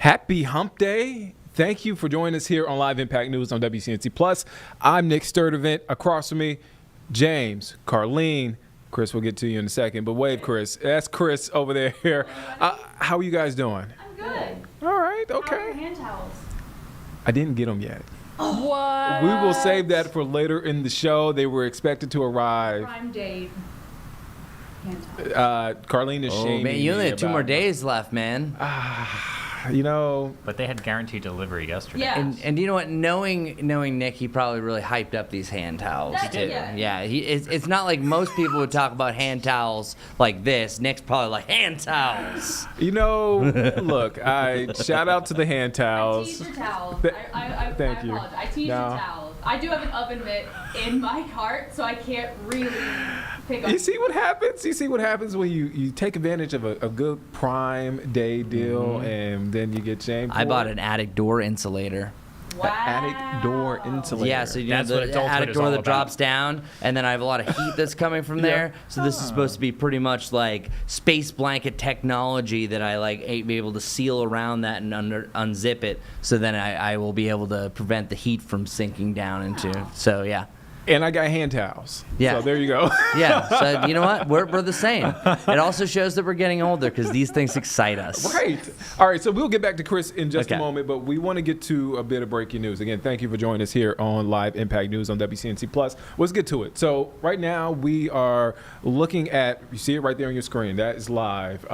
Happy Hump Day. Thank you for joining us here on Live Impact News on WCNC Plus. I'm Nick Sturdivant. Across from me, James, Carlene. Chris, we'll get to you in a second, but wave, Chris. That's Chris over there. How are you guys doing? I'm good. All right, How are okay. your hand towels? I didn't get them yet. What? We will save that for later in the show. They were expected to arrive. Prime date. Hand towels. Carlene is shaming man, you only me have 2 more about- days left, man. You know, But they had guaranteed delivery yesterday. Yeah. And you know what? Knowing Nick, he probably really hyped up these hand towels That- too. yeah. It's not like most people would talk about hand towels like this. Nick's probably like hand towels. you know. Look, I shout out to the hand I towels. teased your towels. I Thank you. apologize. I teased No. your towels. I do have an oven mitt in my cart, so I can't really pick up. You see what happens? You see what happens when you take advantage of a good Prime Day deal and then you get shamed for I bought it? an attic door insulator. Wow. Attic door insulator. Yeah, so you That's know what the adulthood attic is door all that about. drops down, and then I have a lot of heat that's coming from there. So this is supposed to be pretty much like space blanket technology that I like be able to seal around that and unzip it, so then I will be able to prevent the heat from sinking down into. So yeah. And I got hand towels. Yeah. So there you go. Yeah, so you know what? We're the same. It also shows that we're getting older because these things excite us. Right. All right, so we'll get back to Chris in just a Okay. moment, but we want to get to a bit of breaking news. Again, thank you for joining us here on Live Impact News on WCNC Plus. Let's get to it. So right now we are looking at, you see it right there on your screen, that is live,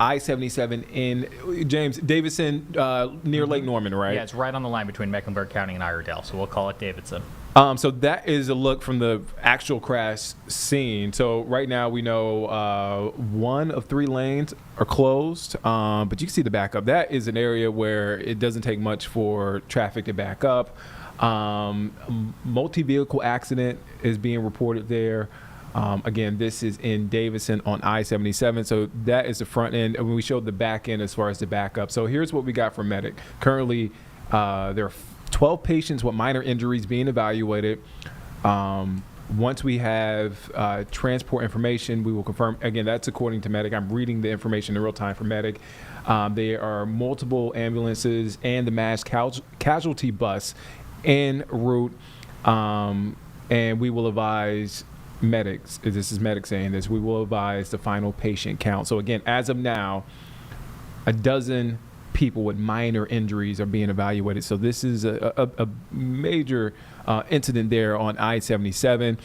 I-77 in, James, Davidson, near Lake Norman, right? Yeah, it's right on the line between Mecklenburg County and Iredell, so we'll call it Davidson. So that is a look from the actual crash scene. So right now we know 1 of 3 lanes are closed, but you can see the backup. That is an area where it doesn't take much for traffic to back up. Multi-vehicle accident is being reported there. Again, this is in Davidson on I-77. So that is the front end. And we showed the back end as far as the backup. So here's what we got from Medic. Currently, there are 12 patients with minor injuries being evaluated. Once we have transport information, we will confirm. Again, that's according to Medic. I'm reading the information in real time from Medic. There are multiple ambulances and the mass casualty bus en route. And we will advise medics. This is Medic saying this. We will advise the final patient count. So again, as of now, a dozen people with minor injuries are being evaluated. So this is a major incident there on I-77.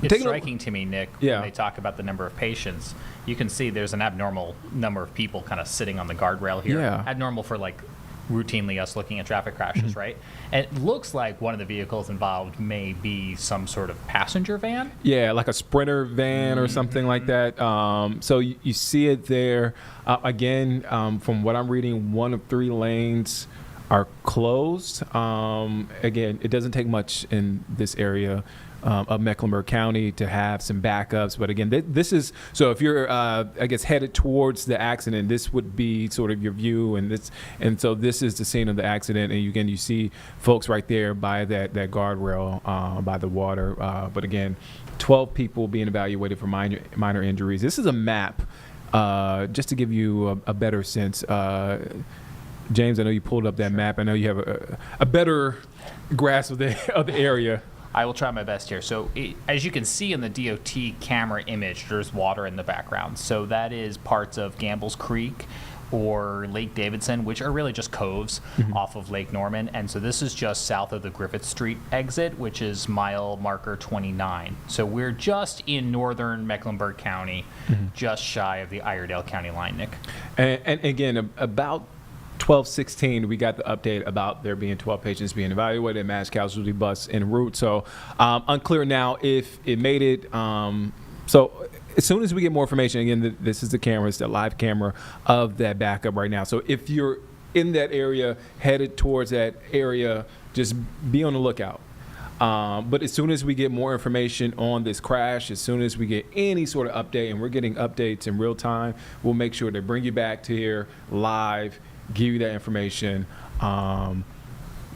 It's striking to me, Nick, Yeah. when they talk about the number of patients. You can see there's an abnormal number of people kind of sitting on the guardrail here. Yeah. Abnormal for like routinely us looking at traffic crashes, right? And it looks like one of the vehicles involved may be some sort of passenger van. Yeah, like a Sprinter van or something like that. So you see it there. Again, from what I'm reading, 1 of 3 lanes are closed. Again, it doesn't take much in this area of Mecklenburg County to have some backups. But again, this is, so if you're, I guess, headed towards the accident, this would be sort of your view. And so this is the scene of the accident. And again, you see folks right there by that guardrail by the water. But again, 12 people being evaluated for minor injuries. This is a map just to give you a better sense. James, I know you pulled up that map. I know you have a better grasp of the area. I will try my best here. So as you can see in the DOT camera image, there's water in the background. So that is parts of Gamble's Creek or Lake Davidson, which are really just coves off of Lake Norman. And so this is just south of the Griffith Street exit, which is mile marker 29. So we're just in northern Mecklenburg County, just shy of the Iredell County line, Nick. And again, about 12:16, we got the update about there being 12 patients being evaluated, mass casualty bus en route. So unclear now if it made it. So as soon as we get more information, again, this is the camera, it's the live camera of that backup right now. So if you're in that area, headed towards that area, just be on the lookout. But as soon as we get more information on this crash, as soon as we get any sort of update, and we're getting updates in real time, we'll make sure to bring you back to here live, give you that information.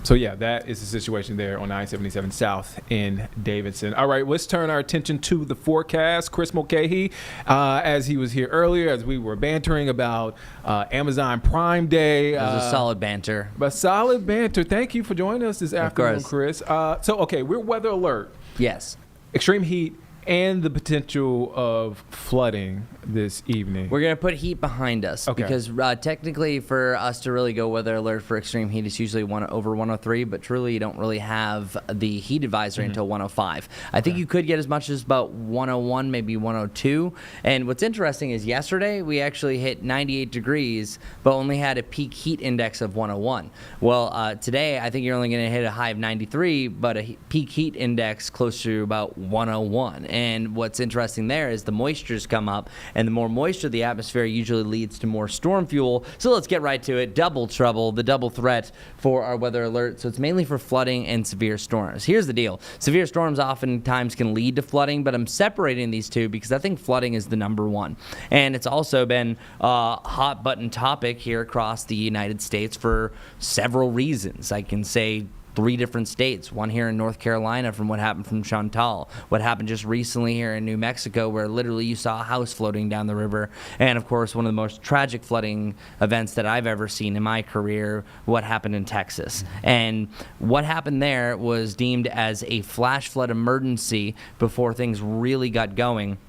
So yeah, that is the situation there on I-77 South in Davidson. All right, let's turn our attention to the forecast. Chris Mulcahy, as he was here earlier, as we were bantering about Amazon Prime Day. It was a solid banter. But solid banter. Thank you for joining us this afternoon, course. Chris. Okay, we're weather alert. Yes. Extreme heat and the potential of flooding this evening. We're going to put heat behind us because technically for us to really go weather alert for extreme heat, it's usually over 103, but truly you don't really have the heat advisory until 105. I think you could get as much as about 101, maybe 102. And what's interesting is yesterday we actually hit 98 degrees, but only had a peak heat index of 101. Well, today I think you're only going to hit a high of 93, but a peak heat index close to about 101. And what's interesting there is the moisture's come up, and the more moisture the atmosphere usually leads to more storm fuel. So let's get right to it. Double trouble, the double threat for our weather alert. So it's mainly for flooding and severe storms. Here's the deal. Severe storms oftentimes can lead to flooding, but I'm separating these two because I think flooding is the number one. And it's also been a hot button topic here across the United States for several reasons. I can say 3 different states, one here in North Carolina from what happened from Chantal, what happened just recently here in New Mexico where literally you saw a house floating down the river, and of course one of the most tragic flooding events that I've ever seen in my career, what happened in Texas. And what happened there was deemed as a flash flood emergency before things really got going.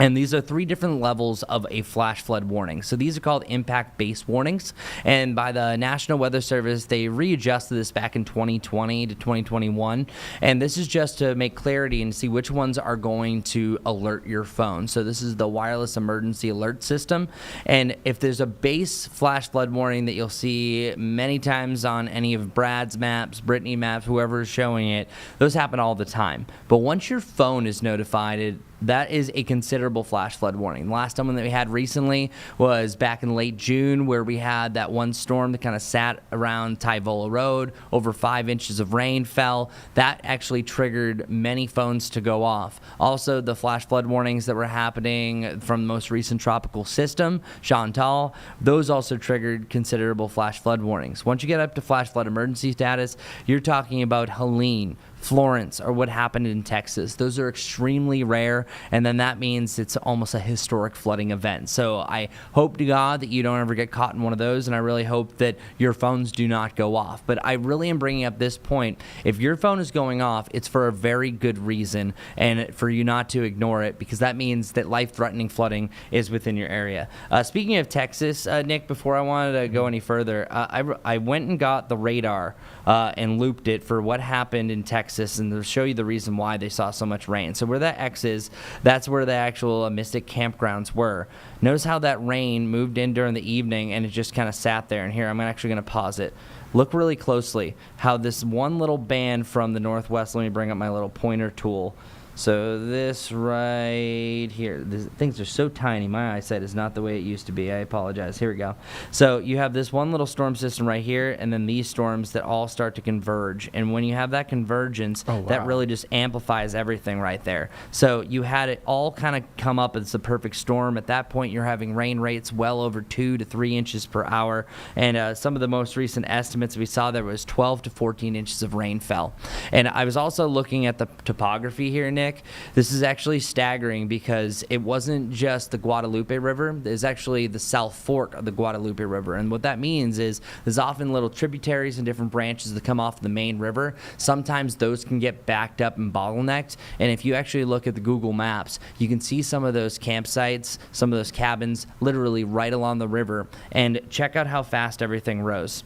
And these are 3 different levels of a flash flood warning. So these are called impact-based warnings. And by the National Weather Service, they readjusted this back in 2020 to 2021. And this is just to make clarity and see which ones are going to alert your phone. So this is the wireless emergency alert system. And if there's a base flash flood warning that you'll see many times on any of Brad's maps, Brittany maps, whoever is showing it, those happen all the time. But once your phone is notified, that is a considerable flash flood warning. The last one that we had recently was back in late June where we had that one storm that kind of sat around Tyvola Road. Over 5 inches of rain fell. That actually triggered many phones to go off. Also, the flash flood warnings that were happening from the most recent tropical system, Chantal, those also triggered considerable flash flood warnings. Once you get up to flash flood emergency status, you're talking about Helene, Florence, or what happened in Texas. Those are extremely rare, and then that means it's almost a historic flooding event. So I hope to God that you don't ever get caught in one of those, and I really hope that your phones do not go off. But I really am bringing up this point. If your phone is going off, it's for a very good reason, and for you not to ignore it, because that means that life-threatening flooding is within your area. Speaking of Texas, Nick, before I wanted to go any further, I went and got the radar and looped it for what happened in Texas, and to show you the reason why they saw so much rain. So where that X is, that's where the actual Mystic campgrounds were. Notice how that rain moved in during the evening and it just kind of sat there. And here, I'm actually going to pause it. Look really closely how this one little band from the northwest, let me bring up my little pointer tool. So this right here, things are so tiny. My eyesight is not the way it used to be. I apologize. Here we go. So you have this one little storm system right here, and then these storms that all start to converge. And when you have that convergence, that really just amplifies everything right there. So you had it all kind of come up as the perfect storm. At that point, you're having rain rates well over 2 to 3 inches per hour. And some of the most recent estimates we saw there was 12 to 14 inches of rain fell. And I was also looking at the topography here, Nick. This is actually staggering because it wasn't just the Guadalupe River. It's actually the South Fork of the Guadalupe River. And what that means is there's often little tributaries and different branches that come off the main river. Sometimes those can get backed up and bottlenecked. And if you actually look at the Google Maps, you can see some of those campsites, some of those cabins literally right along the river. And check out how fast everything rose.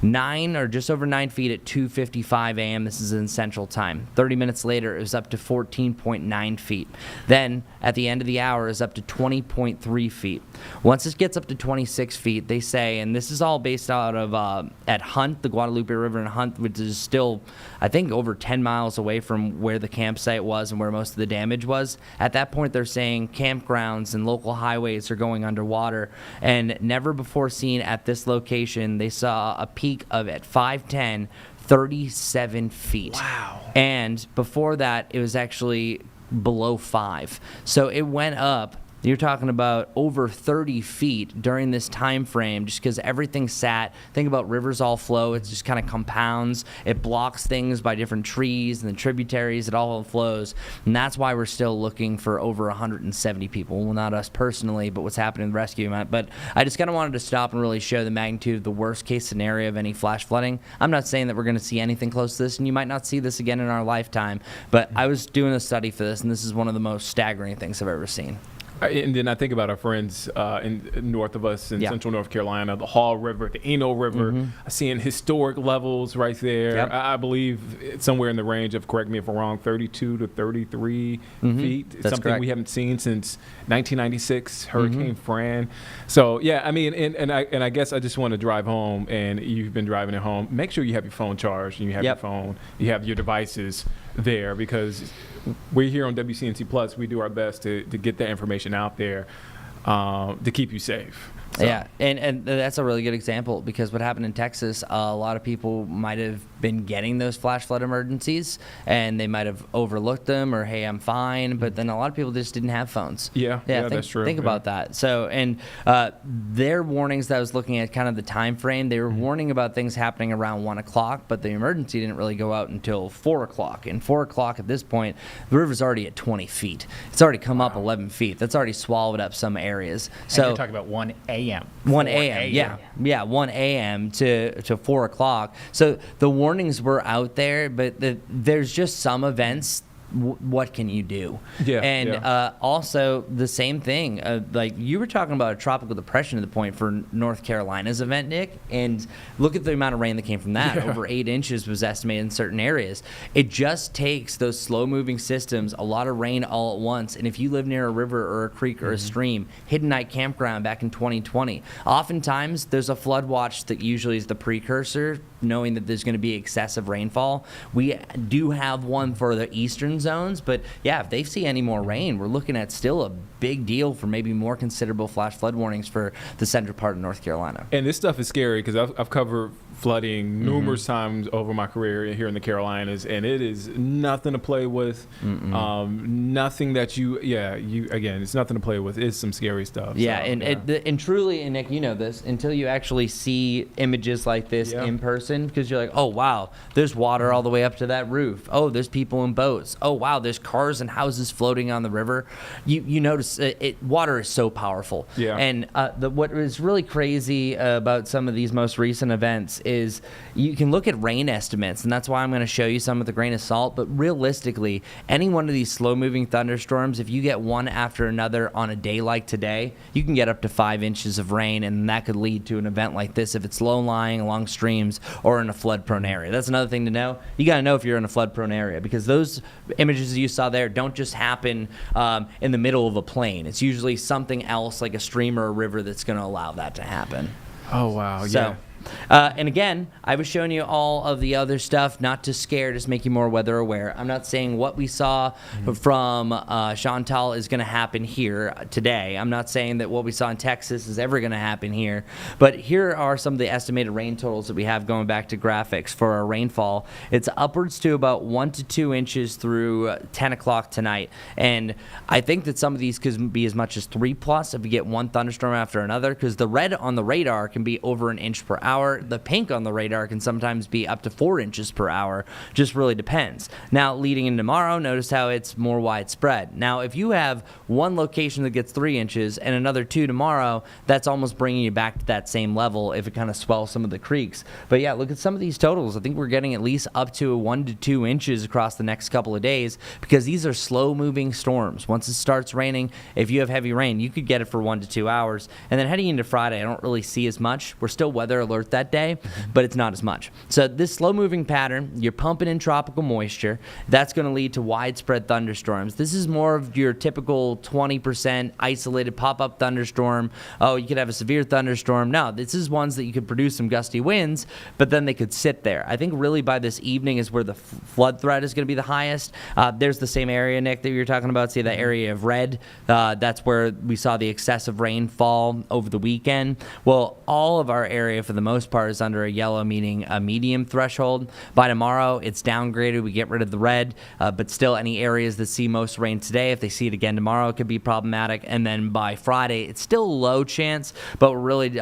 9 or just over 9 feet at 2:55 a.m. This is in Central Time. 30 minutes later, it was up to 14.9 feet. Then, at the end of the hour, it was up to 20.3 feet. Once it gets up to 26 feet, they say, and this is all based out of at Hunt, the Guadalupe River in Hunt, which is still, I think, over 10 miles away from where the campsite was and where most of the damage was. At that point, they're saying campgrounds and local highways are going underwater. And never before seen at this location, they saw a peak of at 5:10, 37 feet. Wow. And before that, it was actually below 5. So it went up You're talking about over 30 feet during this time frame just because everything sat. Think about rivers all flow. It just kind of compounds. It blocks things by different trees and the tributaries. It all flows. And that's why we're still looking for over 170 people. Well, not us personally, but what's happening in the rescue. But I just kind of wanted to stop and really show the magnitude of the worst case scenario of any flash flooding. I'm not saying that we're going to see anything close to this, and you might not see this again in our lifetime. But I was doing a study for this, and this is one of the most staggering things I've ever seen. And then I think about our friends in north of us in central North Carolina, the Hall River, the Eno River, seeing historic levels right there. Yep. I believe it's somewhere in the range of, correct me if I'm wrong, 32 to 33 feet. It's That's something correct. we haven't seen since 1996, Hurricane Fran. So, yeah, I mean, and I guess I just want to drive home, and you've been driving at home. Make sure you have your phone charged and you have your phone, you have your devices there, because we're here on WCNC Plus. We do our best to get that information out there to keep you safe. So. Yeah, and that's a really good example, because what happened in Texas, a lot of people might have been getting those flash flood emergencies, and they might have overlooked them, or hey, I'm fine, but then a lot of people just didn't have phones. Yeah, that's true. Think about that. So, and their warnings that I was looking at, kind of the time frame, they were warning about things happening around 1 o'clock, but the emergency didn't really go out until 4 o'clock. And 4 o'clock at this point, the river's already at 20 feet. It's already come up 11 feet. That's already swallowed up some areas. So and you're talking about 1 a.m. 1 a.m. Yeah, 1 a.m. to 4 o'clock. So the warnings were out there, but there's just some events. What can you do? Yeah, and also the same thing. Like you were talking about a tropical depression at the point for North Carolina's event, Nick, and look at the amount of rain that came from that. Yeah. Over 8 inches was estimated in certain areas. It just takes those slow-moving systems, a lot of rain all at once. And if you live near a river or a creek or a stream, Hidden Night Campground back in 2020, oftentimes there's a flood watch that usually is the precursor, knowing that there's going to be excessive rainfall. We do have one for the eastern zones, but yeah, if they see any more rain, we're looking at still a big deal for maybe more considerable flash flood warnings for the central part of North Carolina. And this stuff is scary, because I've covered flooding numerous times over my career here in the Carolinas, and it is nothing to play with. Nothing that again, it's nothing to play with. It's some scary stuff. Yeah, so, and truly, and Nick, you know this, until you actually see images like this in person, because you're like, oh wow, there's water all the way up to that roof. Oh, there's people in boats. Oh wow, there's cars and houses floating on the river. You notice water is so powerful. Yeah. And what is really crazy about some of these most recent events is you can look at rain estimates, and that's why I'm going to show you some with a grain of salt. But realistically, any one of these slow-moving thunderstorms, if you get one after another on a day like today, you can get up to 5 inches of rain, and that could lead to an event like this if it's low-lying along streams or in a flood-prone area. That's another thing to know. You got to know if you're in a flood-prone area, because those images you saw there don't just happen in the middle of a plain. It's usually something else, like a stream or a river, that's going to allow that to happen. Oh wow, So, and again, I was showing you all of the other stuff, not to scare, just make you more weather aware. I'm not saying what we saw from Chantal is going to happen here today. I'm not saying that what we saw in Texas is ever going to happen here. But here are some of the estimated rain totals that we have going back to graphics for our rainfall. It's upwards to about 1 to 2 inches through 10 o'clock tonight. And I think that some of these could be as much as 3+ if we get one thunderstorm after another, because the red on the radar can be over 1 inch per hour. The pink on the radar can sometimes be up to 4 inches per hour. Just really depends. Now, leading into tomorrow, notice how it's more widespread. Now, if you have one location that gets 3 inches and another 2 tomorrow, that's almost bringing you back to that same level if it kind of swells some of the creeks. But yeah, look at some of these totals. I think we're getting at least up to 1 to 2 inches across the next couple of days, because these are slow-moving storms. Once it starts raining, if you have heavy rain, you could get it for 1 to 2 hours. And then heading into Friday, I don't really see as much. We're still weather alert that day, but it's not as much. So this slow-moving pattern, you're pumping in tropical moisture. That's going to lead to widespread thunderstorms. This is more of your typical 20% isolated pop-up thunderstorm. Oh, you could have a severe thunderstorm. No, this is ones that you could produce some gusty winds, but then they could sit there. I think really by this evening is where the flood threat is going to be the highest. There's the same area, Nick, that you were talking about. See that area of red? That's where we saw the excessive rainfall over the weekend. Well, all of our area for the most part, is under a yellow, meaning a medium threshold. By tomorrow, it's downgraded. We get rid of the red, but still any areas that see most rain today, if they see it again tomorrow, it could be problematic. And then by Friday, it's still a low chance, but we're really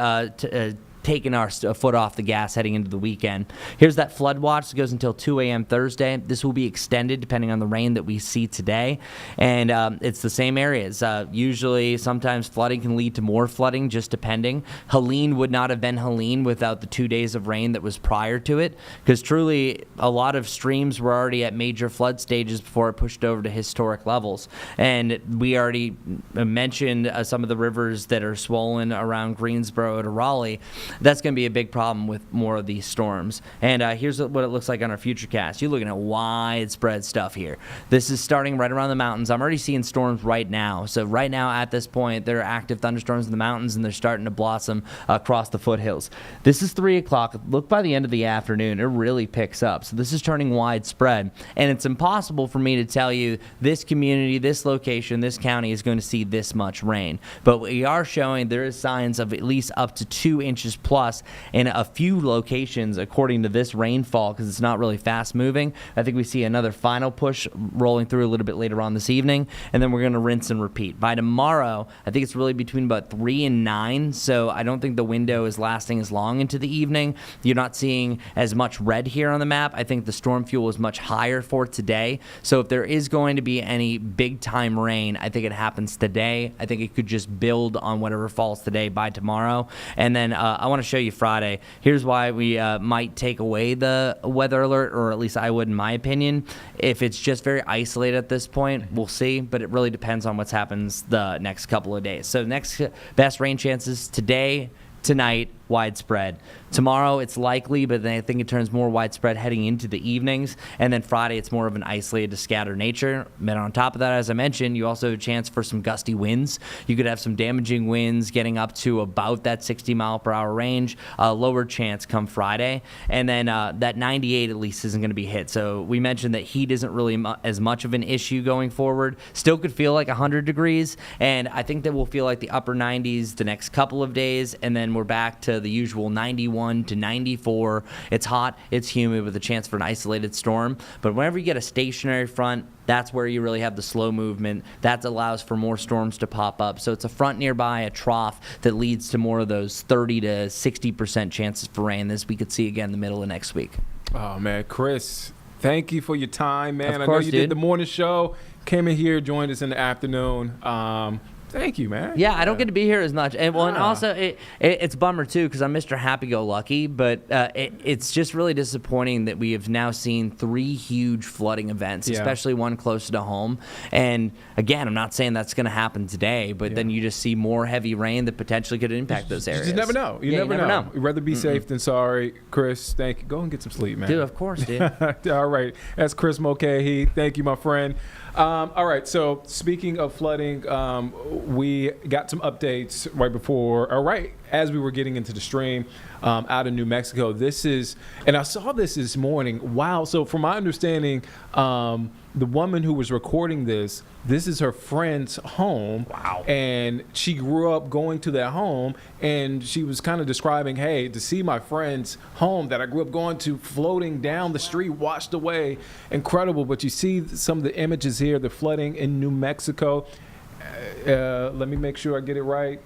taking our foot off the gas heading into the weekend. Here's that flood watch that goes until 2 a.m. Thursday. This will be extended depending on the rain that we see today, and it's the same areas. Usually, sometimes flooding can lead to more flooding, just depending. Helene would not have been Helene without the 2 days of rain that was prior to it, because truly, a lot of streams were already at major flood stages before it pushed over to historic levels. And we already mentioned some of the rivers that are swollen around Greensboro to Raleigh. That's going to be a big problem with more of these storms. And here's what it looks like on our futurecast. You're looking at widespread stuff here. This is starting right around the mountains. I'm already seeing storms right now. So right now at this point, there are active thunderstorms in the mountains, and they're starting to blossom across the foothills. This is 3 o'clock. Look, by the end of the afternoon, it really picks up. So this is turning widespread. And it's impossible for me to tell you this community, this location, this county is going to see this much rain. But we are showing there is signs of at least up to 2 inches plus in a few locations according to this rainfall, because it's not really fast moving. I think we see another final push rolling through a little bit later on this evening, and then we're going to rinse and repeat. By tomorrow, I think it's really between about 3 and 9, so I don't think the window is lasting as long into the evening. You're not seeing as much red here on the map. I think the storm fuel is much higher for today, so if there is going to be any big time rain, I think it happens today. I think it could just build on whatever falls today by tomorrow. And then I want to show you Friday. Here's why we might take away the weather alert, or at least I would in my opinion. If it's just very isolated at this point, we'll see, but it really depends on what happens the next couple of days. So next best rain chances today, tonight, widespread. Tomorrow it's likely, but then I think it turns more widespread heading into the evenings. And then Friday it's more of an isolated to scattered nature. But on top of that, as I mentioned, you also have a chance for some gusty winds. You could have some damaging winds getting up to about that 60 mile per hour range. Lower chance come Friday. And then that 98 at least isn't going to be hit. So we mentioned that heat isn't really as much of an issue going forward. Still could feel like 100 degrees. And I think that we'll feel like the upper 90s the next couple of days. And then we're back to the usual 91 to 94. It's hot, it's humid with a chance for an isolated storm. But whenever you get a stationary front, that's where you really have the slow movement. That allows for more storms to pop up. So it's a front nearby, a trough that leads to more of those 30 to 60% chances for rain. This we could see again in the middle of next week. Oh, man. Chris, thank you for your time, man. Of course, I know you dude. did the morning show, came in here, joined us in the afternoon. Thank you, man. Yeah, I don't get to be here as much, and well, and also it's a bummer too because I'm Mr. Happy-Go-Lucky, but it's just really disappointing that we have now seen 3 huge flooding events, especially one closer to home. And again, I'm not saying that's going to happen today, but then you just see more heavy rain that potentially could impact those areas. You just never know. You never know. You'd rather be safe than sorry. Chris, thank you. Go and get some sleep, man. Dude, of course, dude. All right. That's Chris Mulcahy. Thank you, my friend. All right. So speaking of flooding, we got some updates right as we were getting into the stream out of New Mexico. And I saw this morning. Wow. So from my understanding, the woman who was recording this is her friend's home. Wow. And she grew up going to that home, and she was kind of describing, hey, to see my friend's home that I grew up going to floating down the street, washed away, incredible. But you see some of the images here, the flooding in New Mexico. Let me make sure I get it right.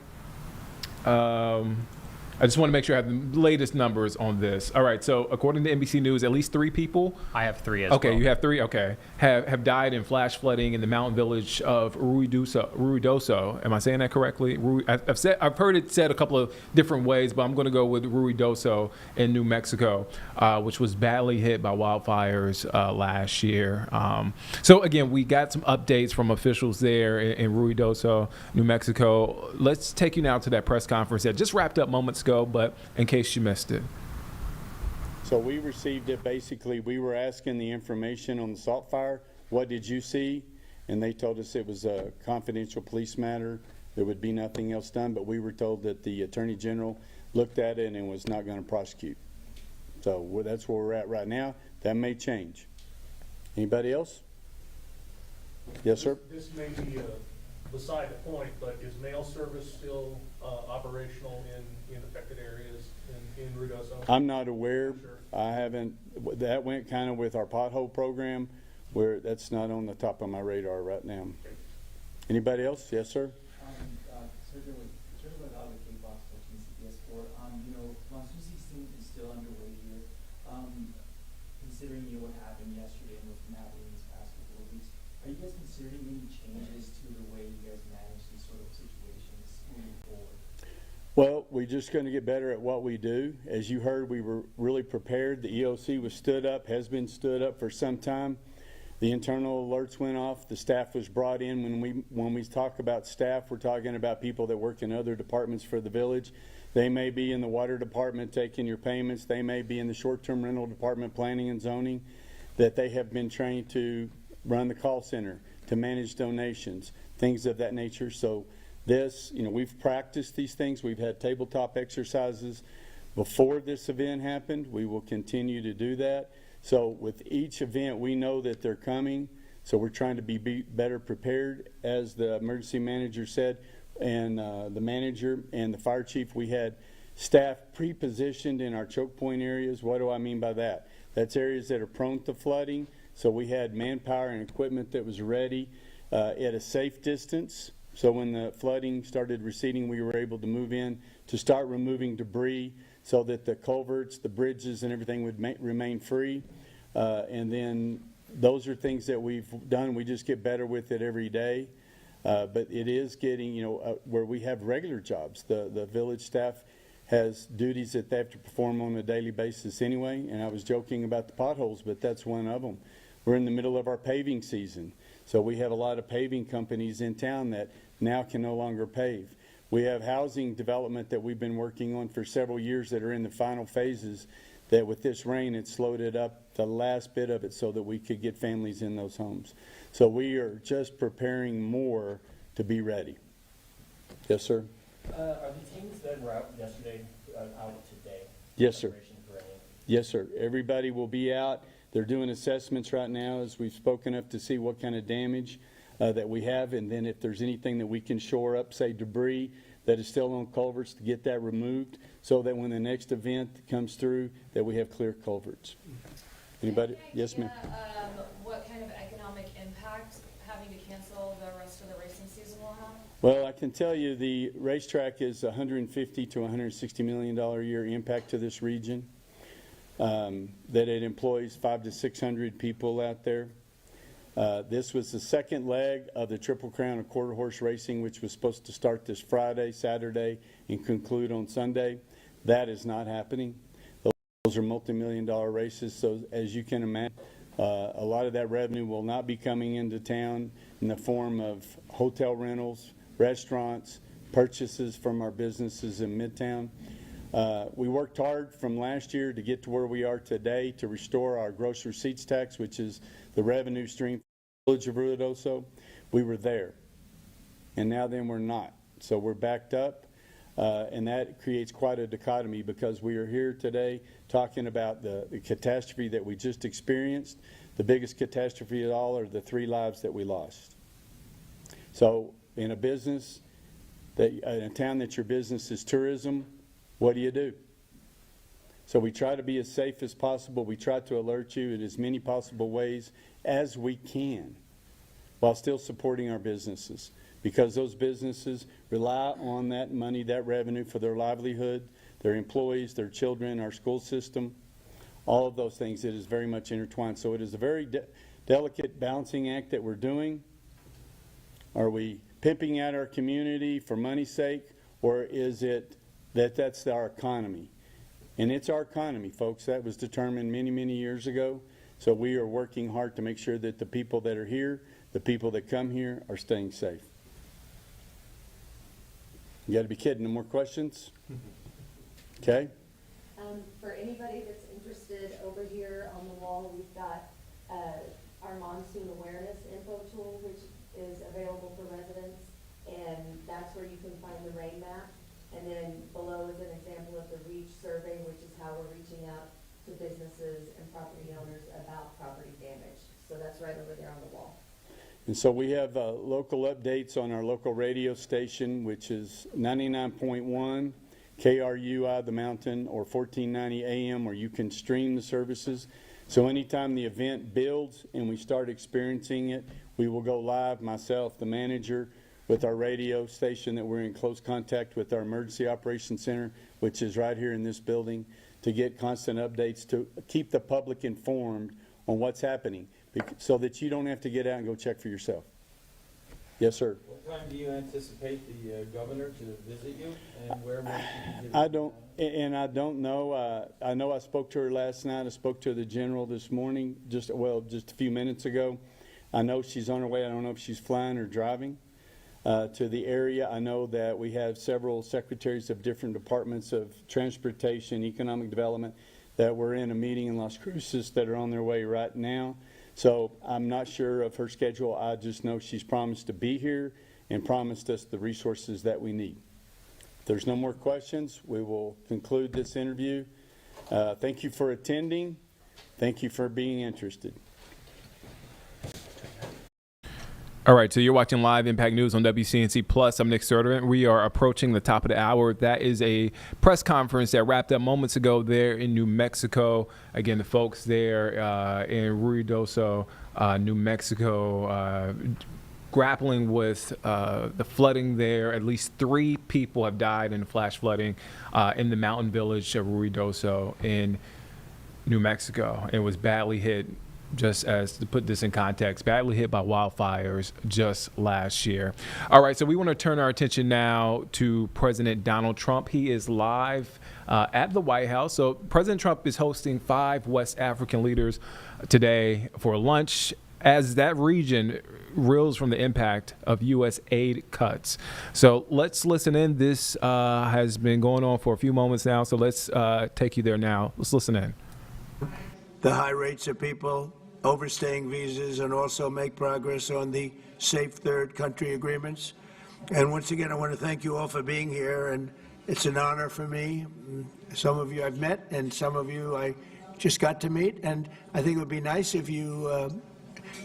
I just want to make sure I have the latest numbers on this. All right, so according to NBC News, at least 3 people. I have 3 as well. Okay, you have 3. Okay, have died in flash flooding in the mountain village of Ruidoso. Am I saying that correctly? I've heard it said a couple of different ways, but I'm going to go with Ruidoso in New Mexico, which was badly hit by wildfires last year. So again, we got some updates from officials there in Ruidoso, New Mexico. Let's take you now to that press conference that just wrapped up moments ago, but in case you missed it. So we received it. Basically, we were asking the information on the salt fire. What did you see? And they told us it was a confidential police matter. There would be nothing else done, but we were told that the Attorney General looked at it and was not going to prosecute. So that's where we're at right now. That may change. Anybody else? Yes, sir? This may be beside the point, but is mail service still operational in affected areas in Ruidoso? I'm not aware. Sure. I haven't, that went kind of with our pothole program, where that's not on the top of my radar right now. Anybody else? Yes, sir? Certainly without the K-Box 14 CPS 4, monsoon season is still underway here. Considering what happened yesterday and what's been happening these past couple of weeks, are you guys considering any changes to the way you guys manage these sort of situations moving forward? Well, we're just going to get better at what we do. As you heard, we were really prepared. The EOC was stood up, has been stood up for some time. The internal alerts went off. The staff was brought in. When we talk about staff, we're talking about people that work in other departments for the village. They may be in the water department taking your payments. They may be in the short-term rental department, planning and zoning, that they have been trained to run the call center, to manage donations, things of that nature. So this, we've practiced these things. We've had tabletop exercises before this event happened. We will continue to do that. So with each event, we know that they're coming. So we're trying to be better prepared. As the emergency manager said, and the manager and the fire chief, we had staff pre-positioned in our choke point areas. What do I mean by that? That's areas that are prone to flooding. So we had manpower and equipment that was ready at a safe distance. So when the flooding started receding, we were able to move in to start removing debris so that the culverts, the bridges, and everything would remain free. And then those are things that we've done. We just get better with it every day. But it is getting, where we have regular jobs. The village staff has duties that they have to perform on a daily basis anyway. And I was joking about the potholes, but that's one of them. We're in the middle of our paving season. So we have a lot of paving companies in town that now can no longer pave. We have housing development that we've been working on for several years that are in the final phases, that with this rain, it slowed it up, the last bit of it, so that we could get families in those homes. So we are just preparing more to be ready. Yes, sir? Are the teams that were out yesterday out today? Yes, sir. Preparation for any? Yes, sir. Everybody will be out. They're doing assessments right now as we've spoken up to see what kind of damage that we have, and then if there's anything that we can shore up, say debris that is still on culverts, to get that removed so that when the next event comes through, that we have clear culverts. Anybody? Yes, ma'am. What kind of economic impact having to cancel the rest of the racing season will have? Well, I can tell you the racetrack is $150 to $160 million a year impact to this region. That it employs 500 to 600 people out there. This was the second leg of the Triple Crown of Quarter Horse Racing, which was supposed to start this Friday, Saturday, and conclude on Sunday. That is not happening. Those are multi-million-dollar races, so as you can imagine, a lot of that revenue will not be coming into town in the form of hotel rentals, restaurants, purchases from our businesses in Midtown. We worked hard from last year to get to where we are today to restore our gross receipts tax, which is the revenue stream for the village of Ruidoso. We were there, and now then we're not. So we're backed up, and that creates quite a dichotomy, because we are here today talking about the catastrophe that we just experienced. The biggest catastrophe of all are the 3 lives that we lost. So in a business, in a town that your business is tourism, what do? So we try to be as safe as possible. We try to alert you in as many possible ways as we can while still supporting our businesses, because those businesses rely on that money, that revenue for their livelihood, their employees, their children, our school system, all of those things. It is very much intertwined. So it is a very delicate balancing act that we're doing. Are we pimping out our community for money's sake, or is it that's our economy? And it's our economy, folks. That was determined many, many years ago. So we are working hard to make sure that the people that are here, the people that come here, are staying safe. You got to be kidding. No more questions? Okay. For anybody that's interested, over here on the wall, we've got our monsoon awareness info tool, which is available for residents, and that's where you can find the rain map. And then below is an example of the REACH survey, which is how we're reaching out to businesses and property owners about property damage. So that's right over there on the wall. And so we have local updates on our local radio station, which is 99.1 KRUI The Mountain, or 1490 AM, where you can stream the services. So anytime the event builds and we start experiencing it, we will go live, myself, the manager, with our radio station that we're in close contact with our Emergency Operations Center, which is right here in this building, to get constant updates to keep the public informed on what's happening, so that you don't have to get out and go check for yourself. Yes, sir. What time do you anticipate the governor to visit you, and where will she be? I don't know. I know I spoke to her last night. I spoke to the general this morning, just a few minutes ago. I know she's on her way. I don't know if she's flying or driving to the area. I know that we have several secretaries of different departments of transportation, economic development, that were in a meeting in Las Cruces that are on their way right now. So I'm not sure of her schedule. I just know she's promised to be here and promised us the resources that we need. If there's no more questions, we will conclude this interview. Thank you for attending. Thank you for being interested. All right, so you're watching Live Impact News on WCNC Plus. I'm Nick Serderman. We are approaching the top of the hour. That is a press conference that wrapped up moments ago there in New Mexico. Again, the folks there in Ruidoso, New Mexico, grappling with the flooding there. At least 3 people have died in the flash flooding in the mountain village of Ruidoso in New Mexico. It was badly hit. Just as to put this in context, badly hit by wildfires just last year. All right, so we want to turn our attention now to President Donald Trump. He is live at the White House. So President Trump is hosting 5 West African leaders today for lunch as that region reels from the impact of U.S. aid cuts. So let's listen in. This has been going on for a few moments now, so let's take you there now. Let's listen in. The high rates of people overstaying visas, and also make progress on the safe third country agreements. And once again, I want to thank you all for being here, and it's an honor for me. Some of you I've met, and some of you I just got to meet, and I think it would be nice if you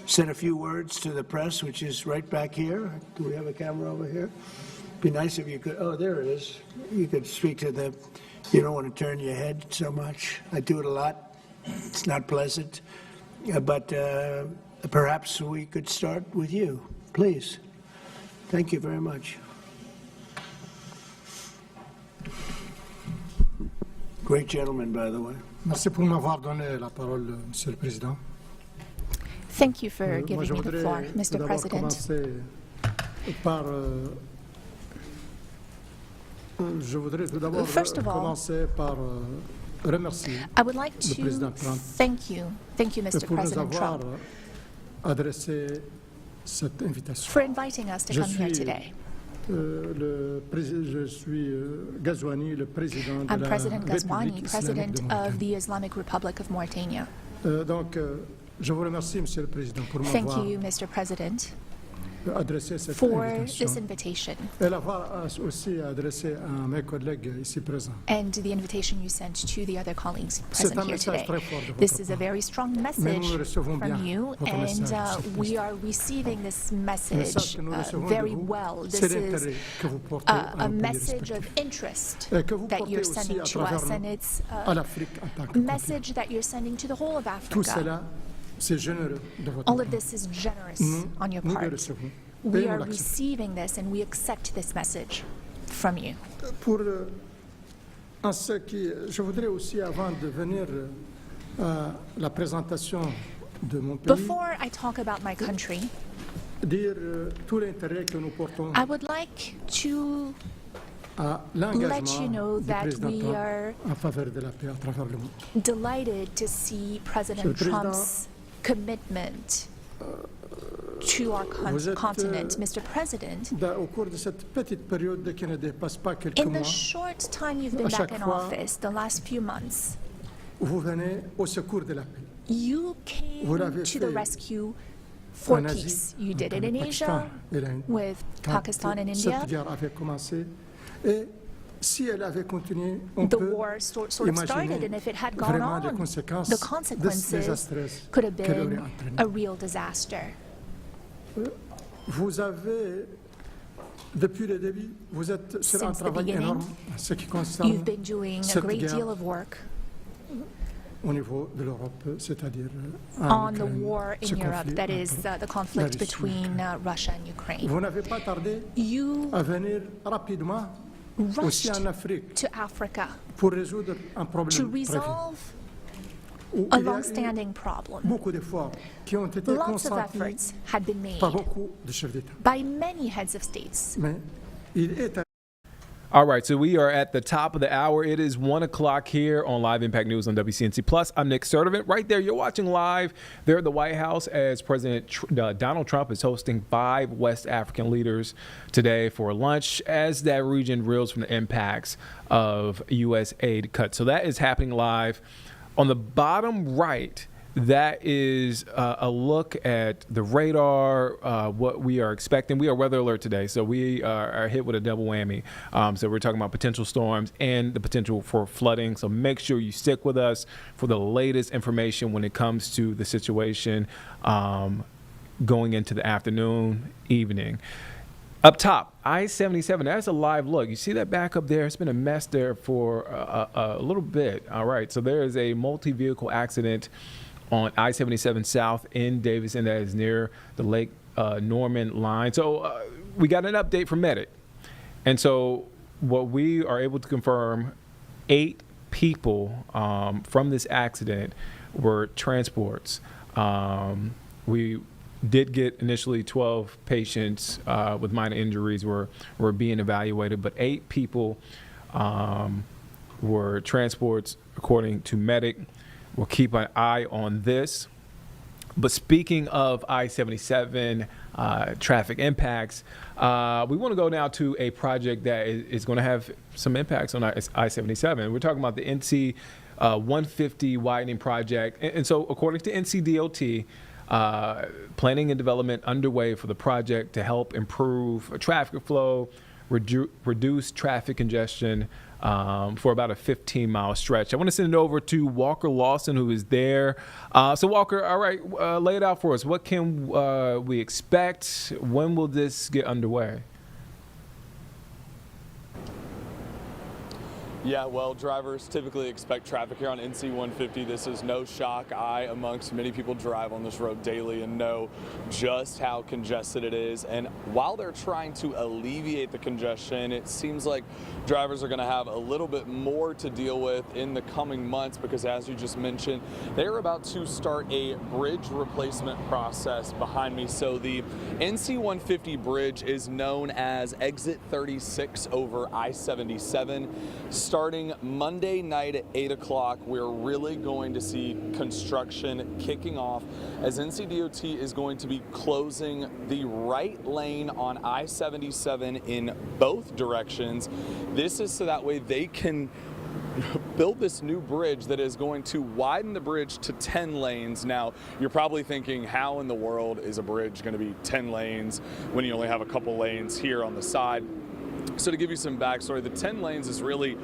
said a few words to the press, which is right back here. Do we have a camera over here? It'd be nice if you could, oh, there it is. You could speak to the, you don't want to turn your head so much. I do it a lot. It's not pleasant. But perhaps we could start with you, please. Thank you very much. Great gentleman, by the way. Merci pour m'avoir donné la parole, Monsieur le Président. Thank you for giving me the floor, Mr. President. First of all, I would like to thank you, Mr. President Trump, for inviting us to come here today. I'm President Ghazouani, President of the Islamic Republic of Mauritania. Thank you, Mr. President, for this invitation and the invitation you sent to the other colleagues present here today. This is a very strong message from you, and we are receiving this message very well. This is a message of interest that you're sending to us, and it's a message that you're sending to the whole of Africa. All of this is generous on your part. We are receiving this and we accept this message from you. Before I talk about my country, I would like to let you know that we are delighted to see President Trump's commitment to our continent. Mr. President, in the short time you've been back in office, the last few months, you came to the rescue for peace. You did it in Asia, with Pakistan and India. The war sort of started, and if it had gone on, the consequences could have been a real disaster. Vous avez, depuis le début, vous êtes sur un Since the travail beginning, énorme en ce qui concerne You've been doing a cette great guerre deal of work au niveau de l'Europe, c'est-à-dire en on the Ukraine, war ce in Europe, conflit that is entre the la conflict Russie et between Russia and Ukraine. Vous n'avez pas tardé You à venir rapidement aussi rushed en Afrique to Africa pour résoudre un to problème prévu. resolve Où a il y a eu long-standing problem. beaucoup d'efforts qui ont été Lots of consentis efforts had been made par beaucoup de chefs d'État. by many heads of states. Mais il est All right, so we are at the top of the hour. It is 1 o'clock here on Live Impact News on WCNC Plus. I'm Nick Sturdivant. Right there, you're watching live there at the White House as President Donald Trump is hosting 5 West African leaders today for lunch as that region reels from the impacts of U.S. aid cuts. So that is happening live. On the bottom right, that is a look at the radar, what we are expecting. We are weather alert today, so we are hit with a double whammy. So we're talking about potential storms and the potential for flooding. So make sure you stick with us for the latest information when it comes to the situation going into the afternoon, evening. Up top, I-77, that's a live look. You see that back up there? It's been a mess there for a little bit. All right, so there is a multi-vehicle accident on I-77 South in Davidson that is near the Lake Norman line. So we got an update from Medic. And so what we are able to confirm, 8 people from this accident were transports. We did get initially 12 patients with minor injuries were being evaluated, but 8 people were transports according to Medic. We'll keep an eye on this. But speaking of I-77 traffic impacts, we want to go now to a project that is going to have some impacts on I-77. We're talking about the NC 150 widening project. And so according to NCDOT, planning and development underway for the project to help improve traffic flow, reduce traffic congestion for about a 15-mile stretch. I want to send it over to Walker Lawson, who is there. So Walker, all right, lay it out for us. What can we expect? When will this get underway? Yeah, well, drivers typically expect traffic here on NC 150. This is no shock. I, amongst many people, drive on this road daily and know just how congested it is. And while they're trying to alleviate the congestion, it seems like drivers are going to have a little bit more to deal with in the coming months because, as you just mentioned, they're about to start a bridge replacement process behind me. So the NC 150 bridge is known as Exit 36 over I-77. Starting Monday night at 8 o'clock, we're really going to see construction kicking off as NCDOT is going to be closing the right lane on I-77 in both directions. This is so that way they can build this new bridge that is going to widen the bridge to 10 lanes. Now, you're probably thinking, how in the world is a bridge going to be 10 lanes when you only have a couple lanes here on the side? So to give you some backstory, the 10 lanes is really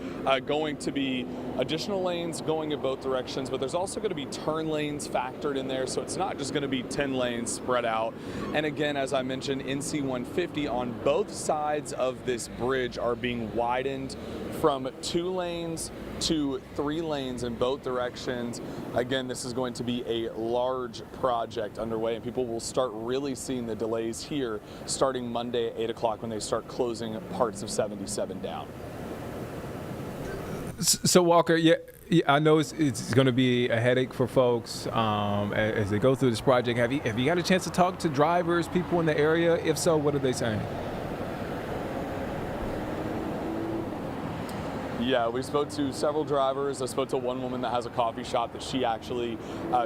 going to be additional lanes going in both directions, but there's also going to be turn lanes factored in there, so it's not just going to be 10 lanes spread out. And again, as I mentioned, NC 150 on both sides of this bridge are being widened from 2 lanes to 3 lanes in both directions. Again, this is going to be a large project underway, and people will start really seeing the delays here starting Monday at 8 o'clock when they start closing parts of 77 down. So Walker, yeah, I know it's going to be a headache for folks as they go through this project. Have you got a chance to talk to drivers, people in the area? If so, what are they saying? Yeah, we spoke to several drivers. I spoke to one woman that has a coffee shop that she actually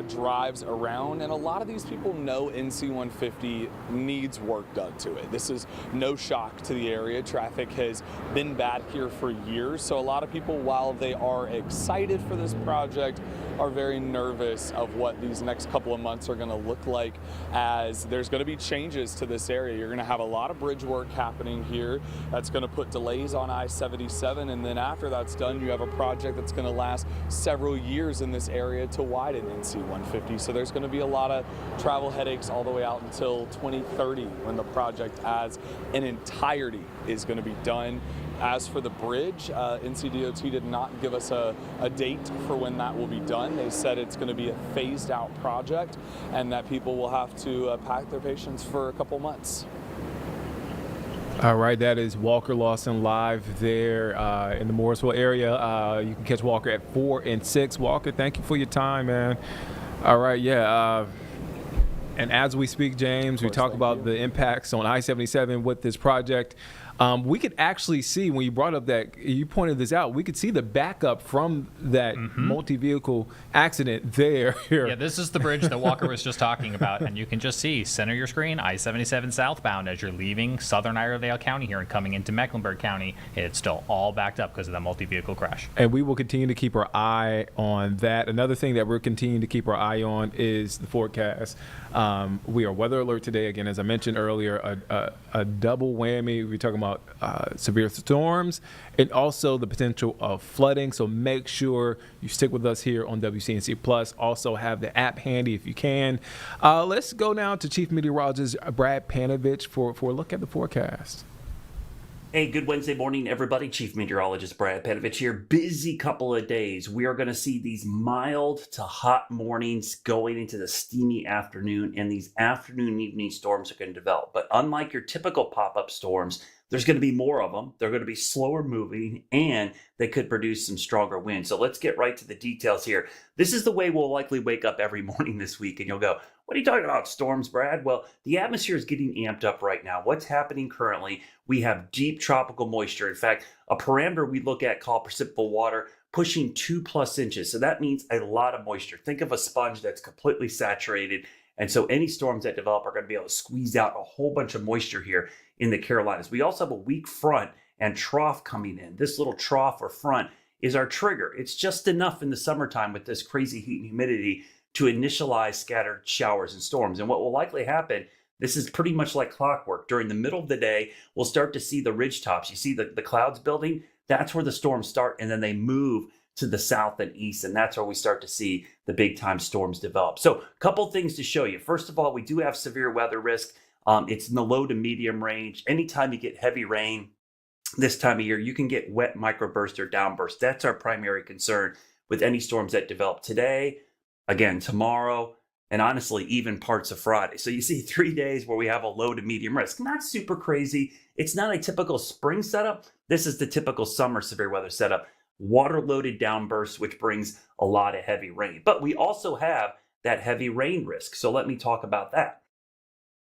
drives around, and a lot of these people know NC 150 needs work done to it. This is no shock to the area. Traffic has been bad here for years, so a lot of people, while they are excited for this project, are very nervous of what these next couple of months are going to look like, as there's going to be changes to this area. You're going to have a lot of bridge work happening here that's going to put delays on I-77, and then after after that's done, you have a project that's going to last several years in this area to widen NC 150. So there's going to be a lot of travel headaches all the way out until 2030 when the project as an entirety is going to be done. As for the bridge, NCDOT did not give us a date for when that will be done. They said it's going to be a phased out project and that people will have to pack their patience for a couple months. All right, that is Walker Lawson live there in the Morrisville area. You can catch Walker at 4 and 6. Walker, thank you for your time, man. All right, yeah. And as we speak, James, we talk about the impacts on I-77 with this project. We could actually see, when you brought up that, you pointed this out, we could see the backup from that multi-vehicle accident there. Yeah, this is the bridge that Walker was just talking about, and you can just see, center your screen, I-77 southbound as you're leaving southern Iredell County here and coming into Mecklenburg County. It's still all backed up because of that multi-vehicle crash. And we will continue to keep our eye on that. Another thing that we're continuing to keep our eye on is the forecast. We are weather alert today. Again, as I mentioned earlier, a double whammy. We're talking about severe storms and also the potential of flooding. So make sure you stick with us here on WCNC Plus. Also have the app handy if you can. Let's go now to Chief Meteorologist Brad Panovich for a look at the forecast. Hey, good Wednesday morning, everybody. Chief Meteorologist Brad Panovich here. Busy couple of days. We are going to see these mild to hot mornings going into the steamy afternoon, and these afternoon evening storms are going to develop. But unlike your typical pop-up storms, there's going to be more of them. They're going to be slower moving, and they could produce some stronger winds. So let's get right to the details here. This is the way we'll likely wake up every morning this week, and you'll go, what are you talking about, storms, Brad? Well, the atmosphere is getting amped up right now. What's happening currently? We have deep tropical moisture. In fact, a parameter we look at called precipitable water pushing 2+ inches. So that means a lot of moisture. Think of a sponge that's completely saturated. And so any storms that develop are going to be able to squeeze out a whole bunch of moisture here in the Carolinas. We also have a weak front and trough coming in. This little trough or front is our trigger. It's just enough in the summertime with this crazy heat and humidity to initialize scattered showers and storms. And what will likely happen, this is pretty much like clockwork. During the middle of the day, we'll start to see the ridge tops. You see the clouds building? That's where the storms start, and then they move to the south and east, and that's where we start to see the big time storms develop. So a couple things to show you. First of all, we do have severe weather risk. It's in the low to medium range. Anytime you get heavy rain this time of year, you can get wet microburst or downburst. That's our primary concern with any storms that develop today, again, tomorrow, and honestly, even parts of Friday. So you see 3 days where we have a low to medium risk. Not super crazy. It's not a typical spring setup. This is the typical summer severe weather setup. Water-loaded downbursts, which brings a lot of heavy rain. But we also have that heavy rain risk. So let me talk about that.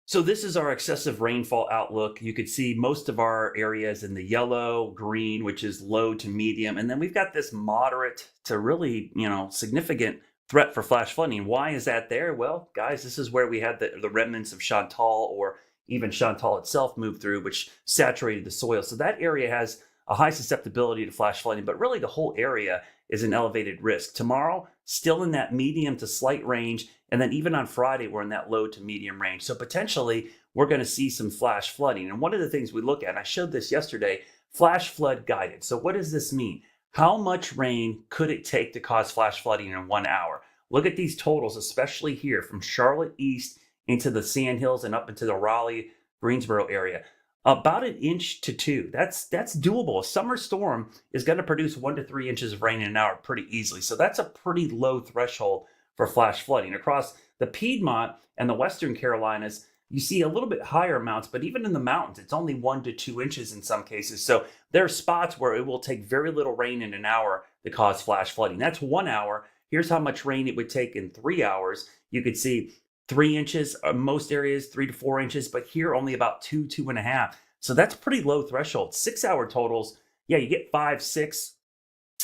So this is our excessive rainfall outlook. You could see most of our areas in the yellow, green, which is low to medium. And then we've got this moderate to really, significant threat for flash flooding. Why is that there? Well, guys, this is where we had the remnants of Chantal, or even Chantal itself, move through, which saturated the soil. So that area has a high susceptibility to flash flooding, but really the whole area is an elevated risk. Tomorrow, still in that medium to slight range, and then even on Friday, we're in that low to medium range. So potentially, we're going to see some flash flooding. And one of the things we look at, and I showed this yesterday, flash flood guidance. So what does this mean? How much rain could it take to cause flash flooding in 1 hour? Look at these totals, especially here from Charlotte east into the Sandhills and up into the Raleigh, Greensboro area. About 1 inch to 2. That's doable. A summer storm is going to produce 1 to 3 inches of rain in an hour pretty easily. So that's a pretty low threshold for flash flooding. Across the Piedmont and the Western Carolinas, you see a little bit higher amounts, but even in the mountains, it's only 1 to 2 inches in some cases. So there are spots where it will take very little rain in an hour to cause flash flooding. That's 1 hour. Here's how much rain it would take in 3 hours. You could see 3 inches, most areas 3 to 4 inches, but here only about 2.5. So that's pretty low threshold. 6 hour totals, yeah, you get 5, 6.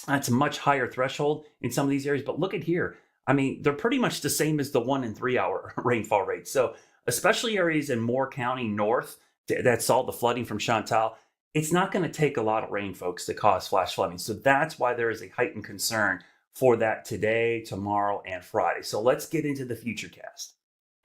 That's a much higher threshold in some of these areas. But look at here. I mean, they're pretty much the same as the 1 and 3 hour rainfall rates. So especially areas in Moore County north that saw the flooding from Chantal, it's not going to take a lot of rain, folks, to cause flash flooding. So that's why there is a heightened concern for that today, tomorrow, and Friday. So let's get into the future cast.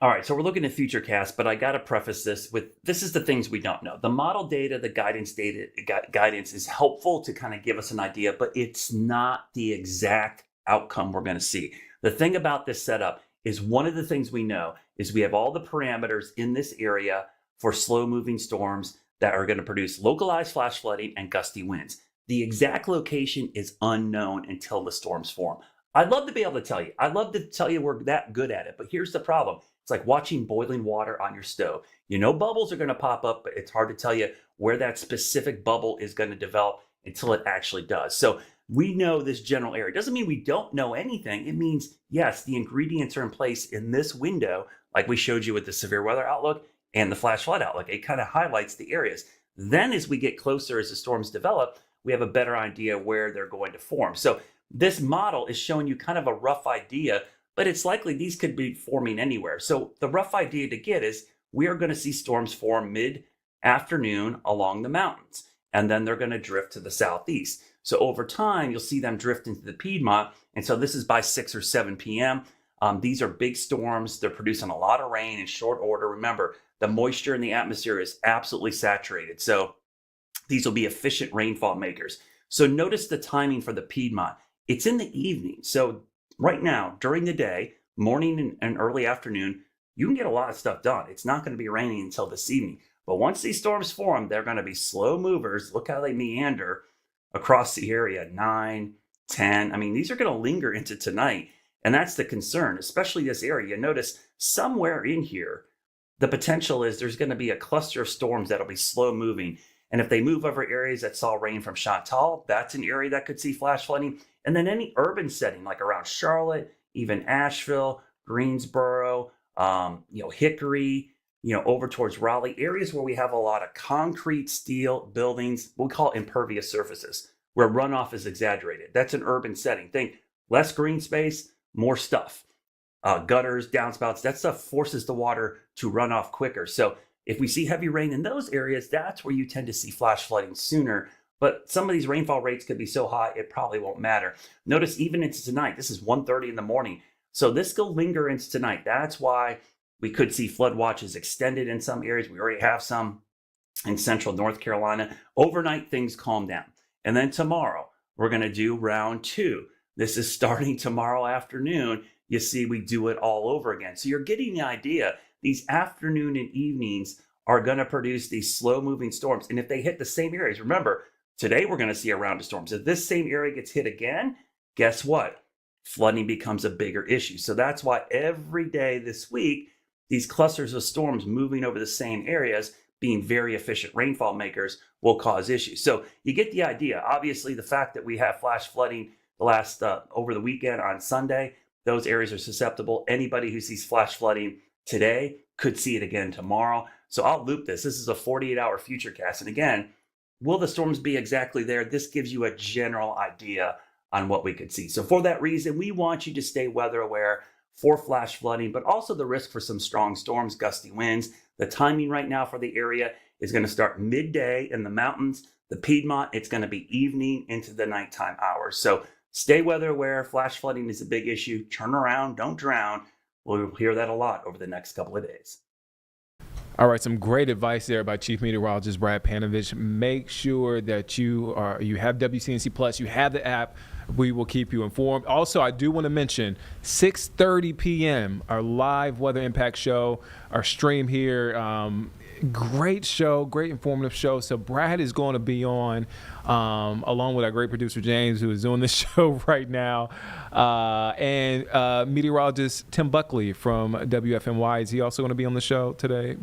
All right, so we're looking at futurecast, but I got to preface this with this is the things we don't know. The model data, the guidance is helpful to kind of give us an idea, but it's not the exact outcome we're going to see. The thing about this setup is one of the things we know is we have all the parameters in this area for slow moving storms that are going to produce localized flash flooding and gusty winds. The exact location is unknown until the storms form. I'd love to be able to tell you. I'd love to tell you we're that good at it, but here's the problem. It's like watching boiling water on your stove. You know bubbles are going to pop up, but it's hard to tell you where that specific bubble is going to develop until it actually does. So we know this general area. It doesn't mean we don't know anything. It means, yes, the ingredients are in place in this window, like we showed you with the severe weather outlook and the flash flood outlook. It kind of highlights the areas. Then as we get closer, as the storms develop, we have a better idea where they're going to form. So this model is showing you kind of a rough idea, but it's likely these could be forming anywhere. So the rough idea to get is we are going to see storms form mid-afternoon along the mountains, and then they're going to drift to the southeast. So over time, you'll see them drift into the Piedmont. And so this is by 6 or 7 p.m. These are big storms. They're producing a lot of rain in short order. Remember, the moisture in the atmosphere is absolutely saturated. So these will be efficient rainfall makers. So notice the timing for the Piedmont. It's in the evening. So right now, during the day, morning and early afternoon, you can get a lot of stuff done. It's not going to be raining until this evening. But once these storms form, they're going to be slow movers. Look how they meander across the area, 9, 10. I mean, these are going to linger into tonight. And that's the concern, especially this area. You notice somewhere in here, the potential is there's going to be a cluster of storms that'll be slow moving. And if they move over areas that saw rain from Chantal, that's an area that could see flash flooding. And then any urban setting, like around Charlotte, even Asheville, Greensboro, Hickory, over towards Raleigh, areas where we have a lot of concrete, steel buildings, we call it impervious surfaces, where runoff is exaggerated. That's an urban setting. Think less green space, more stuff. Gutters, downspouts, that stuff forces the water to run off quicker. So if we see heavy rain in those areas, that's where you tend to see flash flooding sooner. But some of these rainfall rates could be so high, it probably won't matter. Notice even into tonight, this is 1:30 in the morning. So this will linger into tonight. That's why we could see flood watches extended in some areas. We already have some in central North Carolina. Overnight, things calm down. And then tomorrow, we're going to do round 2. This is starting tomorrow afternoon. You see, we do it all over again. So you're getting the idea. These afternoon and evenings are going to produce these slow-moving storms. And if they hit the same areas, remember, today we're going to see a round of storms. If this same area gets hit again, guess what? Flooding becomes a bigger issue. So that's why every day this week, these clusters of storms moving over the same areas, being very efficient rainfall makers, will cause issues. So you get the idea. Obviously, the fact that we have flash flooding the last over the weekend on Sunday, those areas are susceptible. Anybody who sees flash flooding today could see it again tomorrow. So I'll loop this. This is a 48-hour futurecast. And again, will the storms be exactly there? This gives you a general idea on what we could see. So for that reason, we want you to stay weather aware for flash flooding, but also the risk for some strong storms, gusty winds. The timing right now for the area is going to start midday in the mountains. The Piedmont, it's going to be evening into the nighttime hours. So stay weather aware. Flash flooding is a big issue. Turn around, don't drown. We'll hear that a lot over the next couple of days. All right, some great advice there by Chief Meteorologist Brad Panovich. Make sure that you have WCNC Plus, you have the app. We will keep you informed. Also, I do want to mention 6:30 p.m. our live weather impact show, our stream here. Great show, great informative show. So Brad is going to be on along with our great producer James, who is doing this show right now, and meteorologist Tim Buckley from WFMY. Is he also going to be on the show today,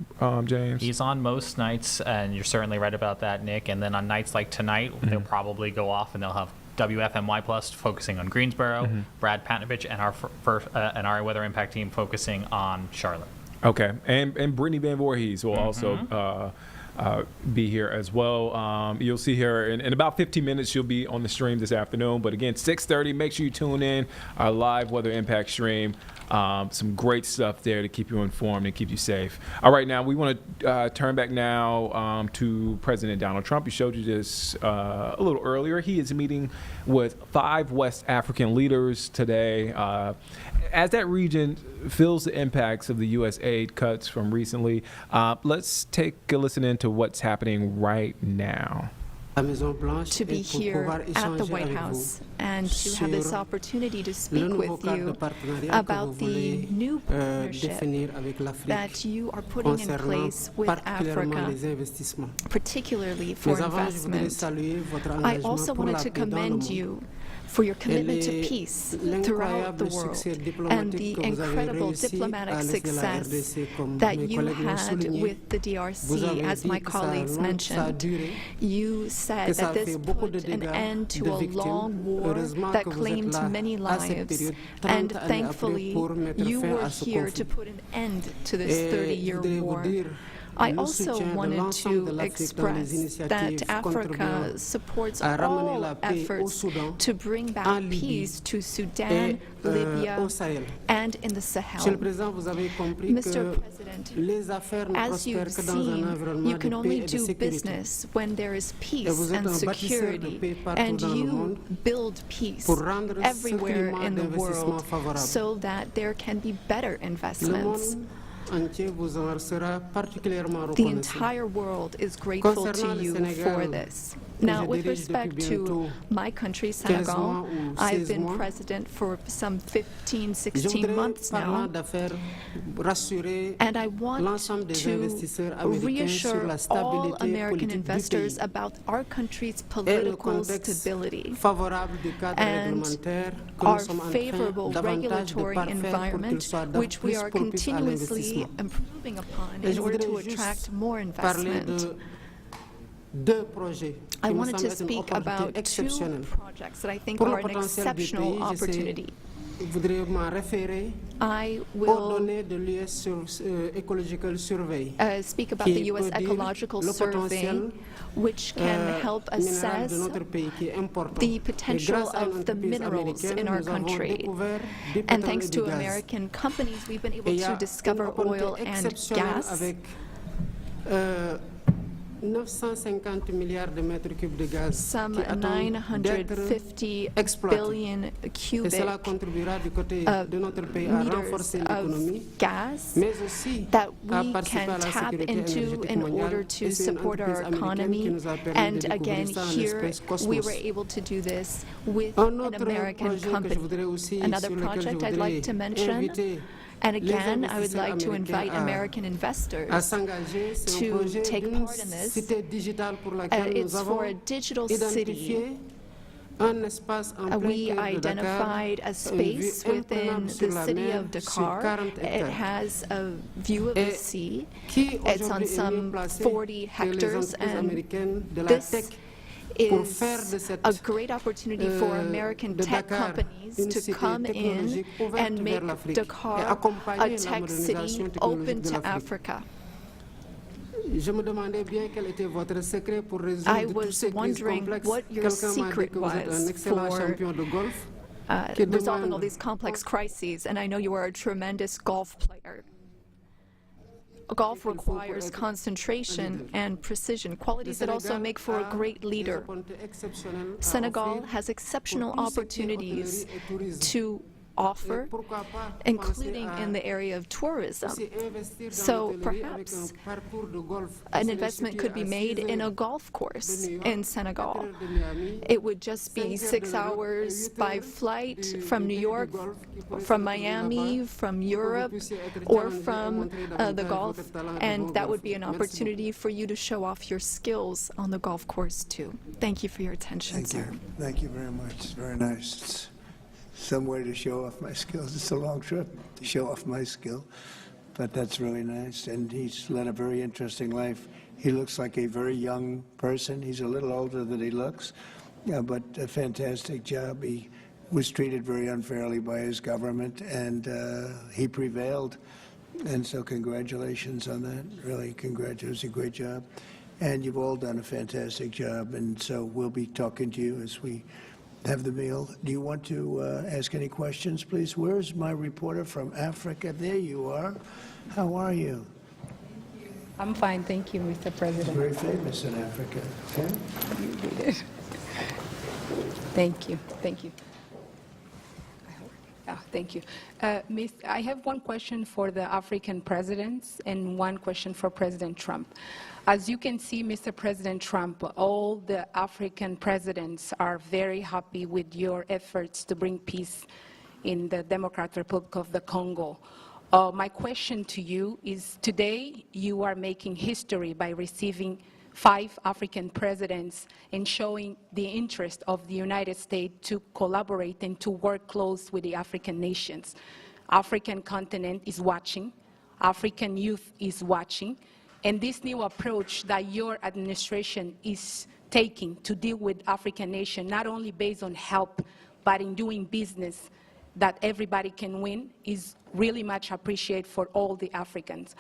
James? He's on most nights, and you're certainly right about that, Nick. And then on nights like tonight, they'll probably go off and they'll have WFMY Plus focusing on Greensboro, Brad Panovich, and our weather impact team focusing on Charlotte. Okay, and Brittany Van Voorhees will also be here as well. You'll see her in about 15 minutes. She'll be on the stream this afternoon. But again, 6:30, make sure you tune in our live weather impact stream. Some great stuff there to keep you informed and keep you safe. All right, now we want to turn back now to President Donald Trump. He showed you this a little earlier. He is meeting with 5 West African leaders today. As that region feels the impacts of the U.S. aid cuts from recently, let's take a listen into what's happening right now. To be here at the White House and to have this opportunity to speak with you about the new partnership that you are putting in place with Africa, particularly for investment. I also wanted to commend you for your commitment to peace throughout the world and the incredible diplomatic success that you had with the DRC, as my colleagues mentioned. You said that this put an end to a long war that claimed many lives, and thankfully you were here to put an end to this 30-year war. I also wanted to express that Africa supports all efforts to bring back peace to Sudan, Libya, and in the Sahel. Mr. President, as you've seen, you can only do business when there is peace and security, and you build peace everywhere in the world so that there can be better investments. The entire world is grateful to you for this. Now, with respect to my country, Senegal, I've been president for some 15, 16 months now, and I want to reassure all American investors about our country's political stability and our favorable regulatory environment, which we are continuously improving upon in order to attract more investment. I wanted to speak about 2 projects that I think are an exceptional opportunity. I will speak about the U.S. Ecological Survey, which can help assess the potential of the minerals in our country. And thanks to American companies, we've been able to discover oil and gas. Some 950 billion cubic meters of gas that we can tap into in order to support our economy. And again, here we were able to do this with an American company. Another project I'd like to mention, and again, I would like to invite American investors to take part in this. It's for a digital city. We identified a space within the city of Dakar. It has a view of the sea. It's on some 40 hectares, and this is a great opportunity for American tech companies to come in and make Dakar a tech city open to Africa. I was wondering what your secret was for resolving all these complex crises, and I know you are a tremendous golf player. Golf requires concentration and precision, qualities that also make for a great leader. Senegal has exceptional opportunities to offer, including in the area of tourism. So perhaps an investment could be made in a golf course in Senegal. It would just be 6 hours by flight from New York, from Miami, from Europe, or from the Gulf, and that would be an opportunity for you to show off your skills on the golf course too. Thank you for your attention, sir. Thank you very much. It's very nice. Some way to show off my skills. It's a long trip to show off my skill, but that's really nice. And he's led a very interesting life. He looks like a very young person. He's a little older than he looks, but a fantastic job. He was treated very unfairly by his government, and he prevailed. And so congratulations on that. Really, congratulations. A great job. and you've all done a fantastic job, and so we'll be talking to you as we have the meal. Do you want to ask any questions, please? Where's my reporter from Africa? There you are. How are you? I'm fine, thank you, Mr. President. Very famous in Africa. Okay? You did it. Thank you, thank you. Thank you. Miss, I have one question for the African presidents and one question for President Trump. As you can see, Mr. President Trump, all the African presidents are very happy with your efforts to bring peace in the Democratic Republic of the Congo. My question to you is, today you are making history by receiving 5 African presidents and showing the interest of the United States to collaborate and to work close with the African nations. African continent is watching, African youth is watching, and this new approach that your administration is taking to deal with African nations, not only based on help, but in doing business that everybody can win, is really much appreciated for all the Africans.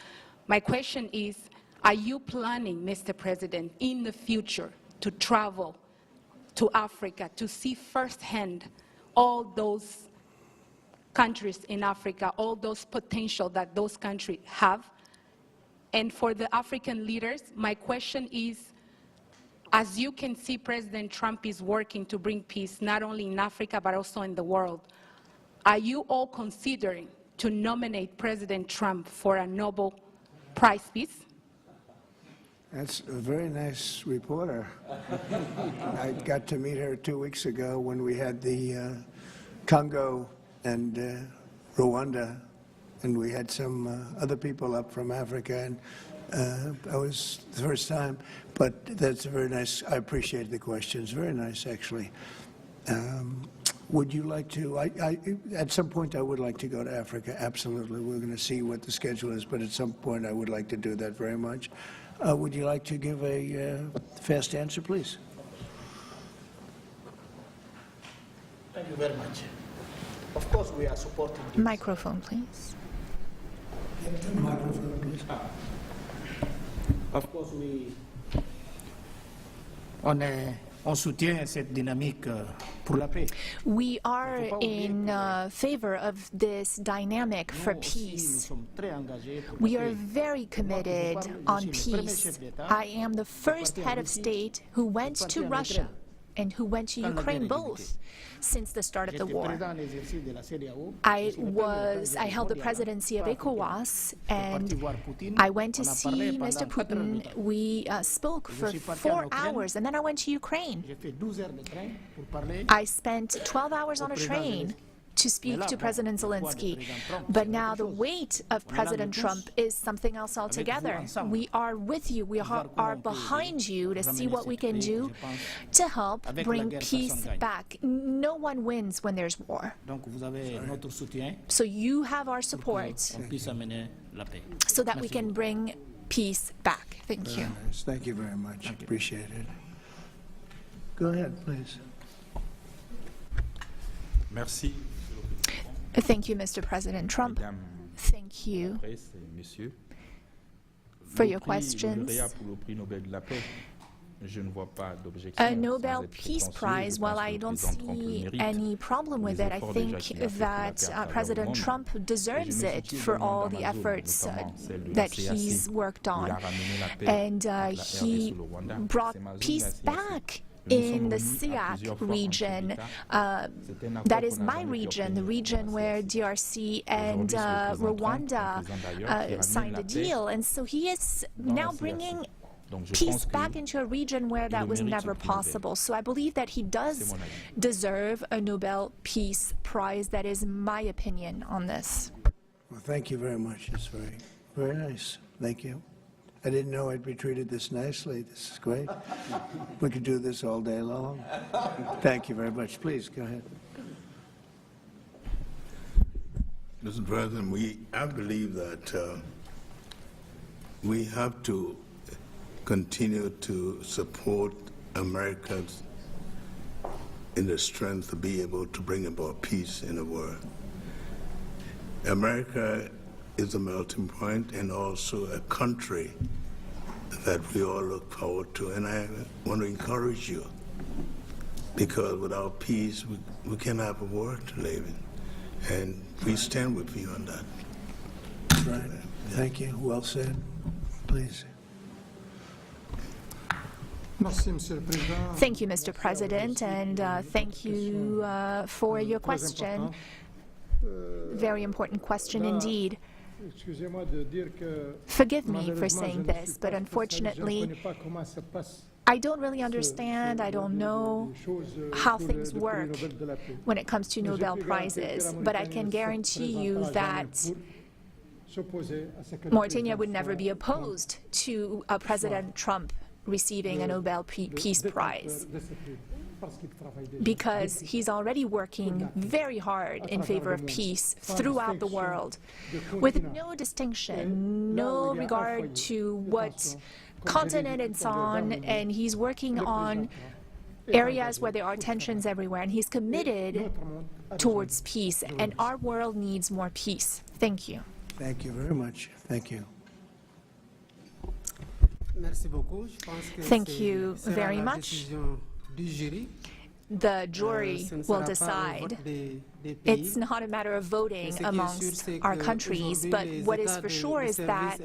My question is, are you planning, Mr. President, in the future to travel to Africa to see firsthand all those countries in Africa, all those potential that those countries have? And for the African leaders, my question is, as you can see, President Trump is working to bring peace not only in Africa but also in the world. Are you all considering to nominate President Trump for a Nobel Prize Peace? That's a very nice reporter. I got to meet her 2 weeks ago when we had the Congo and Rwanda, and we had some other people up from Africa, and I was the first time, but that's very nice. I appreciate the questions. Very nice, actually. Would you like to, at some point I would like to go to Africa, absolutely. We're going to see what the schedule is, but at some point I would like to do that very much. Would you like to give a fast answer, please? Thank you very much. Of course, we are supporting this. Microphone, please. Microphone, please. Of course, on soutient cette dynamique pour la paix. We are in favor of this dynamic for peace. We are very committed on peace. I am the first head of state who went to Russia and who went to Ukraine both since the start of the war. I held the presidency of ECOWAS, and I went to see Mr. Putin. We spoke for 4 hours, and then I went to Ukraine. I spent 12 hours on a train to speak to President Zelensky. But now the weight of President Trump is something else altogether. We are with you. We are behind you to see what we can do to help bring peace back. No one wins when there's war. So you have our support so that we can bring peace back. Thank you. Nice. Thank you very much. Appreciate it. Go ahead, please. Merci. Thank you, Mr. President Trump. Thank you for your questions. A Nobel Peace Prize, well, I don't see any problem with it. I think that President Trump deserves it for all the efforts that he's worked on. And he brought peace back in the SEAC region. That is my region, the region where DRC and Rwanda signed a deal. And so he is now bringing peace back into a region where that was never possible. So I believe that he does deserve a Nobel Peace Prize. That is my opinion on this. Well, thank you very much. It's very, very nice. Thank you. I didn't know I'd be treated this nicely. This is great. We could do this all day long. Thank you very much. Please, go ahead. Mr. President, I believe that we have to continue to support America in the strength to be able to bring about peace in the world. America is a melting point and also a country that we all look forward to. And I want to encourage you, because without peace, we cannot have a world to live in. And we stand with you on that. Right. Thank you. Well said. Please. Thank you, Mr. President, and thank you for your question. Very important question indeed. Forgive me for saying this, but unfortunately, I don't really understand, I don't know how things work when it comes to Nobel Prizes, but I can guarantee you that Mauritania would never be opposed to President Trump receiving a Nobel Peace Prize, because he's already working very hard in favor of peace throughout the world, with no distinction, no regard to what continent it's on, and he's working on areas where there are tensions everywhere, and he's committed towards peace, and our world needs more peace. Thank you. Thank you very much. Thank you. Thank you very much. The jury will decide. It's not a matter of voting amongst our countries, but what is for sure is that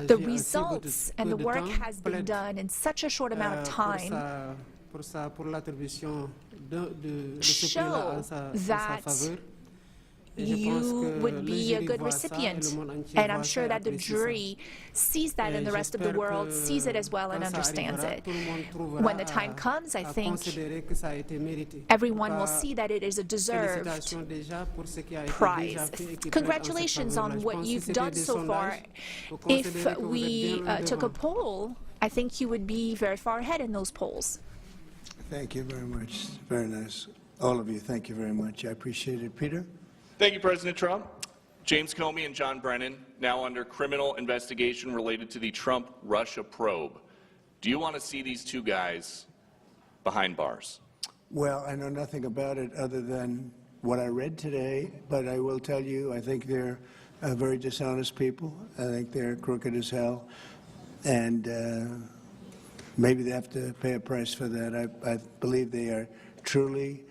the results and the work has been done in such a short amount of time show that you would be a good recipient, and I'm sure that the jury sees that, and the rest of the world sees it as well and understands it. When the time comes, I think everyone will see that it is a deserved prize. Congratulations on what you've done so far. If we took a poll, I think you would be very far ahead in those polls. Thank you very much. Very nice. All of you, thank you very much. I appreciate it. Peter? Thank you, President Trump. James Comey and John Brennan, now under criminal investigation related to the Trump-Russia probe. Do you want to see these two guys behind bars? Well, I know nothing about it other than what I read today, but I will tell you, I think they're very dishonest people. I think they're crooked as hell, and maybe they have to pay a price for that. I believe they are truly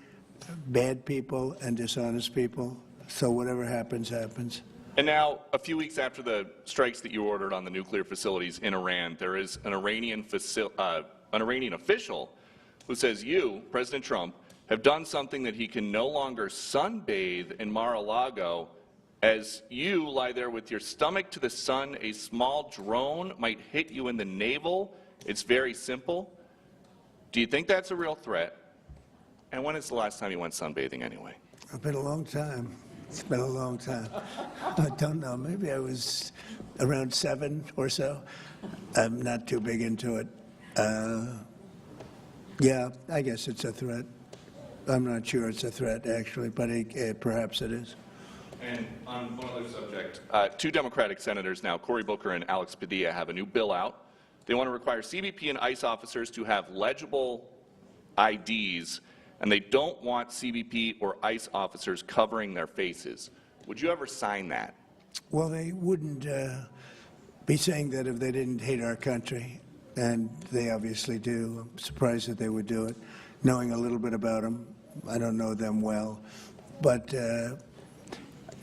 bad people and dishonest people. So whatever happens, happens. And now, a few weeks after the strikes that you ordered on the nuclear facilities in Iran, there is an Iranian official who says you, President Trump, have done something that he can no longer sunbathe in Mar-a-Lago. As you lie there with your stomach to the sun, a small drone might hit you in the navel. It's very simple. Do you think that's a real threat? And when is the last time you went sunbathing anyway? It's been a long time. It's been a long time. I don't know. Maybe I was around 7 or so. I'm not too big into it. Yeah, I guess it's a threat. I'm not sure it's a threat, actually, but perhaps it is. And on one other subject, two Democratic senators now, Cory Booker and Alex Padilla, have a new bill out. They want to require CBP and ICE officers to have legible IDs, and they don't want CBP or ICE officers covering their faces. Would you ever sign that? Well, they wouldn't be saying that if they didn't hate our country, and they obviously do. I'm surprised that they would do it. Knowing a little bit about them, I don't know them well, but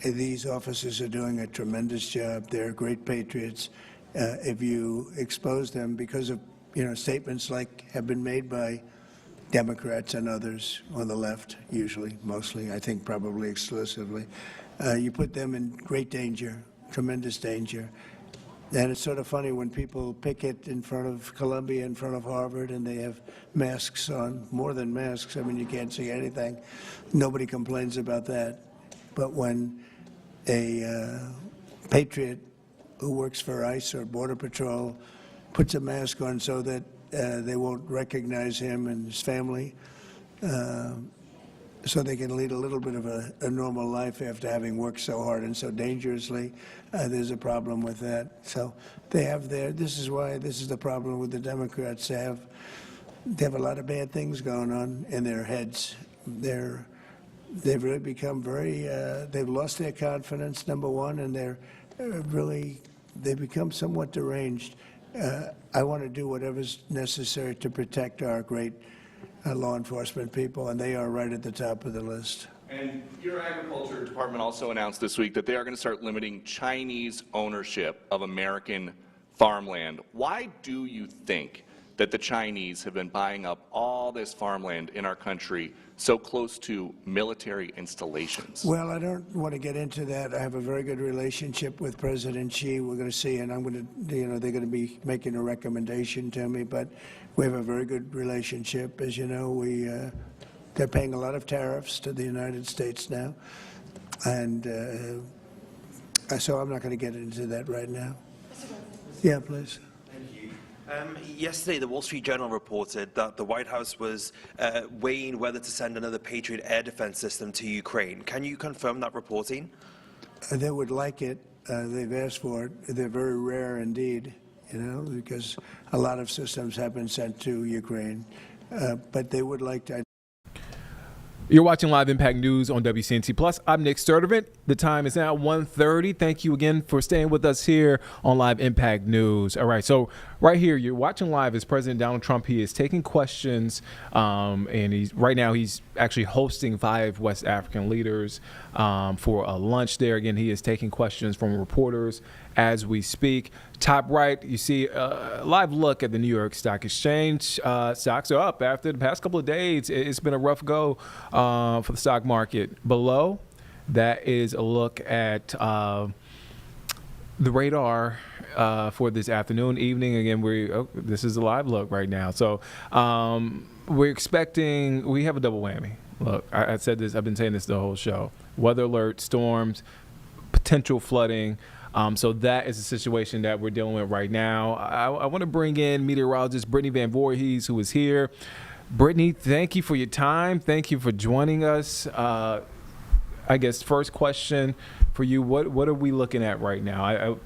these officers are doing a tremendous job. They're great patriots. If you expose them because of statements like have been made by Democrats and others on the left, usually, mostly, I think probably exclusively, you put them in great danger, tremendous danger. And it's sort of funny when people picket in front of Columbia, in front of Harvard, and they have masks on, more than masks. I mean, you can't see anything. Nobody complains about that. But when a patriot who works for ICE or Border Patrol puts a mask on so that they won't recognize him and his family, so they can lead a little bit of a normal life after having worked so hard and so dangerously. There's a problem with that. So they have this is the problem with the Democrats. They have a lot of bad things going on in their heads. They've really become they've lost their confidence, number one, and they've become somewhat deranged. I want to do whatever's necessary to protect our great law enforcement people, and they are right at the top of the list. And your agriculture department also announced this week that they are going to start limiting Chinese ownership of American farmland. Why do you think that the Chinese have been buying up all this farmland in our country so close to military installations? Well, I don't want to get into that. I have a very good relationship with President Xi. We're going to see, and I'm going to, they're going to be making a recommendation to me, but we have a very good relationship. As you know, they're paying a lot of tariffs to the United States now, and so I'm not going to get into that right now. Yeah, please. Yesterday, the Wall Street Journal reported that the White House was weighing whether to send another Patriot air defense system to Ukraine. Can you confirm that reporting? They would like it. They've asked for it. They're very rare indeed, because a lot of systems have been sent to Ukraine. But they would like to. You're watching Live Impact News on WCNC Plus. I'm Nick Sturdivant. The time is now 1:30. Thank you again for staying with us here on Live Impact News. All right, so right here, you're watching live as President Donald Trump. He is taking questions, and right now he's actually hosting 5 West African leaders for a lunch there. Again, he is taking questions from reporters as we speak. Top right, you see a live look at the New York Stock Exchange. Stocks are up after the past couple of days. It's been a rough go for the stock market. Below, that is a look at the radar for this afternoon, evening. Again, this is a live look right now. So we have a double whammy. Look, I said this, I've been saying this the whole show. Weather alert, storms, potential flooding. So that is the situation that we're dealing with right now. I want to bring in meteorologist Brittany Van Voorhees, who is here. Brittany, thank you for your time. Thank you for joining us. I guess first question for you, what are we looking at right now?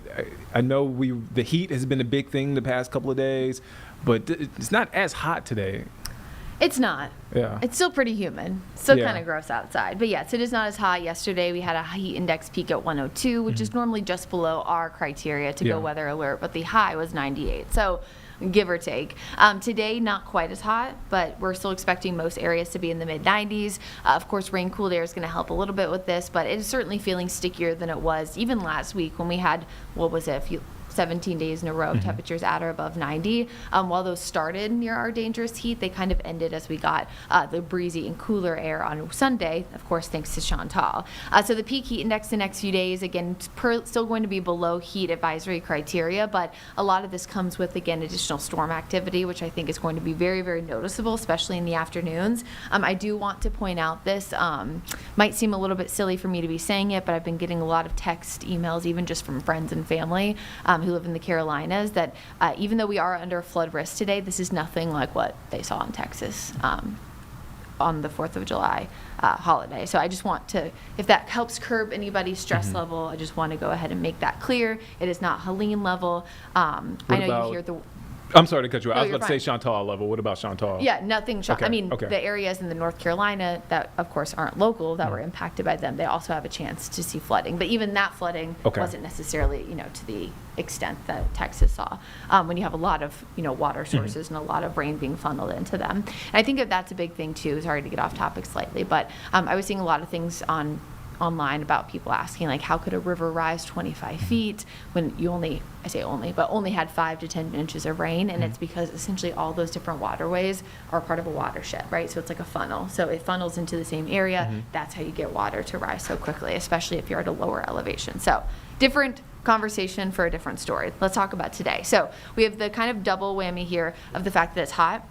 I know the heat has been a big thing the past couple of days, but it's not as hot today. It's not. Yeah. It's still pretty humid. Still kind of gross outside. But yes, it is not as hot. Yesterday we had a heat index peak at 102, which is normally just below our criteria to go weather alert, but the high was 98. So give or take. Today, not quite as hot, but we're still expecting most areas to be in the mid-90s. Of course, rain-cooled air is going to help a little bit with this, but it is certainly feeling stickier than it was even last week when we had, 17 days in a row, temperatures at or above 90. While those started near our dangerous heat, they kind of ended as we got the breezy and cooler air on Sunday, of course, thanks to Chantal. So the peak heat index the next few days, again, still going to be below heat advisory criteria, but a lot of this comes with, again, additional storm activity, which I think is going to be very, very noticeable, especially in the afternoons. I do want to point out this might seem a little bit silly for me to be saying it, but I've been getting a lot of text, emails, even just from friends and family who live in the Carolinas, that even though we are under a flood risk today, this is nothing like what they saw in Texas on the 4th of July holiday. So I just want to, if that helps curb anybody's stress level, I just want to go ahead and make that clear. It is not Helene level. I know you hear the... I'm sorry to cut you off. No, I was you're about to say Chantal level. What about Chantal? Yeah, nothing. Okay, I mean, okay. the areas in the North Carolina that, of course, aren't local that were impacted by them, they also have a chance to see flooding. But even that flooding wasn't necessarily, to the extent that Texas saw. When you have a lot of, water sources and a lot of rain being funneled into them. And I think that that's a big thing too. Sorry to get off topic slightly, but I was seeing a lot of things online about people asking, like, how could a river rise 25 feet when you only had 5 to 10 inches of rain? And it's because essentially all those different waterways are part of a watershed, right? So it's like a funnel. So it funnels into the same area. That's how you get water to rise so quickly, especially if you're at a lower elevation. So different conversation for a different story. Let's talk about today. So we have the kind of double whammy here of the fact that it's hot,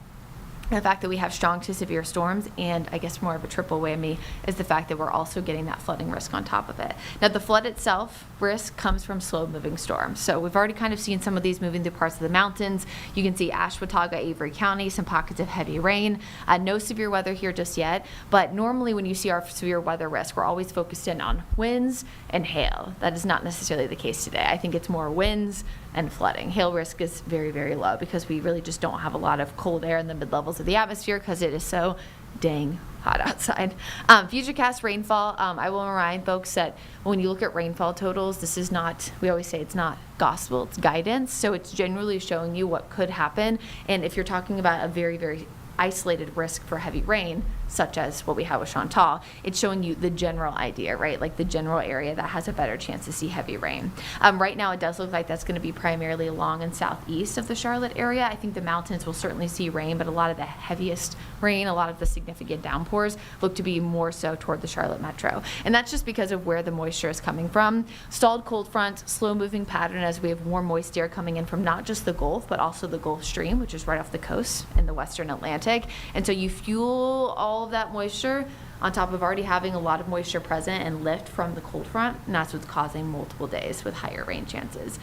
the fact that we have strong to severe storms, and I guess more of a triple whammy is the fact that we're also getting that flooding risk on top of it. Now, the flood itself risk comes from slow-moving storms. So we've already kind of seen some of these moving through parts of the mountains. You can see Ashwaubenon, Avery County, some pockets of heavy rain. No severe weather here just yet, but normally when you see our severe weather risk, we're always focused in on winds and hail. That is not necessarily the case today. I think it's more winds and flooding. Hail risk is very, very low because we really just don't have a lot of cold air in the mid-levels of the atmosphere because it is so dang hot outside. Futurecast rainfall, I will remind folks that when you look at rainfall totals, this is not, we always say it's not gospel, it's guidance. So it's generally showing you what could happen. And if you're talking about a very, very isolated risk for heavy rain, such as what we have with Chantal, it's showing you the general idea, right? Like the general area that has a better chance to see heavy rain. Right now, it does look like that's going to be primarily along and southeast of the Charlotte area. I think the mountains will certainly see rain, but a lot of the heaviest rain, a lot of the significant downpours look to be more so toward the Charlotte metro. And that's just because of where the moisture is coming from. Stalled cold front, slow moving pattern as we have warm, moist air coming in from not just the Gulf, but also the Gulf Stream, which is right off the coast in the western Atlantic. And so you fuel all of that moisture on top of already having a lot of moisture present and lift from the cold front, and that's what's causing multiple days with higher rain chances.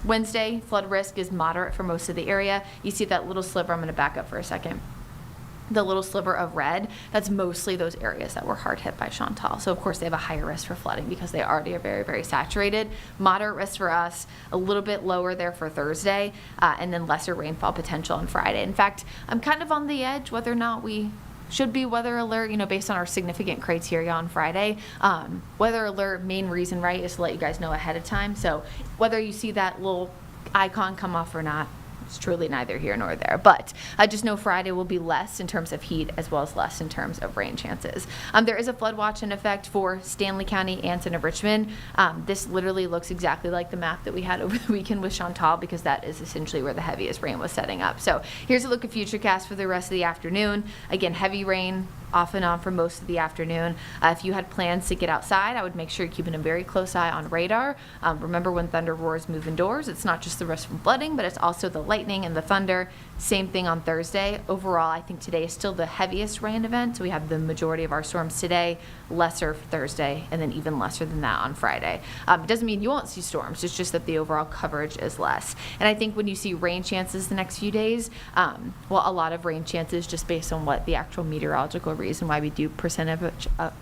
Wednesday, flood risk is moderate for most of the area. You see that little sliver, I'm going to back up for a second. The little sliver of red, that's mostly those areas that were hard hit by Chantal. So of course they have a higher risk for flooding because they already are very, very saturated. Moderate risk for us, a little bit lower there for Thursday, and then lesser rainfall potential on Friday. In fact, I'm kind of on the edge whether or not we should be weather alert, based on our significant criteria on Friday. Weather alert, main reason, right, is to let you guys know ahead of time. So whether you see that little icon come off or not, it's truly neither here nor there. But I just know Friday will be less in terms of heat as well as less in terms of rain chances. There is a flood watch in effect for Stanley County, Anson, and Richmond. This literally looks exactly like the map that we had over the weekend with Chantal because that is essentially where the heaviest rain was setting up. So here's a look at Futurecast for the rest of the afternoon. Again, heavy rain off and on for most of the afternoon. If you had plans to get outside, I would make sure you're keeping a very close eye on radar. Remember, when thunder roars, move indoors. It's not just the risk from flooding, but it's also the lightning and the thunder. Same thing on Thursday. Overall, I think today is still the heaviest rain event. So we have the majority of our storms today, lesser for Thursday, and then even lesser than that on Friday. It doesn't mean you won't see storms. It's just that the overall coverage is less. And I think when you see rain chances the next few days, a lot of rain chances just based on what the actual meteorological reason why we do percentage of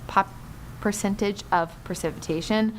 precipitation.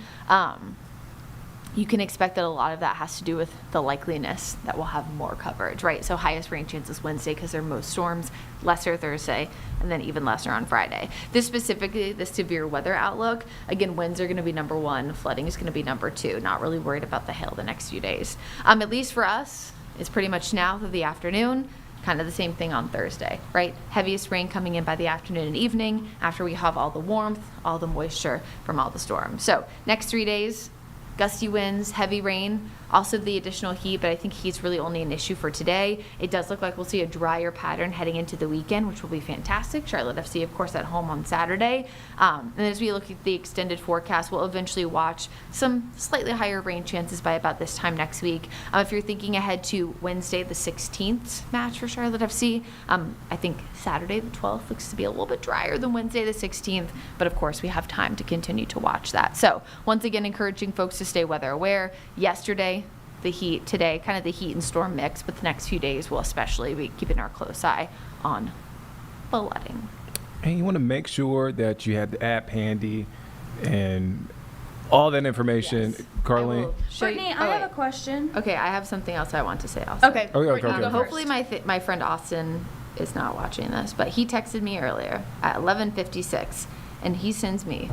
You can expect that a lot of that has to do with the likeliness that we'll have more coverage, right? So highest rain chances Wednesday because there are most storms, lesser Thursday, and then even lesser on Friday. This specifically, the severe weather outlook, again, winds are going to be number one, flooding is going to be number two. Not really worried about the hail the next few days. At least for us, it's pretty much now through the afternoon. Kind of the same thing on Thursday, right? Heaviest rain coming in by the afternoon and evening after we have all the warmth, all the moisture from all the storms. So next 3 days, gusty winds, heavy rain, also the additional heat, but I think heat's really only an issue for today. It does look like we'll see a drier pattern heading into the weekend, which will be fantastic. Charlotte FC, of course, at home on Saturday. And as we look at the extended forecast, we'll eventually watch some slightly higher rain chances by about this time next week. If you're thinking ahead to Wednesday, the 16th match for Charlotte FC, I think Saturday, the 12th, looks to be a little bit drier than Wednesday, the 16th, but of course, we have time to continue to watch that. So once again, encouraging folks to stay weather aware. Yesterday, the heat, today, kind of the heat and storm mix, but the next few days we'll especially be keeping our close eye on flooding. And you want to make sure that you have the app handy and all that information. Yes. Carlene? Brittany, I have a question. Okay, I have something else I want to say also. Okay. Okay. Hopefully my friend Austin is not watching this, but he texted me earlier at 11:56, and he sends me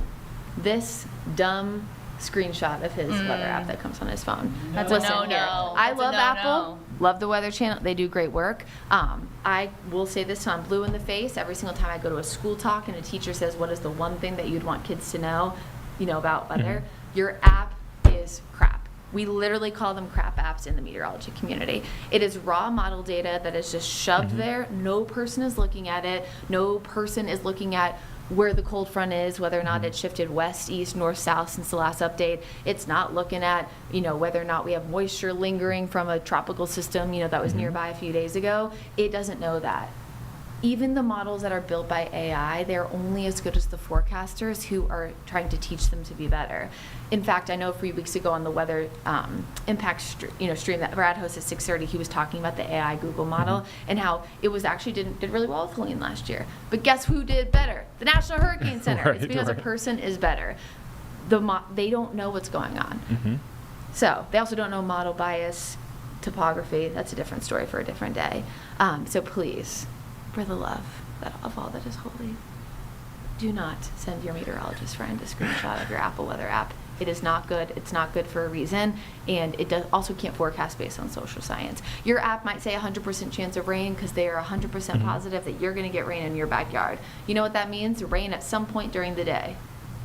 this dumb screenshot of his weather app that comes on his phone. That's Listen, a no-no. I That's a love no-no. Apple. Love the Weather Channel. They do great work. I will say this till I'm blue in the face. Every single time I go to a school talk and a teacher says, what is the one thing that you'd want kids to know, about weather? Your app is crap. We literally call them crap apps in the meteorology community. It is raw model data that is just shoved there. No person is looking at it. No person is looking at where the cold front is, whether or not it shifted west, east, north, south since the last update. It's not looking at, whether or not we have moisture lingering from a tropical system, that was nearby a few days ago. It doesn't know that. Even the models that are built by AI, they're only as good as the forecasters who are trying to teach them to be better. In fact, I know a few weeks ago on the weather impact stream that Brad hosted at 6:30, he was talking about the AI Google model and how it was actually did really well with Helene last year. But guess who did better? The National Hurricane Center. It's because a person is better. They don't know what's going on. So they also don't know model bias, topography. That's a different story for a different day. So please, for the love, that of all that is holy, do not send your meteorologist friend a screenshot of your Apple Weather app. It is not good. It's not good for a reason, and it also can't forecast based on social science. Your app might say 100% chance of rain because they are 100% positive that you're going to get rain in your backyard. You know what that means? Rain at some point during the day.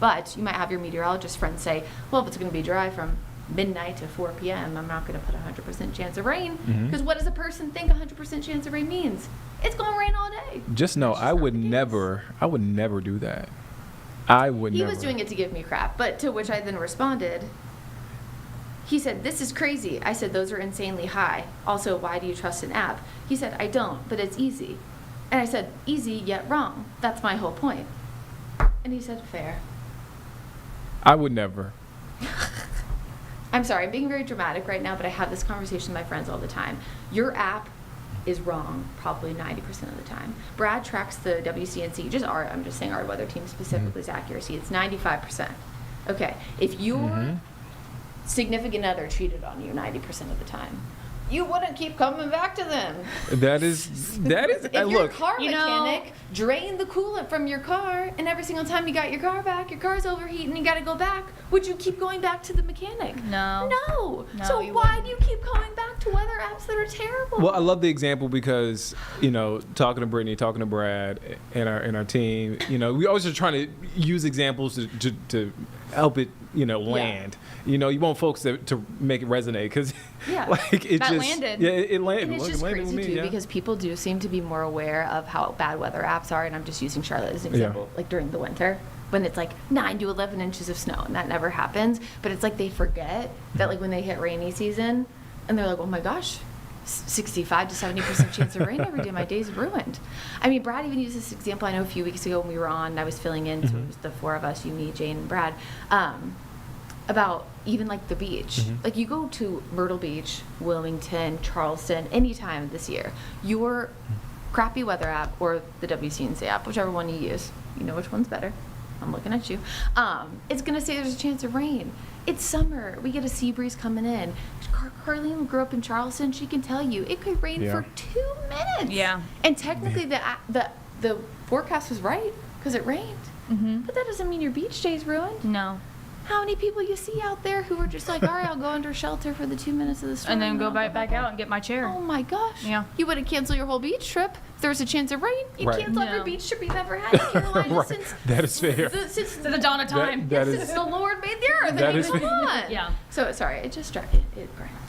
But you might have your meteorologist friend say, well, if it's going to be dry from midnight to 4 p.m., I'm not going to put 100% chance of rain, because what does a person think 100% chance of rain means? It's going to rain all day. Just know, I would never do that. I would never. He was doing it to give me crap, but to which I then responded, he said, this is crazy. I said, those are insanely high. Also, why do you trust an app? He said, I don't, but it's easy. And I said, easy yet wrong. That's my whole point. And he said, fair. I would never. I'm sorry, I'm being very dramatic right now, but I have this conversation with my friends all the time. Your app is wrong probably 90% of the time. Brad tracks the WCNC, I'm just saying our weather team specifically's accuracy. It's 95%. Okay, if your significant other cheated on you 90% of the time, you wouldn't keep coming back to them. That is. If your Look, car mechanic drained the coolant from your car, and every single time you got your car back, your car's overheating and you gotta go back, would you keep going back to the mechanic? No. So why why do you keep going back to weather apps that are terrible? Well, I love the example because, talking to Brittany, talking to Brad and our team, we always are trying to use examples to help it, land. Yeah. You want folks to make it resonate because, it that just landed. Yeah, it landed. And it's Look, just it landed crazy with me, too yeah. because people do seem to be more aware of how bad weather apps are, and I'm just using Charlotte as an example, like during the winter when it's like 9 to 11 inches of snow, and that never happens. But it's like they forget that like when they hit rainy season, and they're like, oh my gosh, 65 to 70% chance of rain every day. My day's ruined. I mean, Brad even used this example. I know a few weeks ago when we were on, and I was filling in, so it was the four of us, you, me, Jane, and Brad, about even like the beach. Like you go to Myrtle Beach, Wilmington, Charleston, anytime this year, your crappy weather app or the WCNC app, whichever one you use, you know which one's better. I'm looking at you. It's gonna say there's a chance of rain. It's summer. We get a sea breeze coming in. Carlene grew up in Charleston. She can tell you it could rain for 2 minutes. Yeah. And technically, the forecast was right because it rained. But that doesn't mean your beach day's ruined. No. How many people you see out there who are just like, all right, I'll go under shelter for the 2 minutes of the storm. And then go back out and get my chair. Oh my gosh. Yeah. You wouldn't cancel your whole beach trip if there was a chance of rain. You Right. cancel every No. beach trip you've ever had in Carolina Right. since That is fair. since To the dawn of time. That since is- the Lord made the earth. that I mean, is come fair. on. Yeah. So sorry, it just struck it.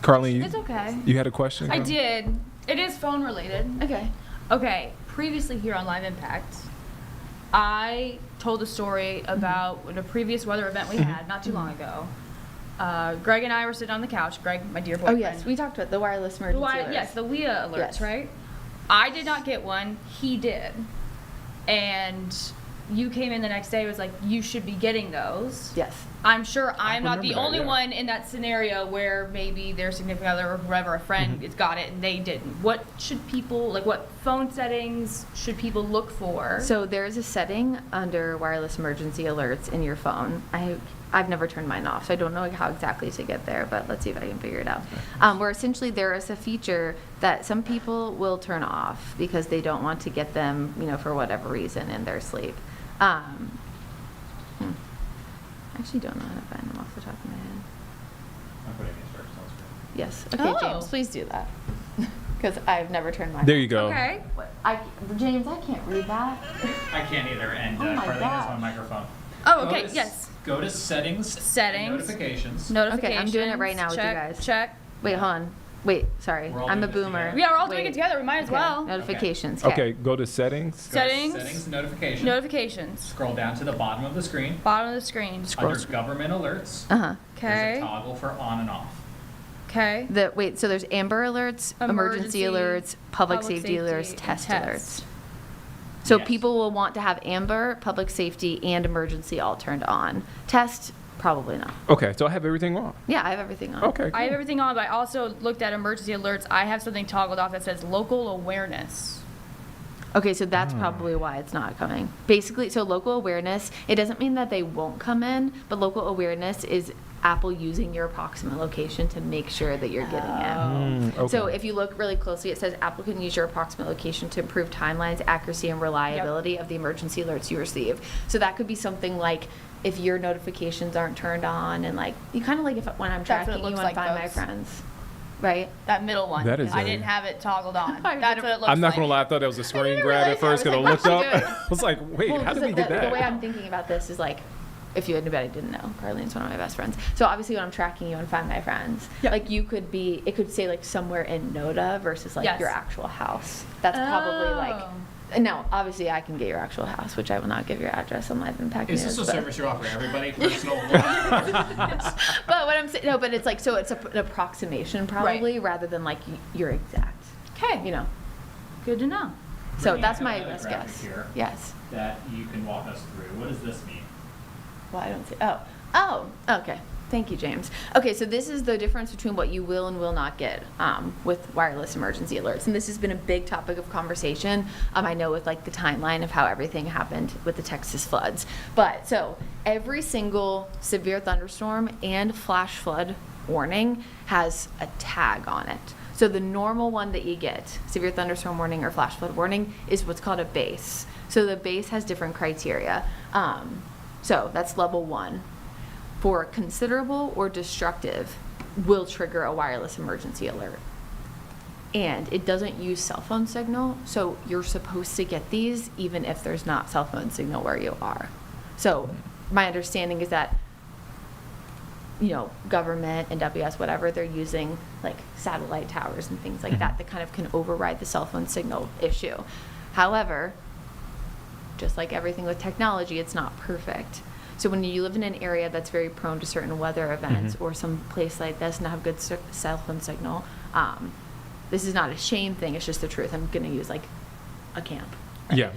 Carlene, It's okay. you had a question? I did. It is phone related. Okay. Okay. Previously here on Live Impact, I told a story about a previous weather event we had not too long ago. Greg and I were sitting on the couch. Greg, my dear Oh boyfriend. yes, we talked about the wireless emergency alerts. Yes, the WIA alerts, Yes. right? I did not get one. He did. And you came in the next day and was like, you should be getting those. Yes. I'm sure I'm not the remember that, only yeah. one in that scenario where maybe their significant other or whoever, a friend, has got it and they didn't. What should people, what phone settings should people look for? So there is a setting under wireless emergency alerts in your phone. I've never turned mine off, so I don't know how exactly to get there, but let's see if I can figure it out. Where essentially there is a feature that some people will turn off because they don't want to get them, for whatever reason in their sleep. I actually don't know how to find them off the top of my head. I'm putting instructions on screen. Yes. Okay, Oh. James, please do that. Because I've never turned mine There off. you go. Okay. James, I can't read that. I can't either, and Oh my Carlene has gosh. my microphone. Oh, Go okay, to yes. Go to settings. Settings. Notifications. Okay, I'm doing it right now with you Check, guys. Check. Wait, hold on. Wait, sorry. We're all I'm a doing this boomer. together. Yeah, we're all doing Wait. it together. We might as Okay, well. Notifications. Okay, go to settings. Go to Settings. Settings. Notifications. Notifications. Scroll down to the bottom of the screen. Bottom of the screen. Under government alerts. Uh-huh. Okay. There's a toggle for on and off. Okay. So there's Amber alerts, emergency alerts, public safety alerts, and test alerts. So people will want to have Amber, public safety, and emergency all turned on. Test, probably not. Okay, so I have everything on. Yeah, I have everything on. Okay, I have everything on, but I also looked at emergency alerts. I have something toggled off that says local awareness. Okay, so that's probably why it's not coming. Basically, so local awareness, it doesn't mean that they won't come in, but local awareness is Apple using your approximate location to make sure that you're getting it. Okay. So if you look really closely, it says Apple can use your approximate location to improve timelines, accuracy, and reliability of the emergency alerts you receive. So that could be something like if your notifications aren't turned on, and like you kind of like if when I'm That's what it tracking you looks on like, Find My folks. Friends, right? That middle one. That is I a- didn't have it toggled on. That's what it looks I'm not like. gonna lie, I thought that was a screen grab at first, because I like, looked why up. should you do it? I was like, wait, Well, how did 'cause we get that? The way I'm thinking about this is like, if anybody didn't know, Carlene's one of my best friends. So obviously when I'm tracking you on Find My Friends, like you could be, it could say like somewhere in Noda versus like Yes. your actual house. That's probably like, and now obviously I can get your actual house, which I will not give your address on Live Impact Is News. this a but- service you offer everybody? Personal. But what I'm saying, no, but it's like, so it's an approximation probably rather than like your exact. Okay. You know. Good to know. So Brittany, that's I my have another best graphic guess. here Yes. That you can walk us through. What does this mean? Well, I don't see. Oh, okay. Thank you, James. Okay, so this is the difference between what you will and will not get with wireless emergency alerts, and this has been a big topic of conversation. I know with like the timeline of how everything happened with the Texas floods, but so every single severe thunderstorm and flash flood warning has a tag on it. So the normal one that you get, severe thunderstorm warning or flash flood warning, is what's called a base. So the base has different criteria. So that's level 1. For considerable or destructive will trigger a wireless emergency alert. And it doesn't use cell phone signal, so you're supposed to get these even if there's not cell phone signal where you are. So my understanding is that, you know, government, NWS, whatever, they're using like satellite towers and things like that kind of can override the cell phone signal issue. However, just like everything with technology, it's not perfect. So when you live in an area that's very prone to certain weather events or some place like this and have good cell phone signal, this is not a shame thing, it's just the truth. I'm going to use like a camp. Yeah.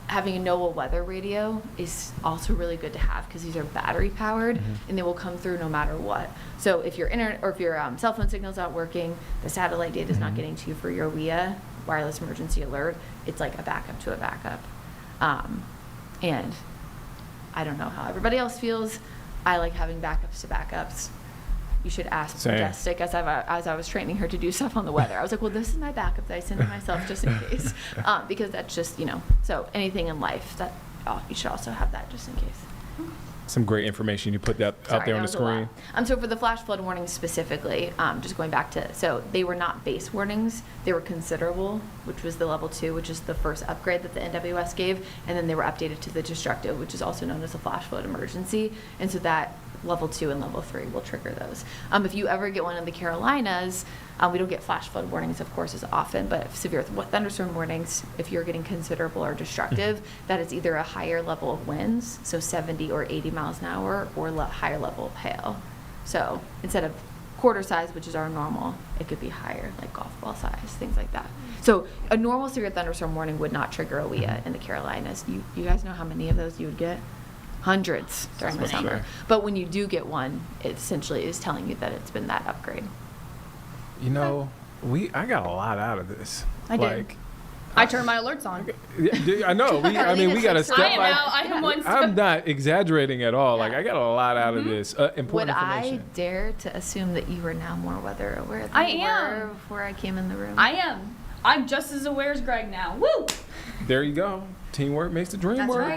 Having a NOAA weather radio is also really good to have because these are battery powered and they will come through no matter what. So if your internet or if your cell phone signal's not working, the satellite data is not getting to you for your WIA, wireless emergency alert, it's like a backup to a backup. And I don't know how everybody else feels. I like having backups to backups. You should ask Same. Majestic as I was training her to do stuff on the weather. I was like, well, this is my backup that I send to myself just in case. Because that's just, you know, so anything in life that you should also have that just in case. Some great information. You put that out there on the screen. So for the flash flood warnings specifically, just going back to, so they were not base warnings, they were considerable, which was the level 2, which is the first upgrade that the NWS gave, and then they were updated to the destructive, which is also known as a flash flood emergency, and so that level 2 and level 3 will trigger those. If you ever get one in the Carolinas, we don't get flash flood warnings, of course, as often, but severe thunderstorm warnings, if you're getting considerable or destructive, that is either a higher level of winds, so 70 or 80 miles an hour, or higher level of hail. So instead of quarter size, which is our normal, it could be higher, like golf ball size, things like that. So a normal severe thunderstorm warning would not trigger a WIA in the Carolinas. You guys know how many of those you would get? Hundreds during the summer. But when you do get one, it essentially is telling you that it's been that upgrade. You know, I got a lot out of this. I did. I turned my alerts on. I know. We got to step by. I am one step. I'm not exaggerating at all. Like I got a lot out of this important Would information. I dare to assume that you are now more weather aware than I you am. were before I came in the room? I am. I'm just as aware as Greg now. Woo! There you go. Teamwork makes the dream That's work.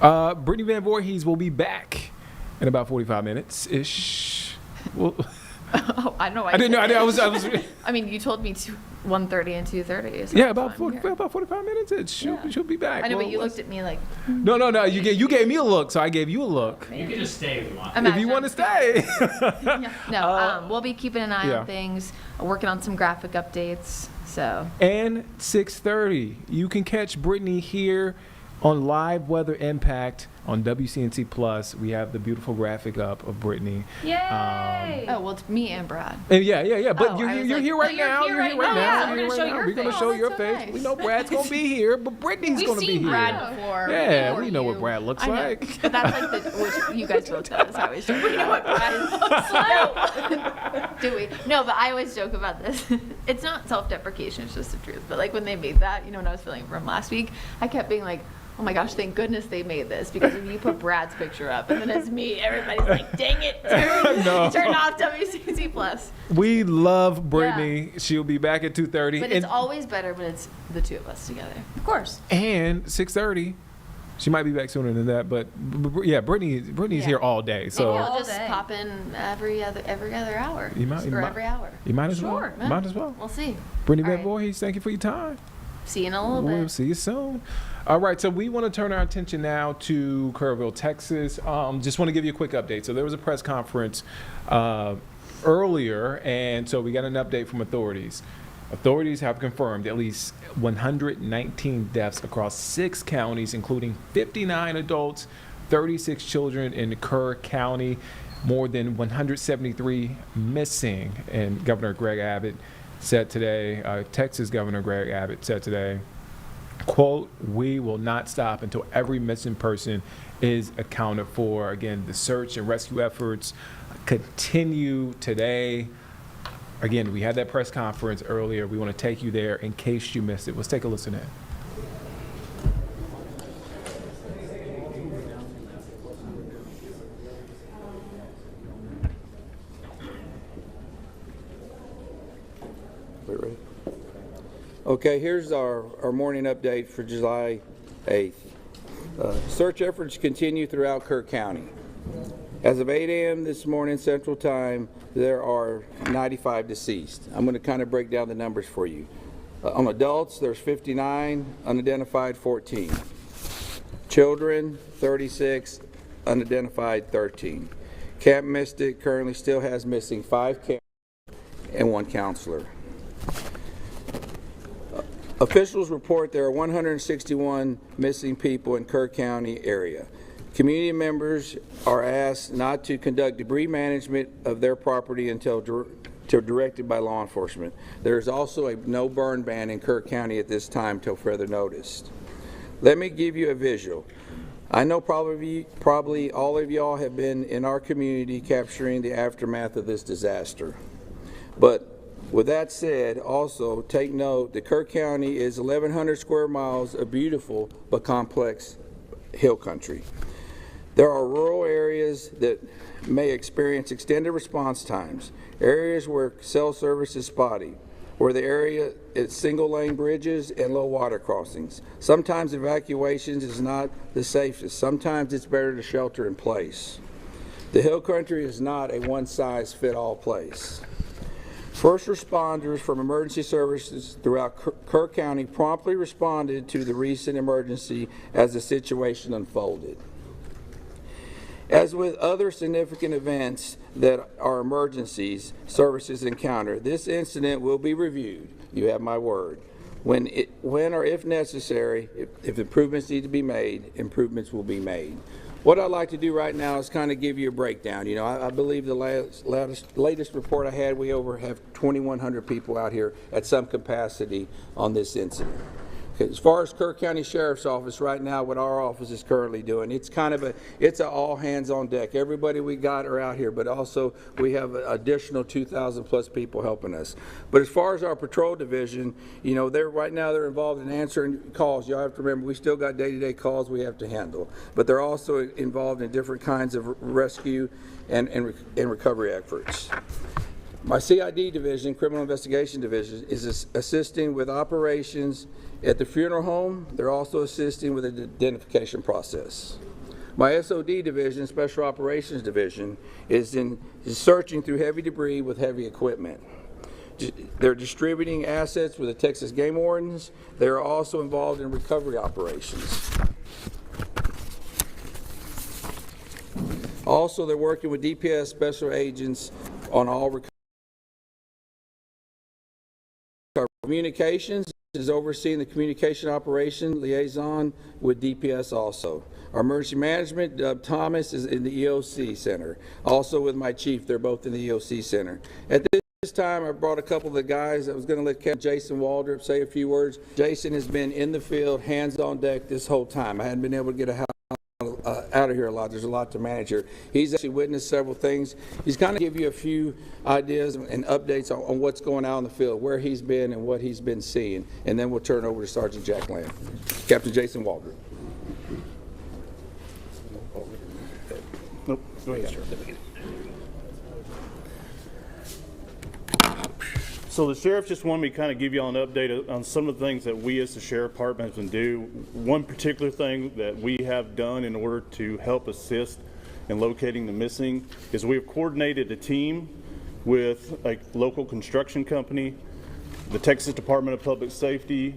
right. Brittany Van Voorhees will be back in about 45 minutes ish. Well, Oh, I know. I didn't know. I was. I mean, you told me 1:30 and 2:30. So Yeah, about 45 minutes. She'll be back. I know, Well, but you looked at me like. No. You gave me a look, so I gave you a look. You can just stay if you want. If you want to stay. No, we'll be keeping an eye yeah. on things, working on some graphic updates. So. And 6:30, you can catch Brittany here on Live Weather Impact on WCNC Plus. We have the beautiful graphic up of Brittany. Yay! Well, it's me and Brad. And yeah. But you're like, here right now. You're here right now. We're gonna show your We're gonna face. show Oh, your that's so face. nice. We know Brad's gonna be here, but Brittany's We've gonna be seen here. Brad before. Yeah, Before we know what you. Brad looks I know. like. But that's like which you guys both know. I always joke. We know what Brad looks like. Do we? No, but I always joke about this. It's not self-deprecation. It's just the truth. But like when they made that, you know, when I was filming from last week, I kept being like, oh my gosh, thank goodness they made this, because if you put Brad's picture up and then it's me, everybody's like, dang it, turn off WCNC Plus. We love Brittany. Yeah. She'll be back at 2:30. But it's always better when it's the two of us together. Of course. And 6:30. She might be back sooner than that, but yeah, Brittany's here all day. So we'll just pop in every other hour. Every hour. You might as well. Sure. Might as well. We'll see. Brittany Van Voorhees, thank you for your time. See you in a little bit. We'll see you soon. All right, so we want to turn our attention now to Kerrville, Texas. Just want to give you a quick update. So there was a press conference earlier, and so we got an update from authorities. Authorities have confirmed at least 119 deaths across 6 counties, including 59 adults, 36 children in Kerr County, more than 173 missing. And Governor Greg Abbott said today, Texas Governor Greg Abbott said today, quote, "We will not stop until every missing person is accounted for." Again, the search and rescue efforts continue today. Again, we had that press conference earlier. We want to take you there in case you missed it. Let's take a listen in. Okay, here's our morning update for July 8th. Search efforts continue throughout Kerr County. As of 8 a.m. this morning Central Time, there are 95 deceased. I'm going to kind of break down the numbers for you. On adults, there's 59, unidentified 14. Children, 36, unidentified 13. Camp Mystic currently still has missing 5 campers and 1 counselor. Officials report there are 161 missing people in Kerr County area. Community members are asked not to conduct debris management of their property until directed by law enforcement. There is also a no burn ban in Kerr County at this time till further notice. Let me give you a visual. I know probably all of y'all have been in our community capturing the aftermath of this disaster. But with that said, also take note that Kerr County is 1,100 square miles of beautiful but complex hill country. There are rural areas that may experience extended response times, areas where cell service is spotty, where the area is single-lane bridges and low water crossings. Sometimes evacuations is not the safest. Sometimes it's better to shelter in place. The hill country is not a one-size-fits-all place. First responders from emergency services throughout Kerr County promptly responded to the recent emergency as the situation unfolded. As with other significant events that are emergencies services encounter, this incident will be reviewed. You have my word. When or if necessary, if improvements need to be made, improvements will be made. What I'd like to do right now is kind of give you a breakdown. You know, I believe the latest report I had, we have 2,100 people out here at some capacity on this incident. Okay, as far as Kerr County Sheriff's Office right now, what our office is currently doing, it's an all hands on deck. Everybody we got are out here, but also we have an additional 2,000 plus people helping us. But as far as our patrol division, you know, right now they're involved in answering calls. Y'all have to remember, we still got day-to-day calls we have to handle, but they're also involved in different kinds of rescue and recovery efforts. My CID division, Criminal Investigation Division, is assisting with operations at the funeral home. They're also assisting with the identification process. My SOD division, Special Operations Division, is searching through heavy debris with heavy equipment. They're distributing assets with the Texas Game Wardens. They're also involved in recovery operations. Also, they're working with DPS special agents on all recovery. Communications is overseeing the communication operation liaison with DPS also. Our emergency management, Doug Thomas, is in the EOC Center. Also with my chief, they're both in the EOC Center. At this time, I brought a couple of the guys. I was going to let Captain Jason Waldrop say a few words. Jason has been in the field, hands on deck this whole time. I hadn't been able to get out of here a lot. There's a lot to manage here. He's actually witnessed several things. He's kind of give you a few ideas and updates on what's going on in the field, where he's been and what he's been seeing. And then we'll turn it over to Sergeant Jack Lamb. Captain Jason Waldrop. Go ahead, sir. So the sheriff just wanted me to kind of give you all an update on some of the things that we as the sheriff department have been doing. One particular thing that we have done in order to help assist in locating the missing is we have coordinated a team with a local construction company, the Texas Department of Public Safety,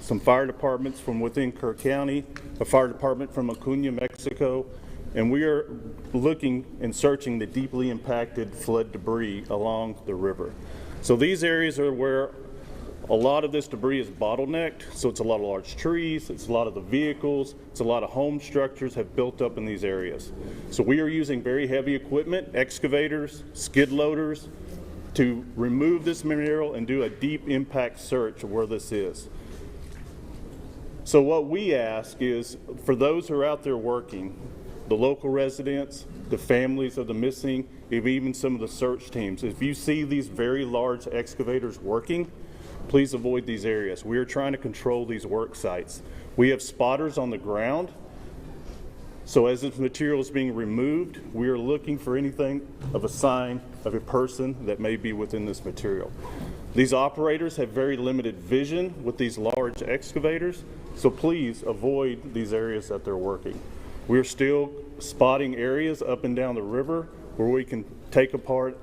some fire departments from within Kerr County, a fire department from Acuña, Mexico, and we are looking and searching the deeply impacted flood debris along the river. So these areas are where a lot of this debris is bottlenecked. So it's a lot of large trees, it's a lot of the vehicles, it's a lot of home structures have built up in these areas. So we are using very heavy equipment, excavators, skid loaders, to remove this material and do a deep impact search of where this is. So what we ask is, for those who are out there working, the local residents, the families of the missing, even some of the search teams, if you see these very large excavators working, please avoid these areas. We are trying to control these work sites. We have spotters on the ground, so as this material is being removed, we are looking for anything of a sign of a person that may be within this material. These operators have very limited vision with these large excavators, so please avoid these areas that they're working. We're still spotting areas up and down the river where we can take apart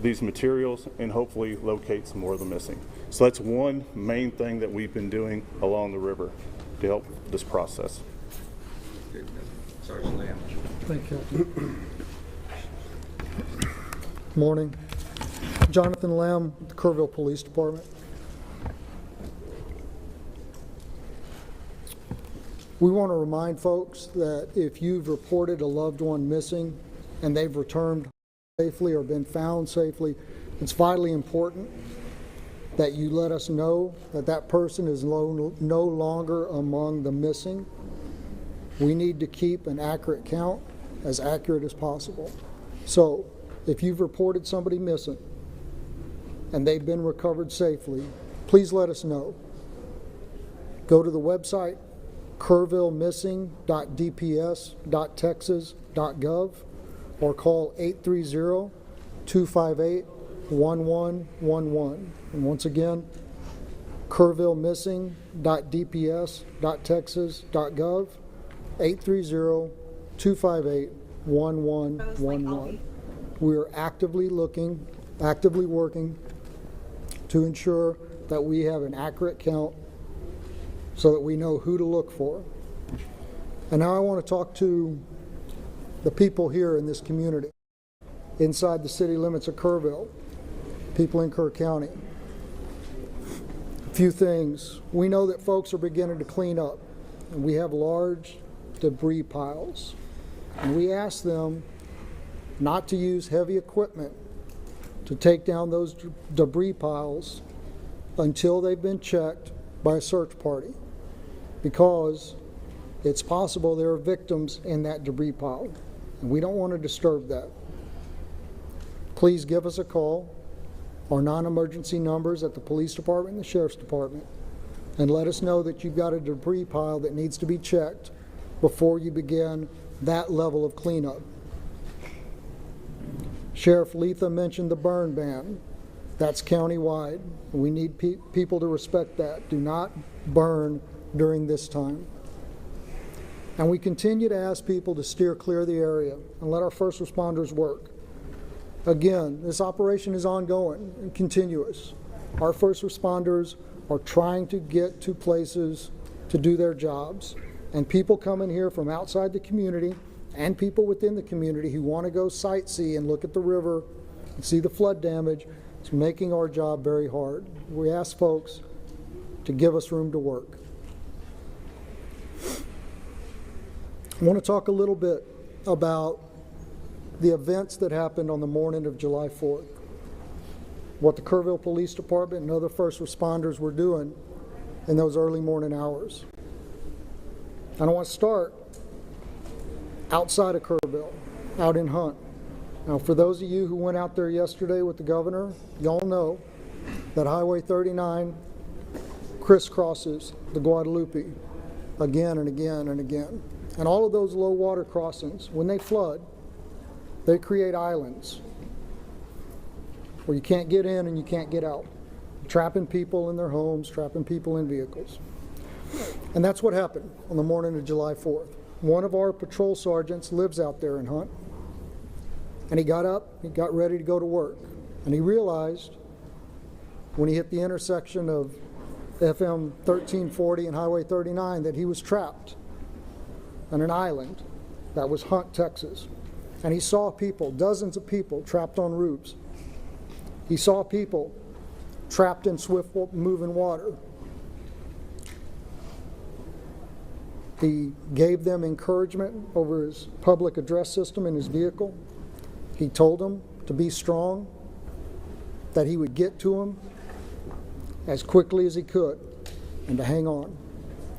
these materials and hopefully locate some more of the missing. So that's one main thing that we've been doing along the river to help this process. Sergeant Lamb. Thank you. Morning. Jonathan Lamb, the Kerrville Police Department. We want to remind folks that if you've reported a loved one missing and they've returned safely or been found safely, it's vitally important that you let us know that that person is no longer among the missing. We need to keep an accurate count, as accurate as possible. So if you've reported somebody missing and they've been recovered safely, please let us know. Go to the website kerrvillemissing.dps.texas.gov or call 830-258-1111. And once again, kerrvillemissing.dps.texas.gov, 830-258-1111. We are actively working to ensure that we have an accurate count so that we know who to look for. And now I want to talk to the people here in this community, inside the city limits of Kerrville, people in Kerr County. A few things. We know that folks are beginning to clean up, and we have large debris piles. And we ask them not to use heavy equipment to take down those debris piles until they've been checked by a search party, because it's possible there are victims in that debris pile, and we don't want to disturb that. Please give us a call, our non-emergency numbers at the police department and the sheriff's department, and let us know that you've got a debris pile that needs to be checked before you begin that level of cleanup. Sheriff Letha mentioned the burn ban. That's countywide. We need people to respect that. Do not burn during this time. And we continue to ask people to steer clear of the area and let our first responders work. Again, this operation is ongoing and continuous. Our first responders are trying to get to places to do their jobs. And people coming here from outside the community and people within the community who want to go sightsee and look at the river and see the flood damage, it's making our job very hard. We ask folks to give us room to work. I want to talk a little bit about the events that happened on the morning of July 4th, what the Kerrville Police Department and other first responders were doing in those early morning hours. And I want to start outside of Kerrville, out in Hunt. Now, for those of you who went out there yesterday with the governor, y'all know that Highway 39 crisscrosses the Guadalupe again and again and again. And all of those low water crossings, when they flood, They create islands where you can't get in and you can't get out, trapping people in their homes, trapping people in vehicles. And that's what happened on the morning of July 4th. One of our patrol sergeants lives out there in Hunt, and he got up, he got ready to go to work, and he realized when he hit the intersection of FM 1340 and Highway 39 that he was trapped on an island that was Hunt, Texas. And he saw people, dozens of people, trapped on roofs. He saw people trapped in swift moving water. He gave them encouragement over his public address system in his vehicle. He told them to be strong, that he would get to them as quickly as he could, and to hang on.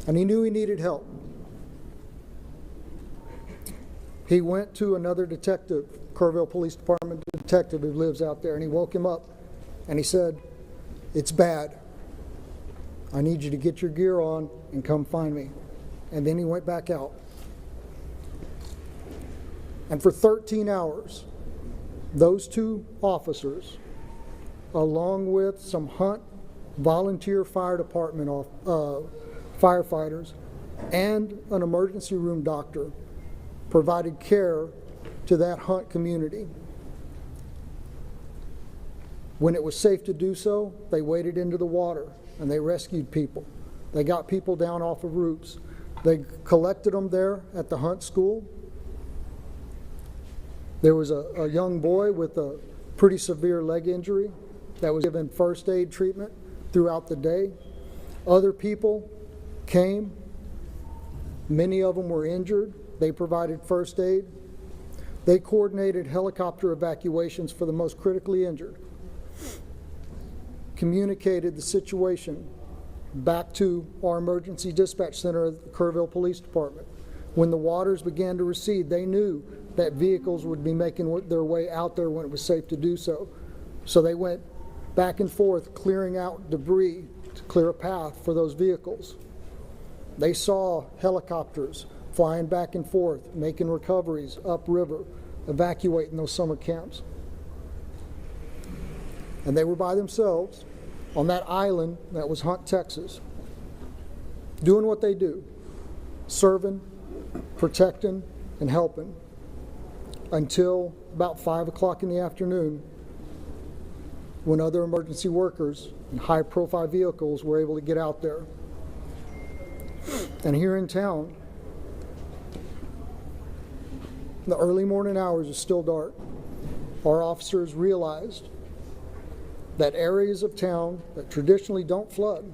And he knew he needed help. He went to another detective, Kerrville Police Department detective who lives out there, and he woke him up and he said, "It's bad. I need you to get your gear on and come find me." And then he went back out. And for 13 hours, those two officers, along with some Hunt volunteer fire department firefighters and an emergency room doctor, provided care to that Hunt community. When it was safe to do so, they waded into the water and they rescued people. They got people down off of roofs. They collected them there at the Hunt School. There was a young boy with a pretty severe leg injury that was given first aid treatment throughout the day. Other people came. Many of them were injured. They provided first aid. They coordinated helicopter evacuations for the most critically injured. Communicated the situation back to our emergency dispatch center at the Kerrville Police Department. When the waters began to recede, they knew that vehicles would be making their way out there when it was safe to do so. So they went back and forth clearing out debris to clear a path for those vehicles. They saw helicopters flying back and forth, making recoveries upriver, evacuating those summer camps. And they were by themselves on that island that was Hunt, Texas, doing what they do, serving, protecting, and helping, until about 5 o'clock in the afternoon, when other emergency workers and high-profile vehicles were able to get out there. And here in town, the early morning hours is still dark. Our officers realized that areas of town that traditionally don't flood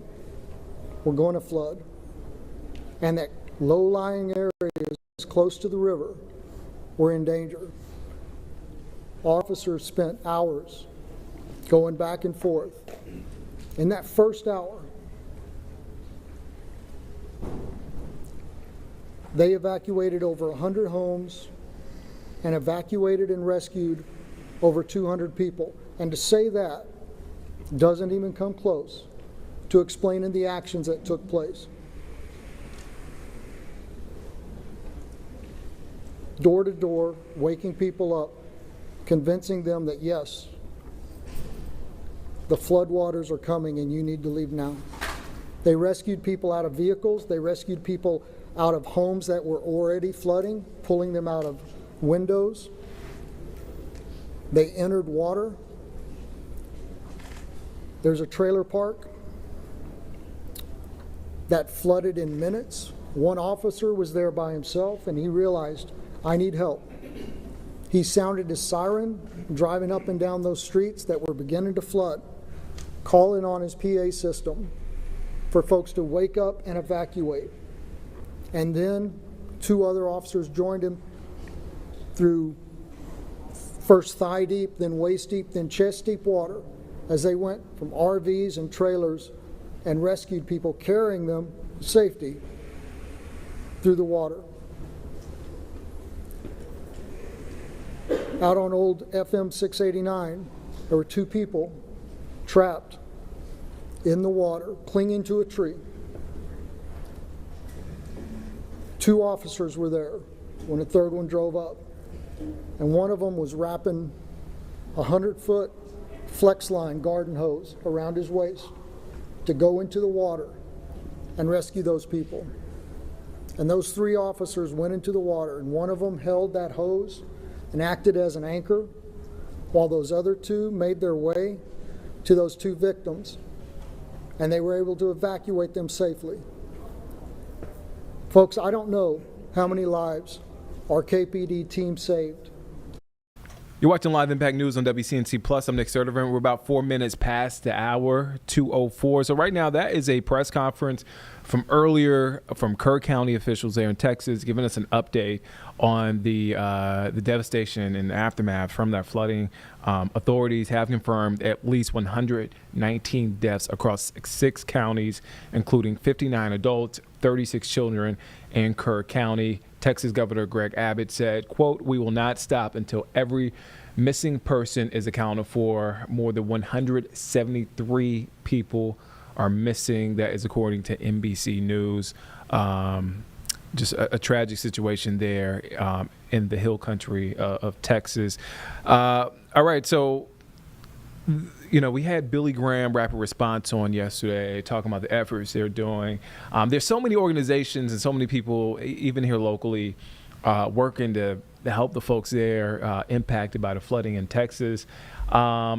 were going to flood, and that low-lying areas close to the river were in danger. Officers spent hours going back and forth. In that first hour, they evacuated over 100 homes and evacuated and rescued over 200 people. And to say that doesn't even come close to explaining the actions that took place. Door to door, waking people up, convincing them that yes, the floodwaters are coming and you need to leave now. They rescued people out of vehicles. They rescued people out of homes that were already flooding, pulling them out of windows. They entered water. There's a trailer park that flooded in minutes. One officer was there by himself, and he realized, I need help. He sounded his siren, driving up and down those streets that were beginning to flood, calling on his PA system for folks to wake up and evacuate. And then 2 other officers joined him through first thigh deep, then waist deep, then chest deep water, as they went from RVs and trailers and rescued people, carrying them to safety through the water. Out on old FM 689, there were 2 people trapped in the water, clinging to a tree. 2 officers were there when a 3rd one drove up. and one of them was wrapping a 100-foot flex line garden hose around his waist to go into the water and rescue those people. And those 3 officers went into the water, and one of them held that hose and acted as an anchor while those other 2 made their way to those 2 victims, and they were able to evacuate them safely. Folks, I don't know how many lives our KPD team saved. You're watching Live Impact News on WCNC Plus. I'm Nick Sertivan. We're about 4 minutes past the hour, 2:04. So right now, that is a press conference from earlier from Kerr County officials there in Texas, giving us an update on the devastation and aftermath from that flooding. Authorities have confirmed at least 119 deaths across 6 counties, including 59 adults, 36 children in Kerr County. Texas Governor Greg Abbott said, quote, "We will not stop until every missing person is accounted for. More than 173 people are missing." That is according to NBC News. Just a tragic situation there in the hill country of Texas. All right, so we had Billy Graham Rapid Response on yesterday talking about the efforts they're doing. There's so many organizations and so many people, even here locally, working to help the folks there impacted by the flooding in Texas,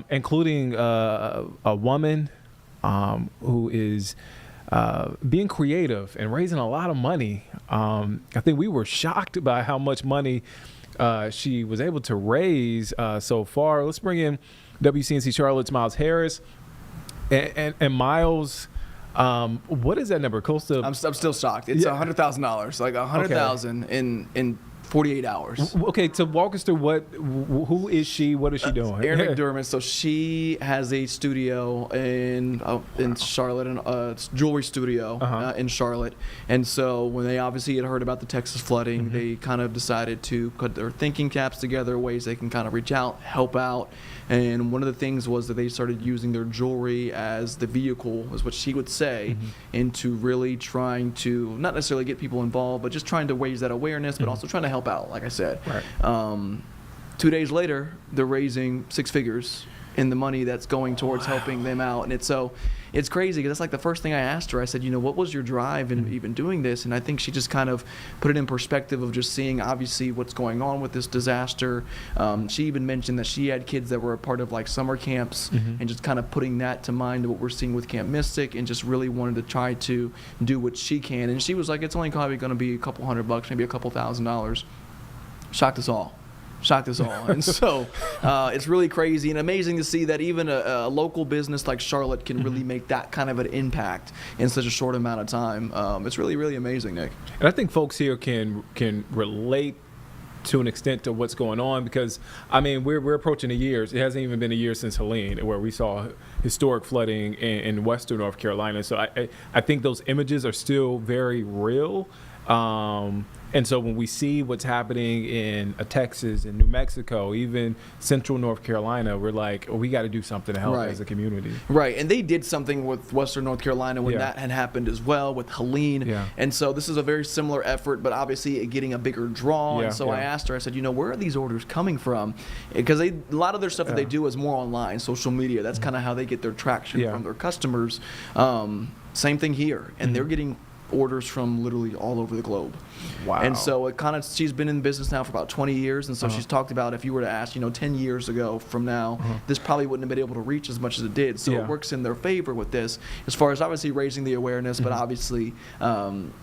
including a woman who is being creative and raising a lot of money. I think we were shocked by how much money she was able to raise so far. Let's bring in WCNC Charlotte's Miles Harris. And Miles, what is that number? Close to? I'm still shocked. It's $100,000, like $100,000 in 48 hours. Okay, so walk us through who is she? What is she doing? Erin McDermott. So she has a studio in Charlotte, it's a jewelry studio in Charlotte. And so when they obviously had heard about the Texas flooding, they kind of decided to put their thinking caps together, ways they can kind of reach out, help out. And one of the things was that they started using their jewelry as the vehicle, is what she would say, into really trying to not necessarily get people involved, but just trying to raise that awareness, but also trying to help out, like I said. Right. 2 days later, they're raising 6 figures in the money that's going towards helping them out. And it's crazy because that's like the first thing I asked her. I said, what was your drive in even doing this? And I think she just kind of put it in perspective of just seeing obviously what's going on with this disaster. She even mentioned that she had kids that were a part of like summer camps and just kind of putting that to mind of what we're seeing with Camp Mystic, and just really wanted to try to do what she can. And she was like, it's only probably going to be a couple $100, maybe a couple $1,000. Shocked us all. And so it's really crazy and amazing to see that even a local business like Charlotte can really make that kind of an impact in such a short amount of time. It's really, really amazing, Nick. And I think folks here can relate to an extent to what's going on, because we're approaching a year. It hasn't even been a year since Helene, where we saw historic flooding in western North Carolina. So I think those images are still very real. And so when we see what's happening in Texas and New Mexico, even central North Carolina, we're like, we got to do something to help as a community. Right. And they did something with western North Carolina when that had happened as well with Helene. Yeah. And so this is a very similar effort, but obviously getting a bigger draw. Yeah, and so I asked her, I said, where are these orders coming from? Because a lot of their stuff that they do is more online, social media. That's kind of how they get their traction from their customers. Same thing here. And they're getting orders from literally all over the globe. Wow. And so she's been in business now for about 20 years, and so she's talked about, if you were to ask 10 years ago from now, this probably wouldn't have been able to reach as much as it did. So it works in their favor with this, as far as obviously raising the awareness, but obviously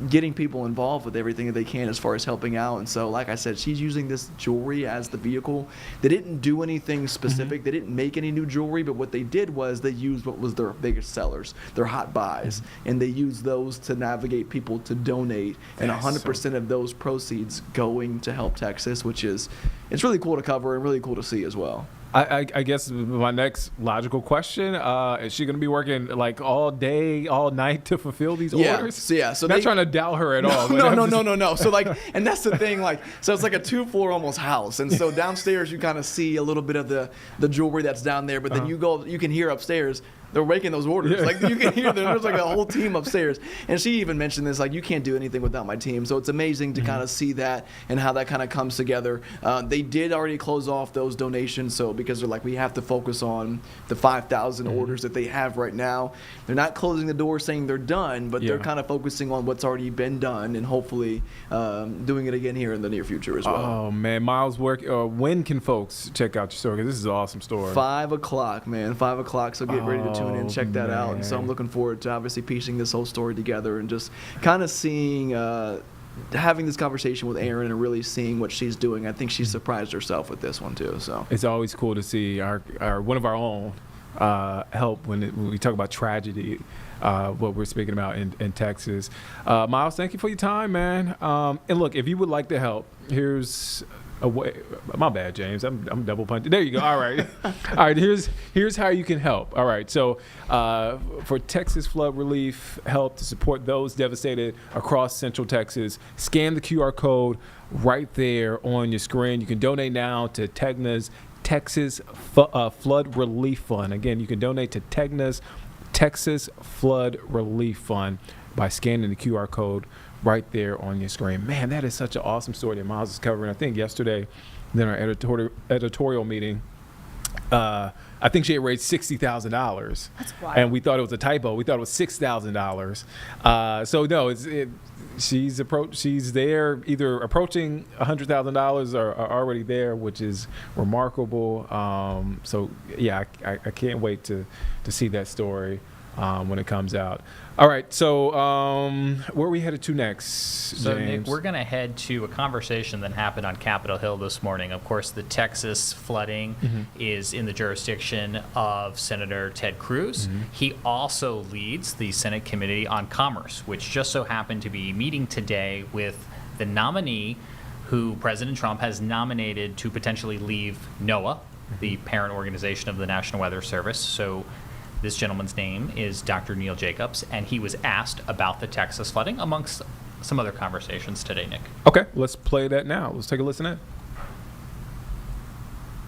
getting people involved with everything that they can as far as helping out. And so, like I said, she's using this jewelry as the vehicle. They didn't do anything specific. They didn't make any new jewelry, but what they did was they used what was their biggest sellers, their hot buys, and they used those to navigate people to donate, and 100% of those proceeds going to help Texas, which it's really cool to cover and really cool to see as well. I guess my next logical question, is she going to be working like all day, all night to fulfill these orders? So not trying to doubt her at all. No. So and that's the thing, so it's like a 2-floor almost house. And so downstairs you kind of see a little bit of the jewelry that's down there, but then you can hear upstairs, they're making those orders. Like you can hear them. There's like a whole team upstairs. And she even mentioned this, like, you can't do anything without my team. So it's amazing to kind of see that and how that kind of comes together. They did already close off those donations, so because they're like, we have to focus on the 5,000 orders that they have right now. They're not closing the door saying they're done, but they're kind of focusing on what's already been done and hopefully doing it again here in the near future as well. Oh man, Miles, when can folks check out your story? 'Cause this is an awesome story. 5 o'clock, man. 5 o'clock. So get ready to tune in, check that out. And so I'm man. looking forward to obviously piecing this whole story together and just kind of seeing, having this conversation with Erin and really seeing what she's doing. I think she surprised herself with this one too. So It's always cool to see our one of our own help when we talk about tragedy. What we're speaking about in Texas. Miles, thank you for your time, man. And look, if you would like to help, here's a way. My bad, James. I'm double punching. There you go. All right. All right. Here's how you can help. All right. So for Texas flood relief help to support those devastated across Central Texas, scan the QR code right there on your screen. You can donate now to TEGNA's Texas Flood Relief Fund. Again, you can donate to TEGNA's Texas Flood Relief Fund by scanning the QR code right there on your screen. Man, that is such an awesome story that Miles is covering. I think yesterday, in our editorial meeting, I think she had raised $60,000. That's wild. And we thought it was a typo. We thought it was $6,000. So no, she's there either approaching $100,000 or already there, which is remarkable. So yeah, I can't wait to see that story when it comes out. All right, so where are we headed to next, So, James? Nick, we're going to head to a conversation that happened on Capitol Hill this morning. Of course, the Texas flooding is in the jurisdiction of Senator Ted Cruz. He also leads the Senate Committee on Commerce, which just so happened to be meeting today with the nominee who President Trump has nominated to potentially leave NOAA, the parent organization of the National Weather Service. So this gentleman's name is Dr. Neil Jacobs, and he was asked about the Texas flooding, amongst some other conversations today, Nick. Okay, let's play that now. Let's take a listen in.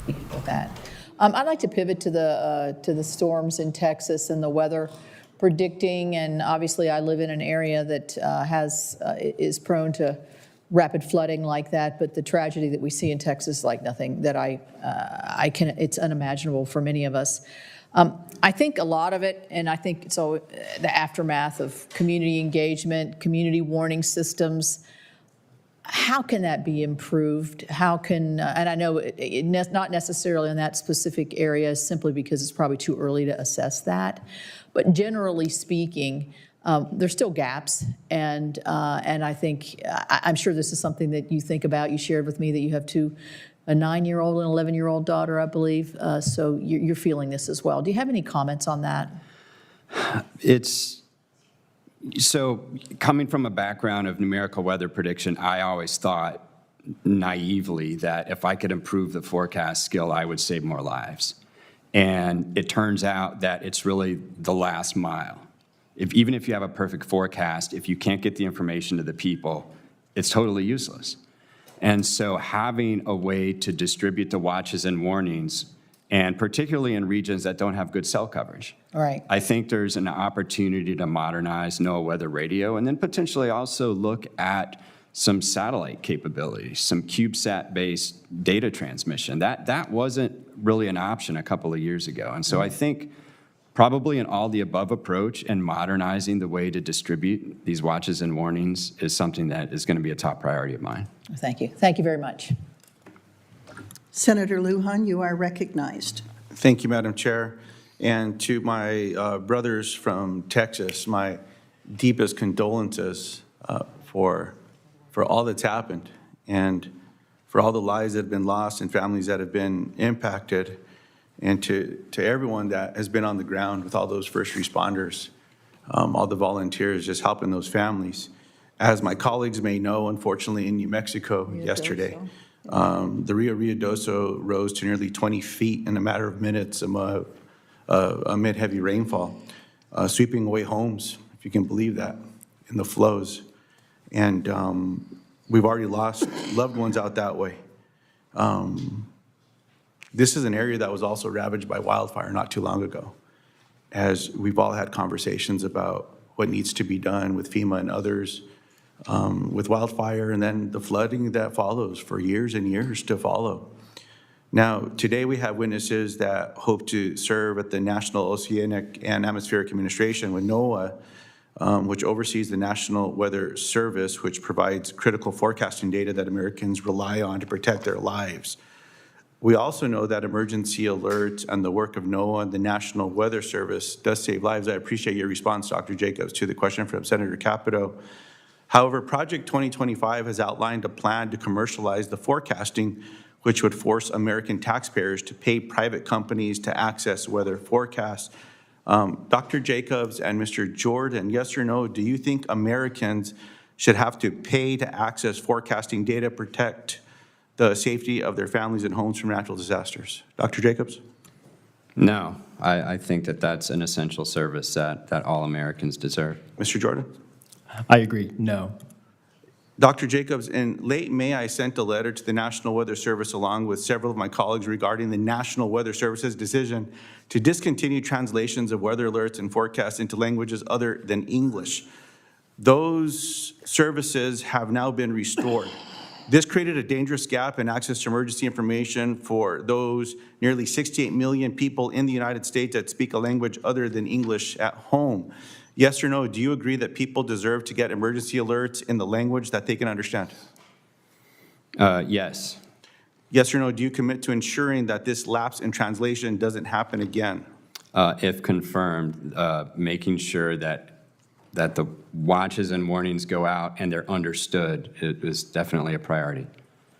With that, I'd like to pivot to the storms in Texas and the weather predicting. And obviously, I live in an area that is prone to rapid flooding like that. But the tragedy that we see in Texas is like nothing that it's unimaginable for many of us. I think a lot of it, and I think so, the aftermath of community engagement, community warning systems, how can that be improved? How can, and I know not necessarily in that specific area simply because it's probably too early to assess that, but generally speaking, there's still gaps, and I think, I'm sure this is something that you think about. You shared with me that you have a 9-year-old and 11-year-old daughter, I believe. So you're feeling this as well. Do you have any comments on that? So coming from a background of numerical weather prediction, I always thought naively that if I could improve the forecast skill, I would save more lives. And it turns out that it's really the last mile. Even if you have a perfect forecast, if you can't get the information to the people, it's totally useless. And so having a way to distribute the watches and warnings, and particularly in regions that don't have good cell coverage. All right. I think there's an opportunity to modernize NOAA weather radio and then potentially also look at some satellite capabilities, some CubeSat-based data transmission. That wasn't really an option a couple of years ago. And so I think probably an all-the-above approach and modernizing the way to distribute these watches and warnings is something that is going to be a top priority of mine. Thank you. Thank you very much. Senator Lujan, you are recognized. Thank you, Madam Chair. And to my brothers from Texas, my deepest condolences for all that's happened and for all the lives that have been lost and families that have been impacted, and to everyone that has been on the ground with all those first responders, all the volunteers just helping those families. As my colleagues may know, unfortunately, in New Mexico yesterday, the Rio Ruidoso rose to nearly 20 feet in a matter of minutes amid heavy rainfall, sweeping away homes, if you can believe that, in the flows. And we've already lost loved ones out that way. This is an area that was also ravaged by wildfire not too long ago. as we've all had conversations about what needs to be done with FEMA and others, with wildfire and then the flooding that follows for years and years to follow. Now, today we have witnesses that hope to serve at the National Oceanic and Atmospheric Administration with NOAA, which oversees the National Weather Service, which provides critical forecasting data that Americans rely on to protect their lives. We also know that emergency alerts and the work of NOAA and the National Weather Service does save lives. I appreciate your response, Dr. Jacobs, to the question from Senator Capito. However, Project 2025 has outlined a plan to commercialize the forecasting, which would force American taxpayers to pay private companies to access weather forecasts. Dr. Jacobs and Mr. Jordan, yes or no, do you think Americans should have to pay to access forecasting data, protect the safety of their families and homes from natural disasters? Dr. Jacobs? No, I think that that's an essential service that all Americans deserve. Mr. Jordan? I agree, no. Dr. Jacobs, in late May, I sent a letter to the National Weather Service along with several of my colleagues regarding the National Weather Service's decision to discontinue translations of weather alerts and forecasts into languages other than English. Those services have now been restored. This created a dangerous gap in access to emergency information for those nearly 68 million people in the United States that speak a language other than English at home. Yes or no, do you agree that people deserve to get emergency alerts in the language that they can understand? Yes. Yes or no, do you commit to ensuring that this lapse in translation doesn't happen again? If confirmed, making sure that the watches and warnings go out and they're understood is definitely a priority.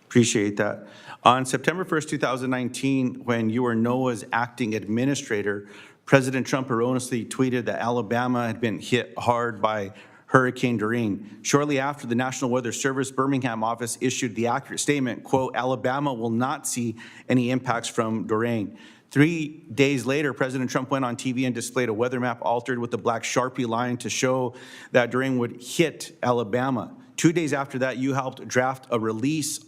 Appreciate that. On September 1st, 2019, when you were NOAA's acting administrator, President Trump erroneously tweeted that Alabama had been hit hard by Hurricane Dorian. Shortly after, the National Weather Service Birmingham office issued the accurate statement, quote, Alabama will not see any impacts from Dorian. 3 days later, President Trump went on TV and displayed a weather map altered with a black Sharpie line to show that Dorian would hit Alabama. 2 days after that, you helped draft a release,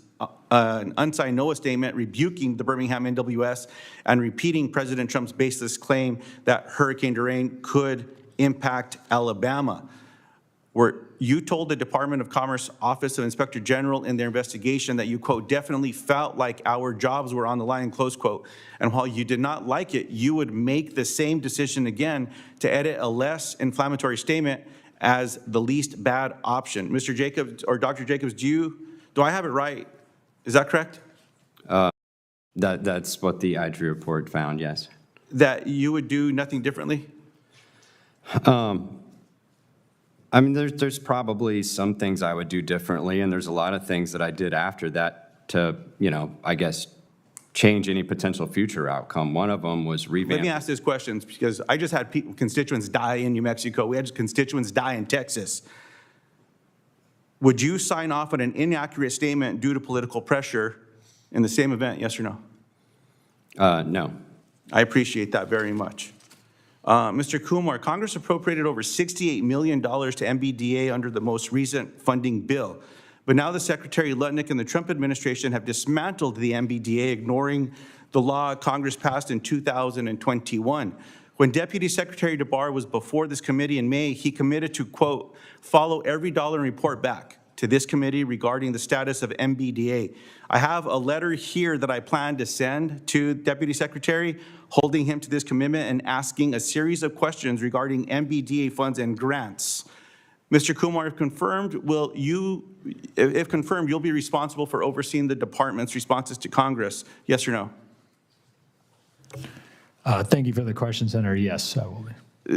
an unsigned NOAA statement rebuking the Birmingham NWS and repeating President Trump's baseless claim that Hurricane Dorian could impact Alabama. Where you told the Department of Commerce Office of Inspector General in their investigation that you, quote, definitely felt like our jobs were on the line, close quote. And while you did not like it, you would make the same decision again to edit a less inflammatory statement as the least bad option. Mr. Jacobs or Dr. Jacobs, do I have it right? Is that correct? That's what the IG report found, yes. That you would do nothing differently? I mean, there's probably some things I would do differently, and there's a lot of things that I did after that to, I guess, change any potential future outcome. One of them was revamp. Let me ask this question, because I just had constituents die in New Mexico. We had constituents die in Texas. Would you sign off on an inaccurate statement due to political pressure in the same event, yes or no? No. I appreciate that very much. Mr. Kumar, Congress appropriated over $68 million to MBDA under the most recent funding bill. But now the Secretary Lutnick and the Trump administration have dismantled the MBDA, ignoring the law Congress passed in 2021. When Deputy Secretary DeBar was before this committee in May, he committed to, quote, follow every dollar and report back to this committee regarding the status of MBDA. I have a letter here that I plan to send to Deputy Secretary, holding him to this commitment and asking a series of questions regarding MBDA funds and grants. Mr. Kumar, if confirmed, you'll be responsible for overseeing the department's responses to Congress, yes or no? Thank you for the question, Senator. Yes, I will be.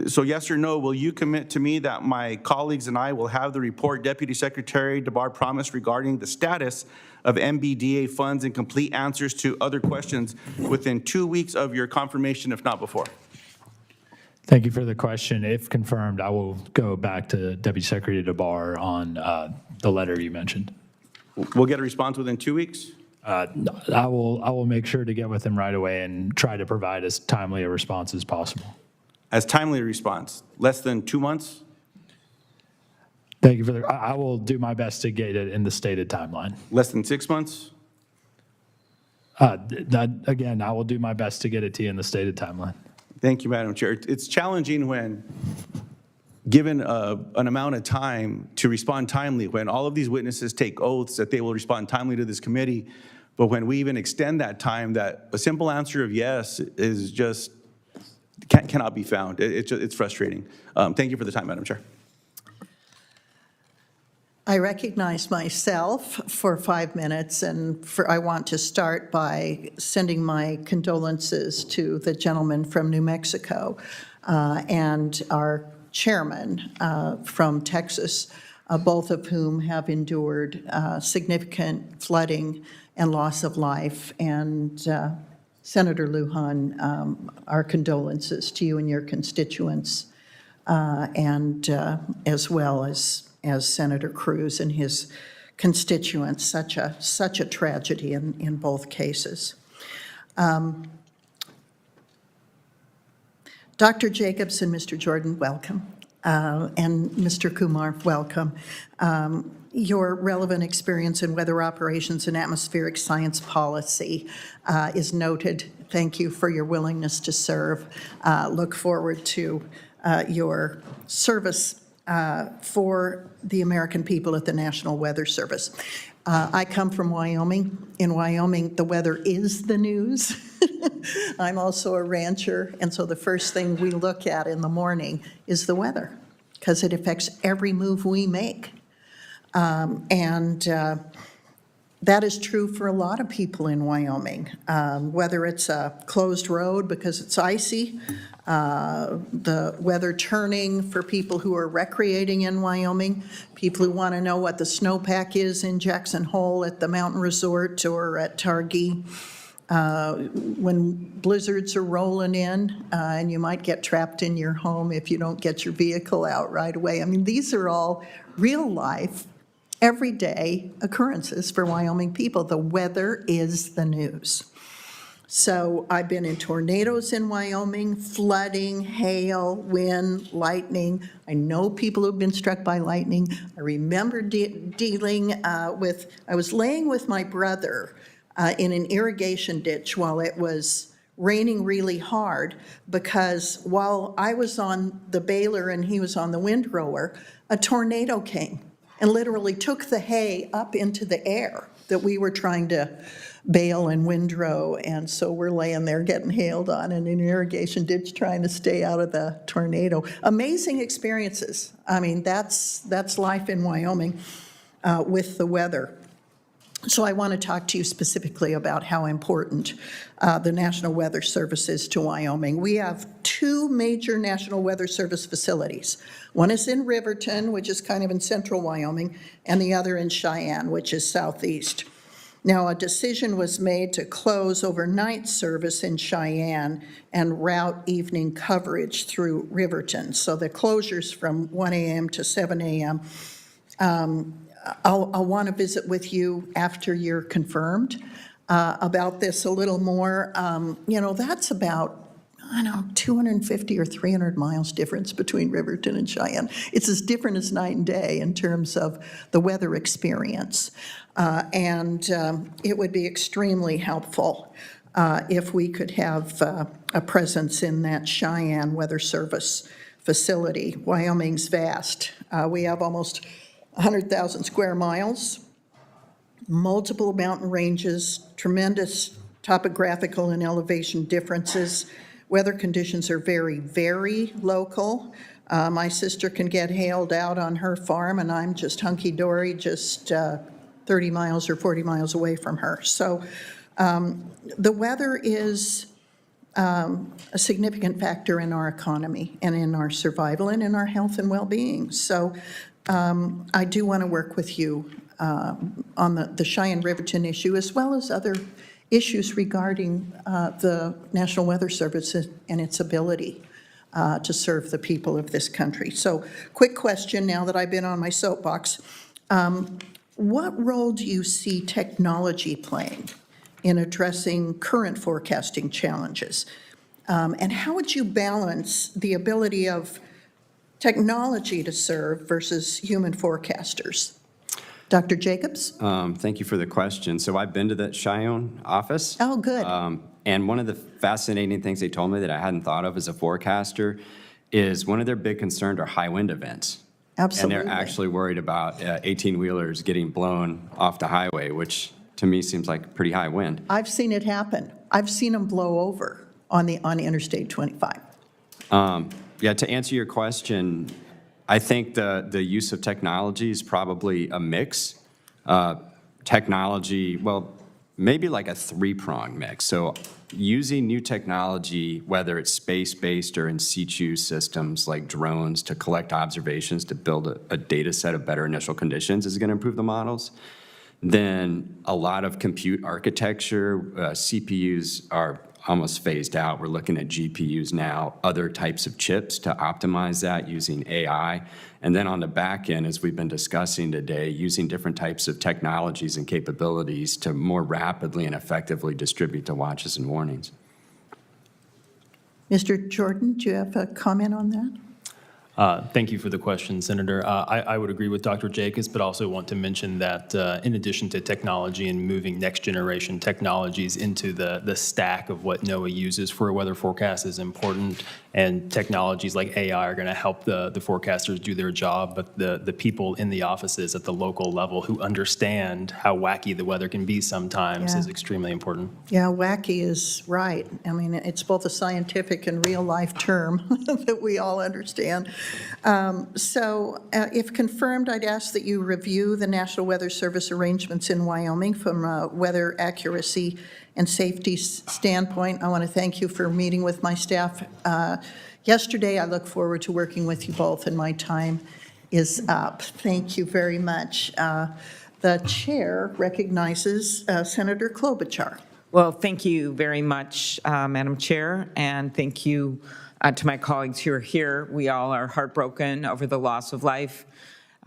So yes or no, will you commit to me that my colleagues and I will have the report Deputy Secretary DeBar promised regarding the status of MBDA funds and complete answers to other questions within 2 weeks of your confirmation, if not before? Thank you for the question. If confirmed, I will go back to Deputy Secretary DeBar on the letter you mentioned. We'll get a response within 2 weeks? I will make sure to get with him right away and try to provide as timely a response as possible. As timely a response, less than 2 months? Thank you for I will do my best to get it in the stated timeline. Less than 6 months? Again, I will do my best to get it to you in the stated timeline. Thank you, Madam Chair. It's challenging when given an amount of time to respond timely, when all of these witnesses take oaths that they will respond timely to this committee, but when we even extend that time, that a simple answer of yes is just cannot be found. It's frustrating. Thank you for the time, Madam Chair. I recognize myself for 5 minutes, and I want to start by sending my condolences to the gentleman from New Mexico and our chairman from Texas, both of whom have endured significant flooding and loss of life. And Senator Lujan, our condolences to you and your constituents, and as well as Senator Cruz and his constituents. Such a tragedy in both cases. Dr. Jacobs and Mr. Jordan, welcome. And Mr. Kumar, welcome. Your relevant experience in weather operations and atmospheric science policy is noted. Thank you for your willingness to serve. Look forward to your service for the American people at the National Weather Service. I come from Wyoming. In Wyoming, the weather is the news. I'm also a rancher, and so the first thing we look at in the morning is the weather, because it affects every move we make. That is true for a lot of people in Wyoming, whether it's a closed road because it's icy, the weather turning for people who are recreating in Wyoming, people who want to know what the snowpack is in Jackson Hole at the mountain resort or at Targhee, when blizzards are rolling in and you might get trapped in your home if you don't get your vehicle out right away. I mean, these are all real life, everyday occurrences for Wyoming people. The weather is the news. So I've been in tornadoes in Wyoming, flooding, hail, wind, lightning. I know people who've been struck by lightning. I remember dealing with, I was laying with my brother in an irrigation ditch while it was raining really hard, because while I was on the baler and he was on the windrower, a tornado came and literally took the hay up into the air that we were trying to bale and windrow. And so we're laying there getting hailed on in an irrigation ditch trying to stay out of the tornado. Amazing experiences. I mean, that's life in Wyoming with the weather. So I want to talk to you specifically about how important the National Weather Service is to Wyoming. We have two major National Weather Service facilities. One is in Riverton, which is kind of in central Wyoming, and the other in Cheyenne, which is southeast. Now, a decision was made to close overnight service in Cheyenne and route evening coverage through Riverton. So the closures from 1 a.m. to 7 a.m. I'll want to visit with you after you're confirmed about this a little more. That's about, 250 or 300 miles difference between Riverton and Cheyenne. It's as different as night and day in terms of the weather experience. And it would be extremely helpful if we could have a presence in that Cheyenne Weather Service facility. Wyoming's vast. We have almost 100,000 square miles, multiple mountain ranges, tremendous topographical and elevation differences. Weather conditions are very, very local. My sister can get hailed out on her farm, and I'm just hunky-dory, just 30 miles or 40 miles away from her. So the weather is a significant factor in our economy and in our survival and in our health and well-being. So I do want to work with you on the Cheyenne-Riverton issue, as well as other issues regarding the National Weather Service and its ability to serve the people of this country. So, quick question now that I've been on my soapbox. What role do you see technology playing in addressing current forecasting challenges? And how would you balance the ability of technology to serve versus human forecasters? Dr. Jacobs? Thank you for the question. So I've been to that Cheyenne office. Oh, good. And one of the fascinating things they told me that I hadn't thought of as a forecaster is one of their big concerns are high wind events. Absolutely. And they're actually worried about 18-wheelers getting blown off the highway, which to me seems like pretty high wind. I've seen it happen. I've seen them blow over on Interstate 25. Yeah, to answer your question, I think the use of technology is probably a mix. Technology, well, maybe like a three-pronged mix. So using new technology, whether it's space-based or in situ systems like drones to collect observations to build a data set of better initial conditions is going to improve the models. Then a lot of compute architecture, CPUs are almost phased out. We're looking at GPUs now, other types of chips to optimize that using AI. And then on the back end, as we've been discussing today, using different types of technologies and capabilities to more rapidly and effectively distribute the watches and warnings. Mr. Jordan, do you have a comment on that? Thank you for the question, Senator. I would agree with Dr. Jacobs, but also want to mention that in addition to technology and moving next generation technologies into the stack of what NOAA uses for a weather forecast is important, and technologies like AI are going to help the forecasters do their job, but the people in the offices at the local level who understand how wacky the weather can be sometimes is extremely important. Yeah, wacky is right. I mean, it's both a scientific and real-life term that we all understand. If confirmed, I'd ask that you review the National Weather Service arrangements in Wyoming from a weather accuracy and safety standpoint. I want to thank you for meeting with my staff yesterday. I look forward to working with you both, and my time is up. Thank you very much. The chair recognizes Senator Klobuchar. Well, thank you very much, Madam Chair, and thank you to my colleagues who are here. We all are heartbroken over the loss of life,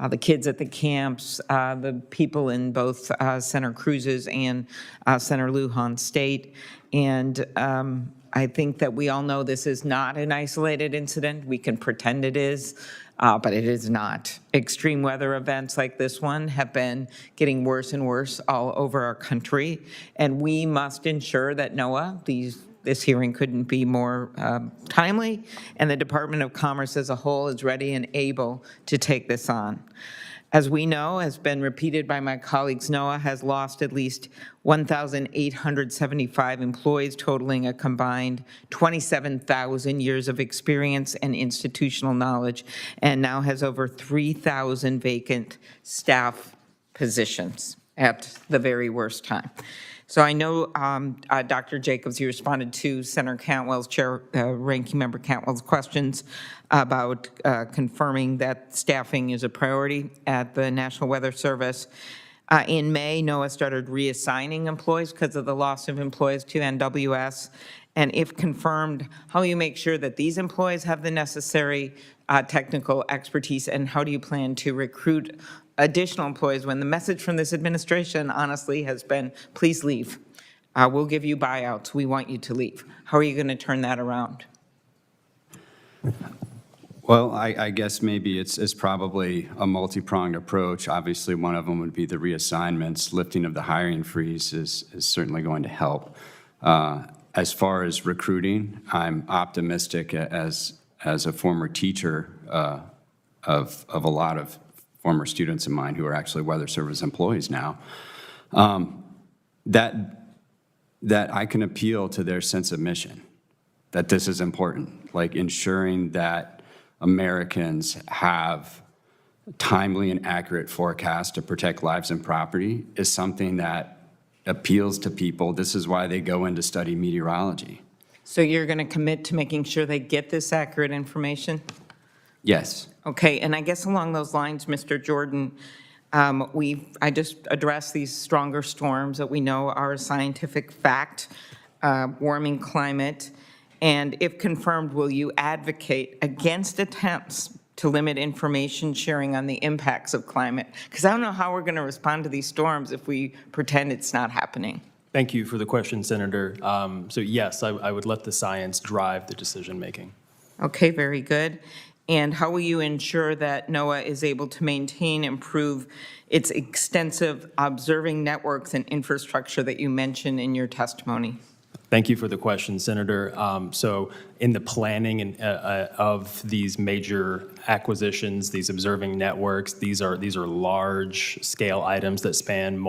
the kids at the camps, the people in both Senator Cruz's and Senator Lujan State. And I think that we all know this is not an isolated incident. We can pretend it is, but it is not. Extreme weather events like this one have been getting worse and worse all over our country, and we must ensure that NOAA, this hearing couldn't be more timely, and the Department of Commerce as a whole is ready and able to take this on. As we know, has been repeated by my colleagues, NOAA has lost at least 1,875 employees, totaling a combined 27,000 years of experience and institutional knowledge, and now has over 3,000 vacant staff positions at the very worst time. So I know, Dr. Jacobs, you responded to Senator Cantwell's, Ranking Member Cantwell's questions about confirming that staffing is a priority at the National Weather Service. In May, NOAA started reassigning employees because of the loss of employees to NWS. And if confirmed, how will you make sure that these employees have the necessary technical expertise, and how do you plan to recruit additional employees when the message from this administration, honestly, has been, please leave. We'll give you buyouts. We want you to leave. How are you going to turn that around? Well, I guess maybe it's probably a multi-pronged approach. Obviously, one of them would be the reassignments. Lifting of the hiring freeze is certainly going to help. As far as recruiting, I'm optimistic as a former teacher of a lot of former students of mine who are actually Weather Service employees now, that I can appeal to their sense of mission, that this is important, like ensuring that Americans have timely and accurate forecasts to protect lives and property is something that appeals to people. This is why they go in to study meteorology. So you're going to commit to making sure they get this accurate information? Yes. Okay, and I guess along those lines, Mr. Jordan, I just addressed these stronger storms that we know are a scientific fact, warming climate, and if confirmed, will you advocate against attempts to limit information sharing on the impacts of climate? Because I don't know how we're going to respond to these storms if we pretend it's not happening. Thank you for the question, Senator. So yes, I would let the science drive the decision making. Okay, very good. And how will you ensure that NOAA is able to maintain, improve its extensive observing networks and infrastructure that you mentioned in your testimony? Thank you for the question, Senator. So in the planning and, of these major acquisitions, these observing networks, these are large-scale items that span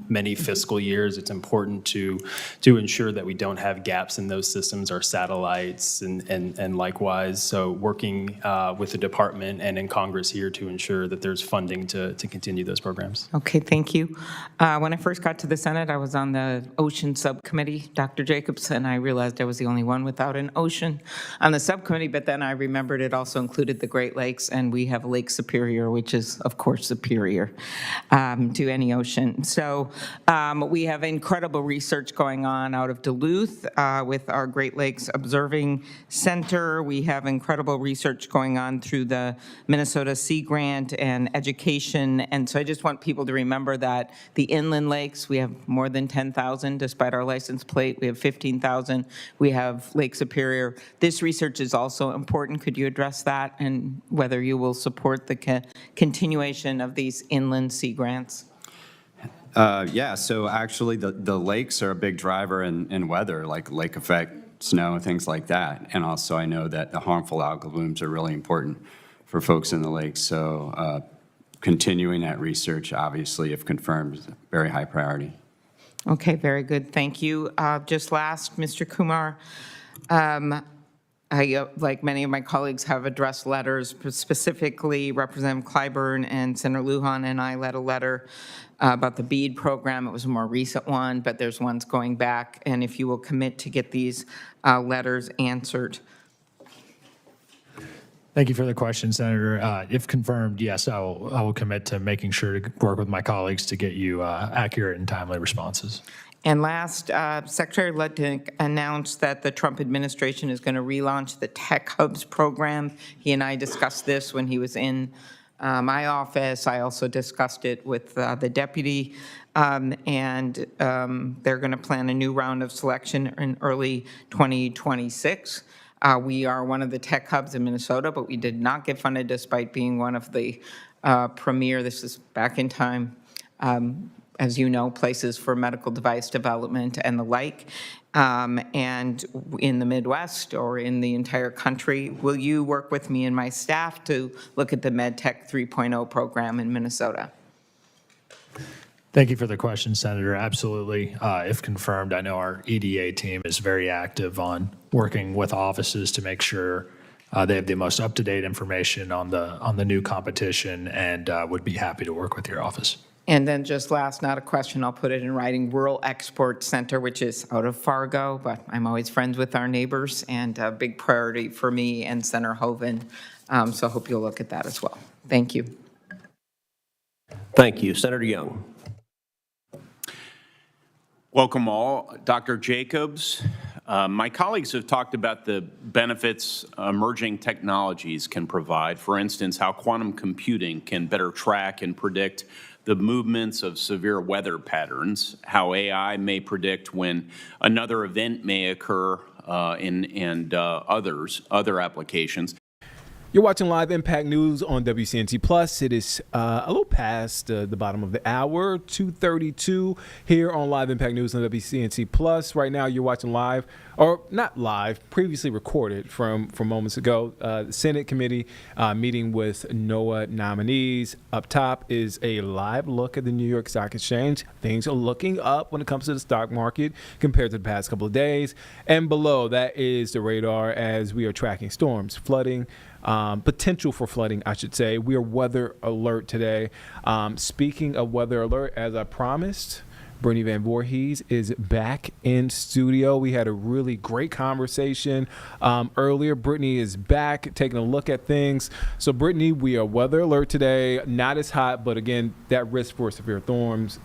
many fiscal years. It's important to ensure that we don't have gaps in those systems or satellites and likewise. So working with the department and in Congress here to ensure that there's funding to continue those programs. Okay, thank you. When I first got to the Senate, I was on the Ocean Subcommittee, Dr. Jacobs, and I realized I was the only one without an ocean on the subcommittee, but then I remembered it also included the Great Lakes, and we have Lake Superior, which is, of course, superior to any ocean. So we have incredible research going on out of Duluth with our Great Lakes Observing Center. We have incredible research going on through the Minnesota Sea Grant and education, and so I just want people to remember that the inland lakes, we have more than 10,000 despite our license plate. We have 15,000. We have Lake Superior. This research is also important. Could you address that and whether you will support the continuation of these inland sea grants? Yeah, so actually the lakes are a big driver in weather, like lake effect, snow, and things like that. And also I know that the harmful algal blooms are really important for folks in the lakes. So continuing that research, obviously, if confirmed, is a very high priority. Okay, very good. Thank you. Just last, Mr. Kumar, I, like many of my colleagues, have addressed letters, specifically Representative Clyburn and Senator Lujan and I led a letter about the BEAD program. It was a more recent one, but there's ones going back, and if you will commit to get these letters answered. Thank you for the question, Senator. If confirmed, yes, I will commit to making sure to work with my colleagues to get you accurate and timely responses. And last, Secretary Lutnick announced that the Trump administration is going to relaunch the Tech Hubs program. He and I discussed this when he was in my office. I also discussed it with the deputy, and they're going to plan a new round of selection in early 2026. We are one of the tech hubs in Minnesota, but we did not get funded despite being one of the premier, this is back in time, as you know, places for medical device development and the like. And in the Midwest or in the entire country, will you work with me and my staff to look at the MedTech 3.0 program in Minnesota? Thank you for the question, Senator. Absolutely. If confirmed, I know our EDA team is very active on working with offices to make sure they have the most up-to-date information on the new competition, and would be happy to work with your office. And then just last, not a question, I'll put it in writing, Rural Export Center, which is out of Fargo, but I'm always friends with our neighbors, and a big priority for me and Senator Hoeven. So I hope you'll look at that as well. Thank you. Thank you. Senator Young. Welcome all. Dr. Jacobs, my colleagues have talked about the benefits emerging technologies can provide. For instance, how quantum computing can better track and predict the movements of severe weather patterns, how AI may predict when another event may occur, and other applications. You're watching Live Impact News on WCNC Plus. It is a little past the bottom of the hour, 2:32 here on Live Impact News on WCNC Plus. Right now, you're watching live, or not live, previously recorded from moments ago. The Senate committee meeting with NOAA nominees. Up top is a live look at the New York Stock Exchange. Things are looking up when it comes to the stock market compared to the past couple of days. And below that is the radar as we are tracking storms, flooding, potential for flooding, I should say. We are weather alert today. Speaking of weather alert, as I promised, Brittany Van Voorhees is back in studio. We had a really great conversation earlier. Brittany is back taking a look at things. So Brittany, we are weather alert today. Not as hot, but again, that risk for severe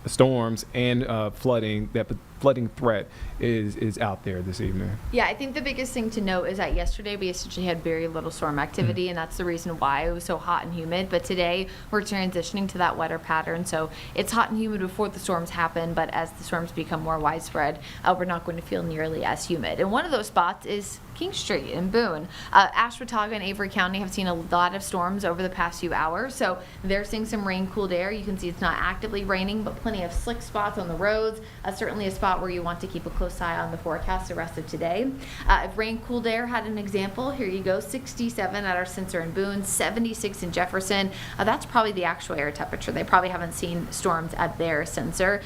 storms and flooding, that flooding threat is out there this evening. Yeah, I think the biggest thing to note is that yesterday we essentially had very little storm activity, and that's the reason why it was so hot and humid. But today we're transitioning to that wetter pattern. So it's hot and humid before the storms happen, but as the storms become more widespread, we're not going to feel nearly as humid. And one of those spots is King Street in Boone. Ashwaubenon and Avery County have seen a lot of storms over the past few hours, so they're seeing some rain, cooled air. You can see it's not actively raining, but plenty of slick spots on the roads. Certainly a spot spot where you want to keep a close eye on the forecast the rest of today. If rain cooled air had an example, here you go, 67 at our sensor in Boone, 76 in Jefferson. That's probably the actual air temperature. They probably haven't seen storms at their sensor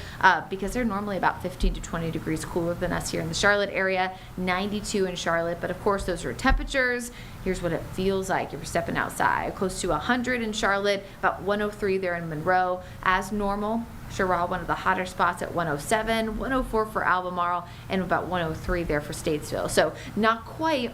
because they're normally about 15 to 20 degrees cooler than us here in the Charlotte area, 92 in Charlotte. But of course, those are temperatures. Here's what it feels like if you're stepping outside. Close to 100 in Charlotte, about 103 there in Monroe. As normal, Sherrod, one of the hotter spots at 107, 104 for Albemarle, and about 103 there for Statesville. So not quite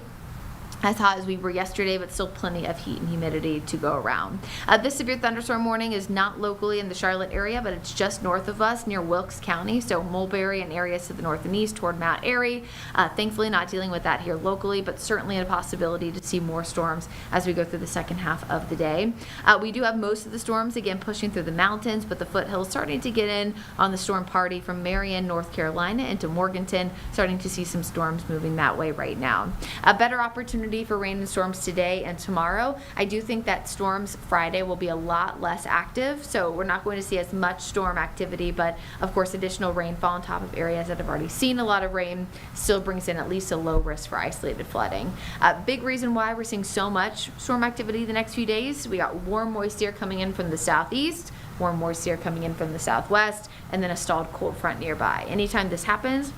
as hot as we were yesterday, but still plenty of heat and humidity to go around. This severe thunderstorm warning is not locally in the Charlotte area, but it's just north of us near Wilkes County, so Mulberry and areas to the north and east toward Mount Airy. Thankfully not dealing with that here locally, but certainly a possibility to see more storms as we go through the second half of the day. We do have most of the storms, again, pushing through the mountains, but the foothills starting to get in on the storm party from Marion, North Carolina into Morganton, starting to see some storms moving that way right now. A better opportunity for rain and storms today and tomorrow. I do think that storms Friday will be a lot less active, so we're not going to see as much storm activity, but of course additional rainfall on top of areas that have already seen a lot of rain still brings in at least a low risk for isolated flooding. Big reason why we're seeing so much storm activity the next few days, we got warm moist air coming in from the southeast, warm moist air coming in from the southwest, and then a stalled cold front nearby. Anytime this happens,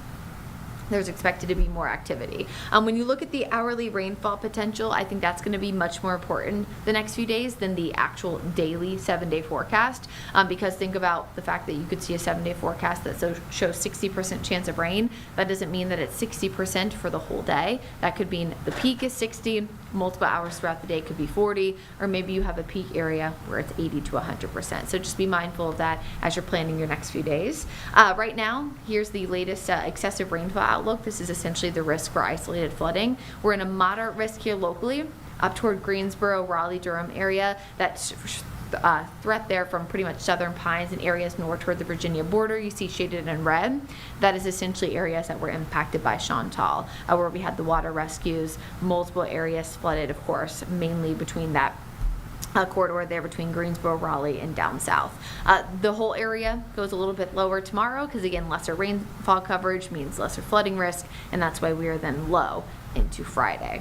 there's expected to be more activity. When you look at the hourly rainfall potential, I think that's going to be much more important the next few days than the actual daily 7-day forecast, because think about the fact that you could see a 7-day forecast that shows 60% chance of rain. That doesn't mean that it's 60% for the whole day. That could mean the peak is 60, multiple hours throughout the day could be 40, or maybe you have a peak area where it's 80 to 100%. So just be mindful of that as you're planning your next few days. Right now, here's the latest excessive rainfall outlook. This is essentially the risk for isolated flooding. We're in a moderate risk here locally, up toward Greensboro, Raleigh, Durham area. That's threat there from pretty much southern Pines and areas north toward the Virginia border. You see shaded in red. That is essentially areas that were impacted by Chantal, where we had the water rescues, multiple areas flooded, of course, mainly between that corridor there between Greensboro, Raleigh, and down south. The whole area goes a little bit lower tomorrow because, again, lesser rainfall coverage means lesser flooding risk, and that's why we are then low into Friday.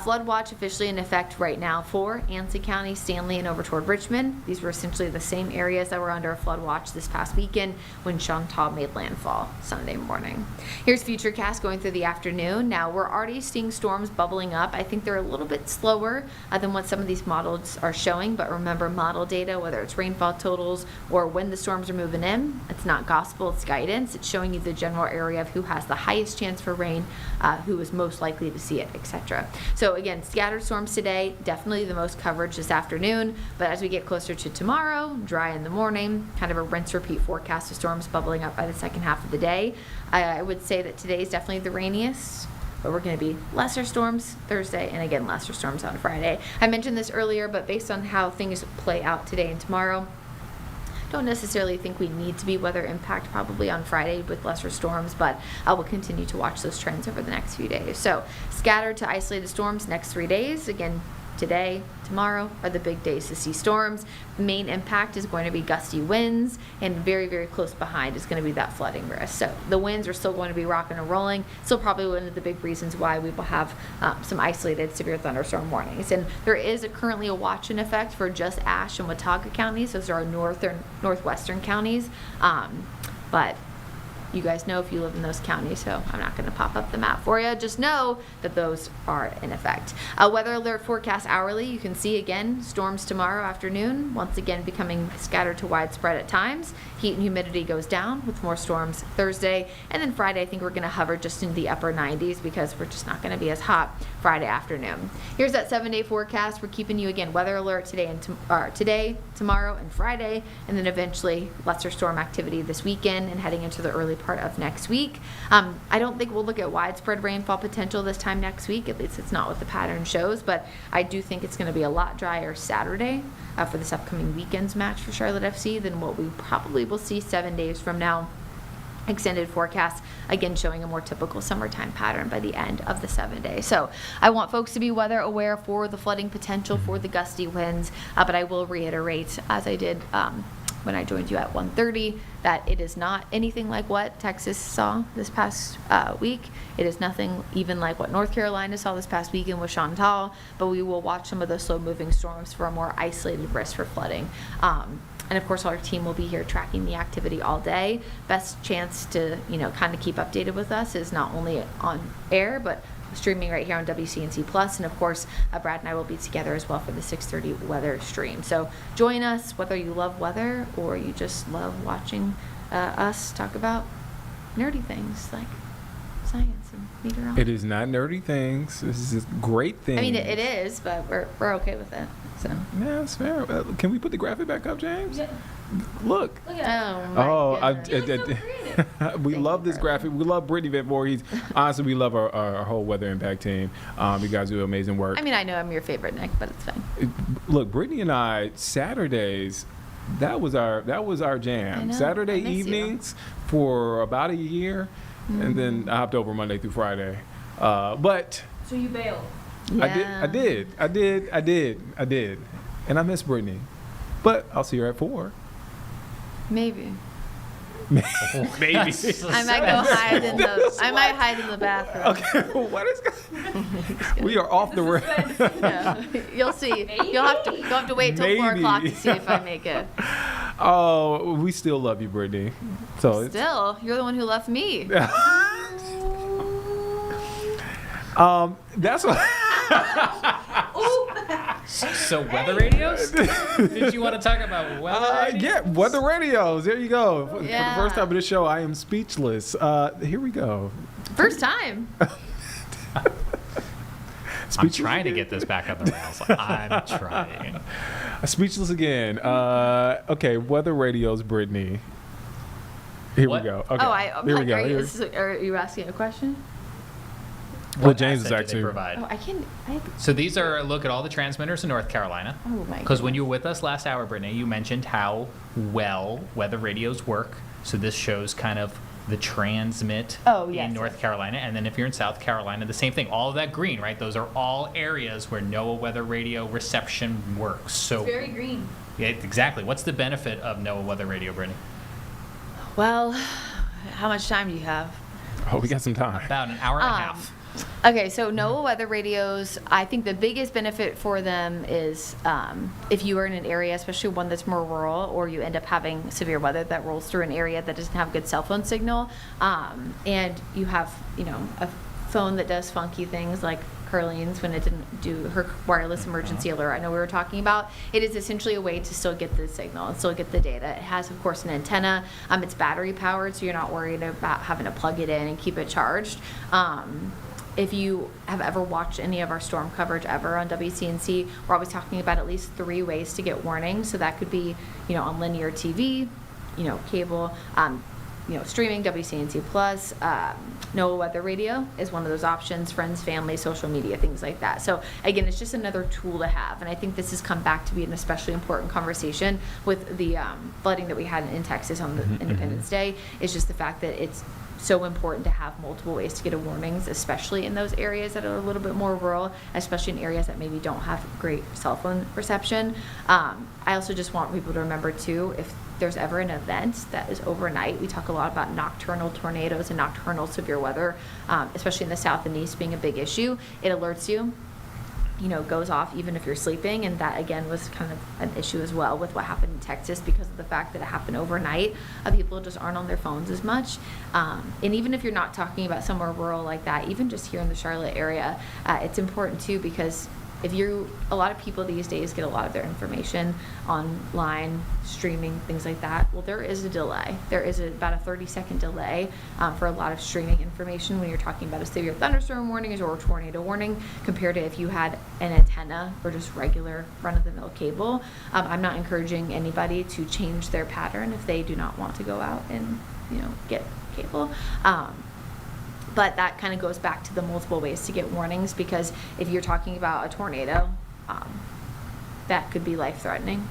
Flood watch officially in effect right now for Anson County, Stanley, and over toward Richmond. These were essentially the same areas that were under a flood watch this past weekend when Chantal made landfall Sunday morning. Here's Futurecast going through the afternoon. Now we're already seeing storms bubbling up. I think they're a little bit slower than what some of these models are showing, but remember, model data, whether it's rainfall totals or when the storms are moving in, it's not gospel, it's guidance. It's showing you the general area of who has the highest chance for rain, who is most likely to see it, etc. So again, scattered storms today, definitely the most coverage this afternoon, but as we get closer to tomorrow, dry in the morning, kind of a rinse repeat forecast of storms bubbling up by the second half of the day. I would say that today is definitely the rainiest, but we're going to be lesser storms Thursday and again lesser storms on Friday. I mentioned this earlier, but based on how things play out today and tomorrow, don't necessarily think we need to be weather impact probably on Friday with lesser storms, but I will continue to watch those trends over the next few days. So scattered to isolated storms next 3 days. Again, today, tomorrow are the big days to see storms. The main impact is going to be gusty winds, and very, very close behind is going to be that flooding risk. So the winds are still going to be rocking and rolling. Still probably one of the big reasons why we will have some isolated severe thunderstorm warnings. And there is currently a watch in effect for just Ashe and Watauga counties. Those are our northwestern counties. But you guys know if you live in those counties, so I'm not going to pop up the map for you. Just know that those are in effect. Weather alert forecast hourly. You can see again storms tomorrow afternoon, once again becoming scattered to widespread at times. Heat and humidity goes down with more storms Thursday, and then Friday I think we're going to hover just in the upper 90s because we're just not going to be as hot Friday afternoon. Here's that 7-day forecast. We're keeping you again weather alert today and today, tomorrow, and Friday, and then eventually lesser storm activity this weekend and heading into the early part of next week. I don't think we'll look at widespread rainfall potential this time next week. At least it's not what the pattern shows, but I do think it's going to be a lot drier Saturday for this upcoming weekend's match for Charlotte FC than what we probably will see 7 days from now. Extended forecast, again showing a more typical summertime pattern by the end of the 7 days. So I want folks to be weather aware for the flooding potential, for the gusty winds, but I will reiterate, as I did when I joined you at 1:30, that it is not anything like what Texas saw this past week. It is nothing even like what North Carolina saw this past weekend with Chantal, but we will watch some of those slow-moving storms for a more isolated risk for flooding. And of course, our team will be here tracking the activity all day. Best chance to, kind of keep updated with us is not only on air, but streaming right here on WCNC Plus. And of course, Brad and I will be together as well for the 6:30 weather stream. So join us, whether you love weather or you just love watching us talk about nerdy things like science and meteorology. It is not nerdy things. This is great things. I mean, it is, but we're okay with it. So. Yeah, that's fair. Can we put the graphic back up, James? Yeah. Look. We love this graphic. We love Brittany Van Voorhees. Honestly, we love our whole Weather Impact team. You guys do amazing work. I mean, I know I'm your favorite, Nick, but it's fine. Look, Brittany and I, Saturdays, that was our jam. I know. Saturday I miss evenings for about a year, and then I hopped over Monday through Friday. But So you bailed. I did, and I miss Brittany. But I'll see her at 4. Maybe. Maybe. I might go hide in the. I might hide in the bathroom. Okay. What is? We are off the rails. Yeah. You'll see. You'll have to wait till 4 o'clock to see if I make it. Oh, we still love you, Brittany. So Still, you're the one who left me. That's what. So weather radios? Did you want to talk about weather radios? Yeah, weather radios. There you go. For the Yeah. first time of this show, I am speechless. Here we go. First time. I'm trying to get this back on the rails. I'm trying. Speechless again. Okay, weather radios, Brittany. Here we go. Okay. Here we go. Are you asking a question? Well, James is asset do they actually. provide? Oh, I can't. So these are a look at all the transmitters in North Carolina. Oh my. Because when you were with us last hour, Brittany, you mentioned how well weather radios work. So this shows kind of the transmit in North Carolina. And then if you're in South Carolina, the same thing. All of that green, right? Those are all areas where NOAA weather radio reception works. So It's very green. Yeah, exactly. What's the benefit of NOAA weather radio, Brittany? Well, how much time do you have? Oh, we got some time. About an hour and a half. Okay, so NOAA weather radios, I think the biggest benefit for them is if you are in an area, especially one that's more rural, or you end up having severe weather that rolls through an area that doesn't have good cell phone signal, and you have, a phone that does funky things like Carlene's when it didn't do her wireless emergency alert I know we were talking about, it is essentially a way to still get the signal and still get the data. It has, of course, an antenna. It's battery powered, so you're not worried about having to plug it in and keep it charged. If you have ever watched any of our storm coverage ever on WCNC, we're always talking about at least 3 ways to get warnings. So that could be, on linear TV, cable, streaming, WCNC Plus, NOAA weather radio is one of those options, friends, family, social media, things like that. So again, it's just another tool to have. And I think this has come back to be an especially important conversation with the flooding that we had in Texas on the Independence Day. It's just the fact that it's so important to have multiple ways to get warnings, especially in those areas that are a little bit more rural, especially in areas that maybe don't have great cell phone reception. I also just want people to remember too, if there's ever an event that is overnight, we talk a lot about nocturnal tornadoes and nocturnal severe weather, especially in the south and east being a big issue. It alerts you, goes off even if you're sleeping, and that again was kind of an issue as well with what happened in Texas because of the fact that it happened overnight. People just aren't on their phones as much, and even if you're not talking about somewhere rural like that, even just here in the Charlotte area, it's important too, because a lot of people these days get a lot of their information online, streaming, things like that. Well, there is a delay. There is about a 30-second delay for a lot of streaming information when you're talking about a severe thunderstorm warning or a tornado warning compared to if you had an antenna or just regular run-of-the-mill cable. I'm not encouraging anybody to change their pattern if they do not want to go out and, get cable. But that kind of goes back to the multiple ways to get warnings, because if you're talking about a tornado, that could be life-threatening.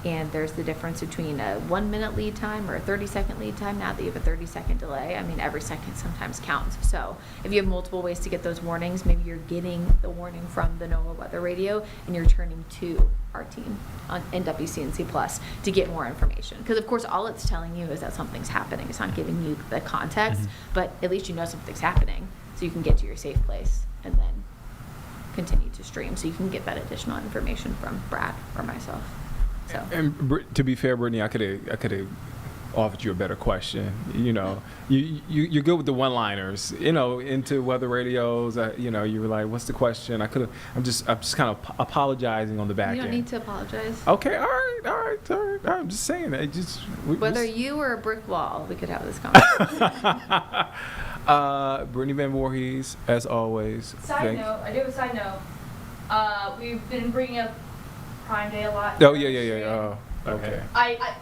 And there's the difference between a 1 minute lead time or a 30-second lead time. Now that you have a 30-second delay, I mean, every second sometimes counts. So if you have multiple ways to get those warnings, maybe you're getting the warning from the NOAA weather radio and you're turning to our team in WCNC Plus to get more information. Because of course, all it's telling you is that something's happening. It's not giving you the context, but at least you know something's happening so you can get to your safe place and then continue to stream so you can get that additional information from Brad or myself. So. And to be fair, Brittany, I could have offered you a better question. You know, you're good with the one-liners. You know, into weather radios. You know, you were like, "What's the question?" I'm just kind of apologizing on the back end. You don't need to apologize. Okay, all right. I'm just saying that. Whether you or a brick wall, we could have this conversation. Brittany Van Voorhees, as always. Side note, I do have a side note. We've been bringing up Prime Day a lot. Oh, yeah. Oh, okay.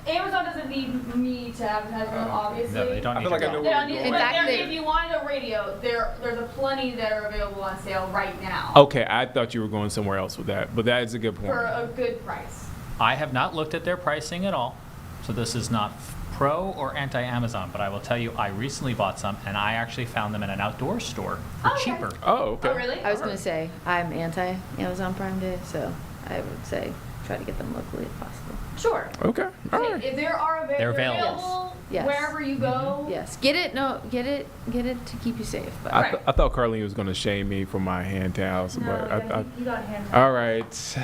Amazon doesn't need me to advertise them, obviously. No, they don't need I feel like I know They where don't you're need, going. but if you wanted a radio, there's a plenty that are available on sale right now Okay, I thought you were going somewhere else with that, but that is a good point. for a good price. I have not looked at their pricing at all, so this is not pro or anti-Amazon, but I will tell you, I recently bought some, and I actually found them in an outdoor store for cheaper. Oh, okay. Oh, really? I was going to say, I'm anti-Amazon Prime Day, so I would say try to get them locally if possible. Sure. Okay. I mean, if there are They're available. available Yes. wherever you go. Yes, get it to keep you safe. But I thought Carlene was going to shame me for my hand towels, No, but you got a hand. all right.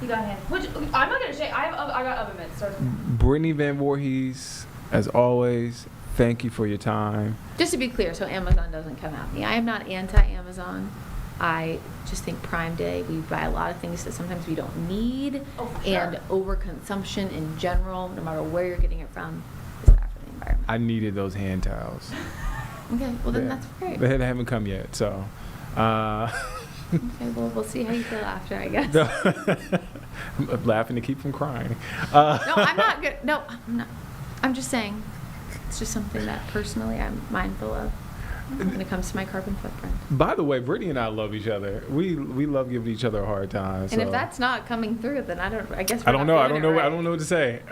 You got a hand. Which I'm not gonna say. I got oven mitts. So Brittany Van Voorhees, as always, thank you for your time. just to be clear, so Amazon doesn't come at me. I am not anti-Amazon. I just think Prime Day, we buy a lot of things that sometimes we don't need, and overconsumption in general, no matter where you're getting it from, is bad for the environment. I needed those hand towels. Okay, well then Yeah. that's great. They haven't come yet, so. Okay, well we'll see how you feel after, I guess. I'm laughing to keep from crying. No, I'm not good. No, I'm not. I'm just saying, it's just something that personally I'm mindful of when it comes to my carbon footprint. By the way, Brittany and I love each other. We love giving each other a hard time. And so. if that's not coming through, then I guess I we're don't not know. I doing don't know. it right. I don't know what to say.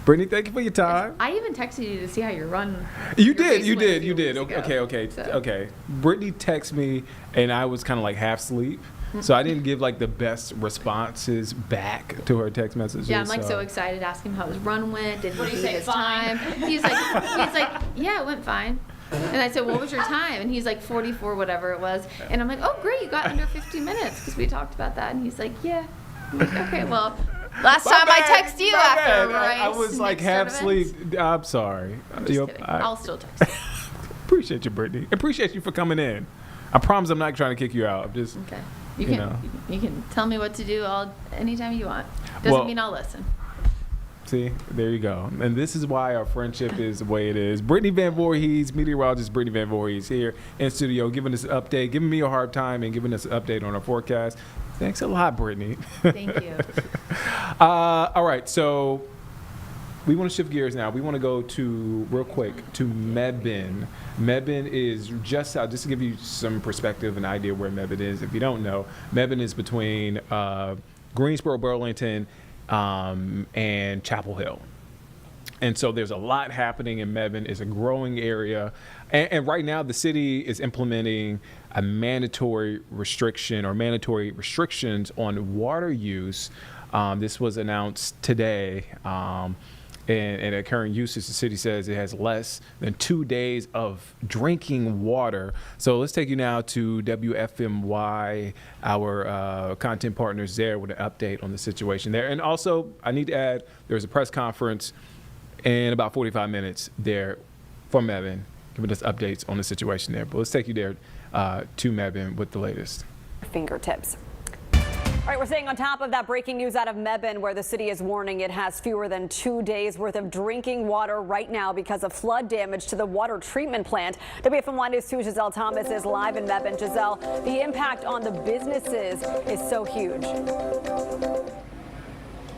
Brittany, thank you for your time. I even texted you to see how your run. You your did. race You went a did. few You did. weeks ago. Okay. So- Okay. Brittany texted me, and I was kind of like half asleep, so I didn't give like the best responses back to her text messages. Yeah, I'm like so excited. Ask him how his run went. Did What he do you beat say, his fine? time? He's like, yeah, it went fine. And I said, what was your time? And he's like 44, whatever it was. And I'm like, oh, great, you got under 15 minutes because we talked about that. And he's like, yeah. I'm like, okay, well, last time I text you after a race. I was like half asleep. I'm sorry. I'm just kidding. I'll still text you. Appreciate you, Brittany. Appreciate you for coming in. I promise I'm not trying to kick you out. I'm just Okay. You can tell me what to do anytime you want. Doesn't mean I'll listen. See, there you go. And this is why our friendship is the way it is. Brittany Van Voorhees, meteorologist Brittany Van Voorhees here in studio, giving us an update, giving me a hard time, and giving us an update on our forecast. Thanks a lot, Brittany. Thank you. All right, so we want to shift gears now. We want to go to, real quick, to Mebane. Mebane is just to give you some perspective and idea where Mebane is. If you don't know, Mebane is between Greensboro, Burlington, and Chapel Hill. And so there's a lot happening in Mebane. It's a growing area. And right now the city is implementing a mandatory restriction or mandatory restrictions on water use. This was announced today. And at current usage, the city says it has less than 2 days of drinking water. So let's take you now to WFMY, our content partners there, with an update on the situation there. And also, I need to add, there's a press conference in about 45 minutes there from Mebane, giving us updates on the situation there. But let's take you there to Mebane with the latest. Fingertips. All right, we're staying on top of that breaking news out of Mebane, where the city is warning it has fewer than 2 days worth of drinking water right now because of flood damage to the water treatment plant. WFMY News 2 Giselle Thomas is live in Mebane. Giselle, the impact on the businesses is so huge.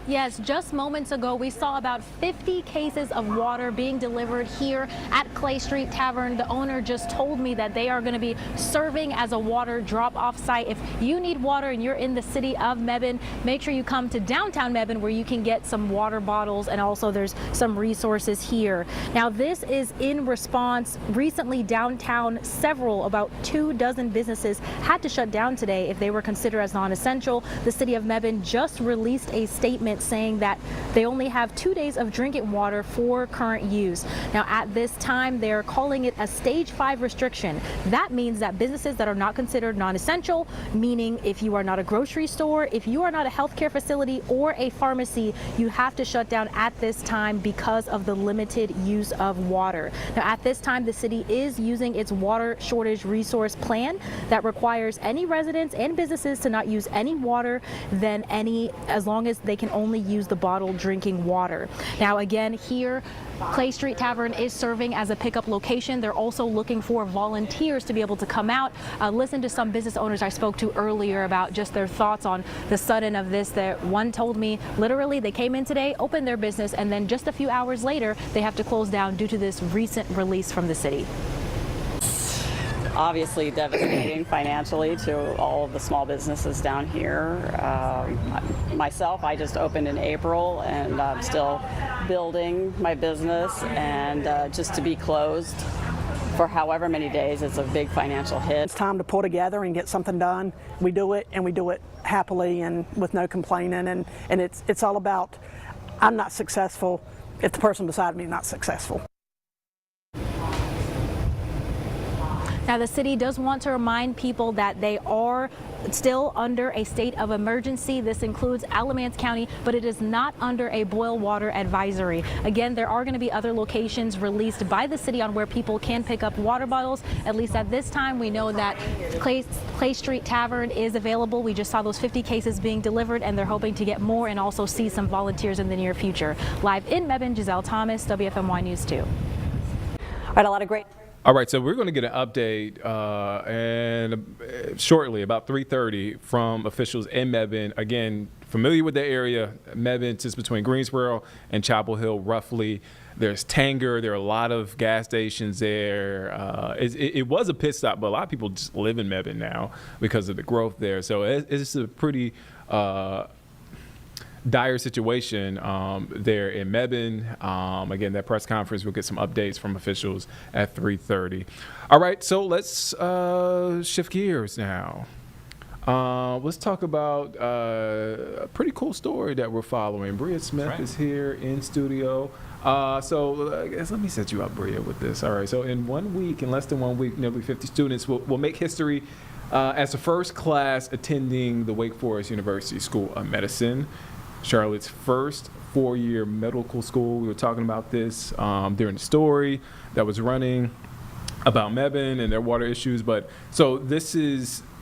Yes, just moments ago, we saw about 50 cases of water being delivered here at Clay Street Tavern. The owner just told me that they are going to be serving as a water drop-off site. If you need water and you're in the city of Mebane, make sure you come to downtown Mebane where you can get some water bottles, and also there's some resources here. Now, this is in response. Recently, downtown, about 24 businesses had to shut down today if they were considered as non-essential. The city of Mebane just released a statement saying that they only have 2 days of drinking water for current use. Now, at this time, they're calling it a stage 5 restriction. That means that businesses that are not considered non-essential, meaning if you are not a grocery store, if you are not a healthcare facility or a pharmacy, you have to shut down at this time because of the limited use of water. Now, at this time, the city is using its water shortage resource plan that requires any residents and businesses to not use any water as long as they can only use the bottled drinking water. Now, again, here, Clay Street Tavern is serving as a pickup location. They're also looking for volunteers to be able to come out. Listen to some business owners I spoke to earlier about just their thoughts on the sudden of this. That one told me literally they came in today, opened their business, and then just a few hours later they have to close down due to this recent release from the city. Obviously devastating financially to all of the small businesses down here. Myself, I just opened in April and I'm still building my business, and just to be closed for however many days is a big financial hit. It's time to pull together and get something done. We do it, and we do it happily and with no complaining, and it's all about, I'm not successful if the person beside me is not successful. Now, the city does want to remind people that they are still under a state of emergency. This includes Alamance County, but it is not under a boil water advisory. Again, there are going to be other locations released by the city on where people can pick up water bottles. At least at this time, we know that Clay Street Tavern is available. We just saw those 50 cases being delivered, and they're hoping to get more and also see some volunteers in the near future. Live in Mebane, Giselle Thomas, WFMY News 2. All right, a lot of great. All right, so we're going to get an update shortly, about 3:30, from officials in Mebane. Again, familiar with the area, Mebane is between Greensboro and Chapel Hill, roughly. There's Tanger. There are a lot of gas stations there. It was a pit stop, but a lot of people just live in Mebane now because of the growth there. So it's a pretty dire situation there in Mebane. Again, that press conference, we'll get some updates from officials at 3:30. All right, so let's shift gears now. Let's talk about a pretty cool story that we're following. Bria Smith is here in studio. So I guess let me set you up, Bria, with this. All right, so in 1 week, in less than 1 week, nearly 50 students will make history as the first class attending the Wake Forest University School of Medicine, Charlotte's first 4-year medical school. We were talking about this during the story that was running about Mebane and their water issues. But so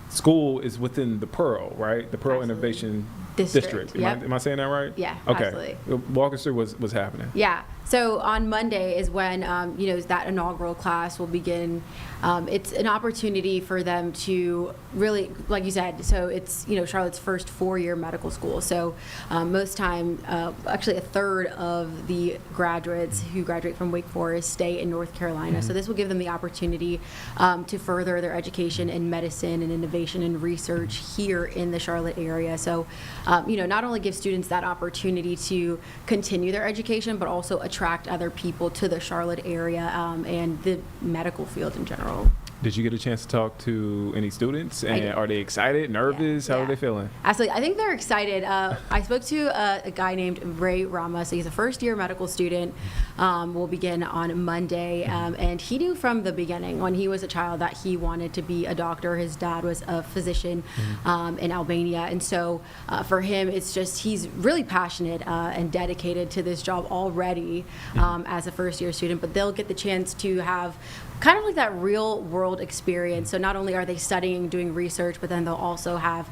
school is within the Pearl, right? The Pearl Innovation District. Yep. Am I saying that right? Yeah, okay. Absolutely. Walk us through what's happening. Yeah. So on Monday is when that inaugural class will begin. It's an opportunity for them to really, like you said, so it's Charlotte's first 4-year medical school. So most time, actually a third of the graduates who graduate from Wake Forest stay in North Carolina. So this will give them the opportunity to further their education in medicine and innovation and research here in the Charlotte area. So not only give students that opportunity to continue their education, but also attract other people to the Charlotte area and the medical field in general. Did you get a chance to talk to any students? And are they excited, nervous? How are they feeling? Absolutely. I think they're excited. I spoke to a guy named Ray Rama. So he's a first-year medical student. Will begin on Monday. And he knew from the beginning when he was a child that he wanted to be a doctor. His dad was a physician in Albania. And so for him, it's just he's really passionate and dedicated to this job already as a first-year student. But they'll get the chance to have kind of like that real world experience. So not only are they studying, doing research, but then they'll also have,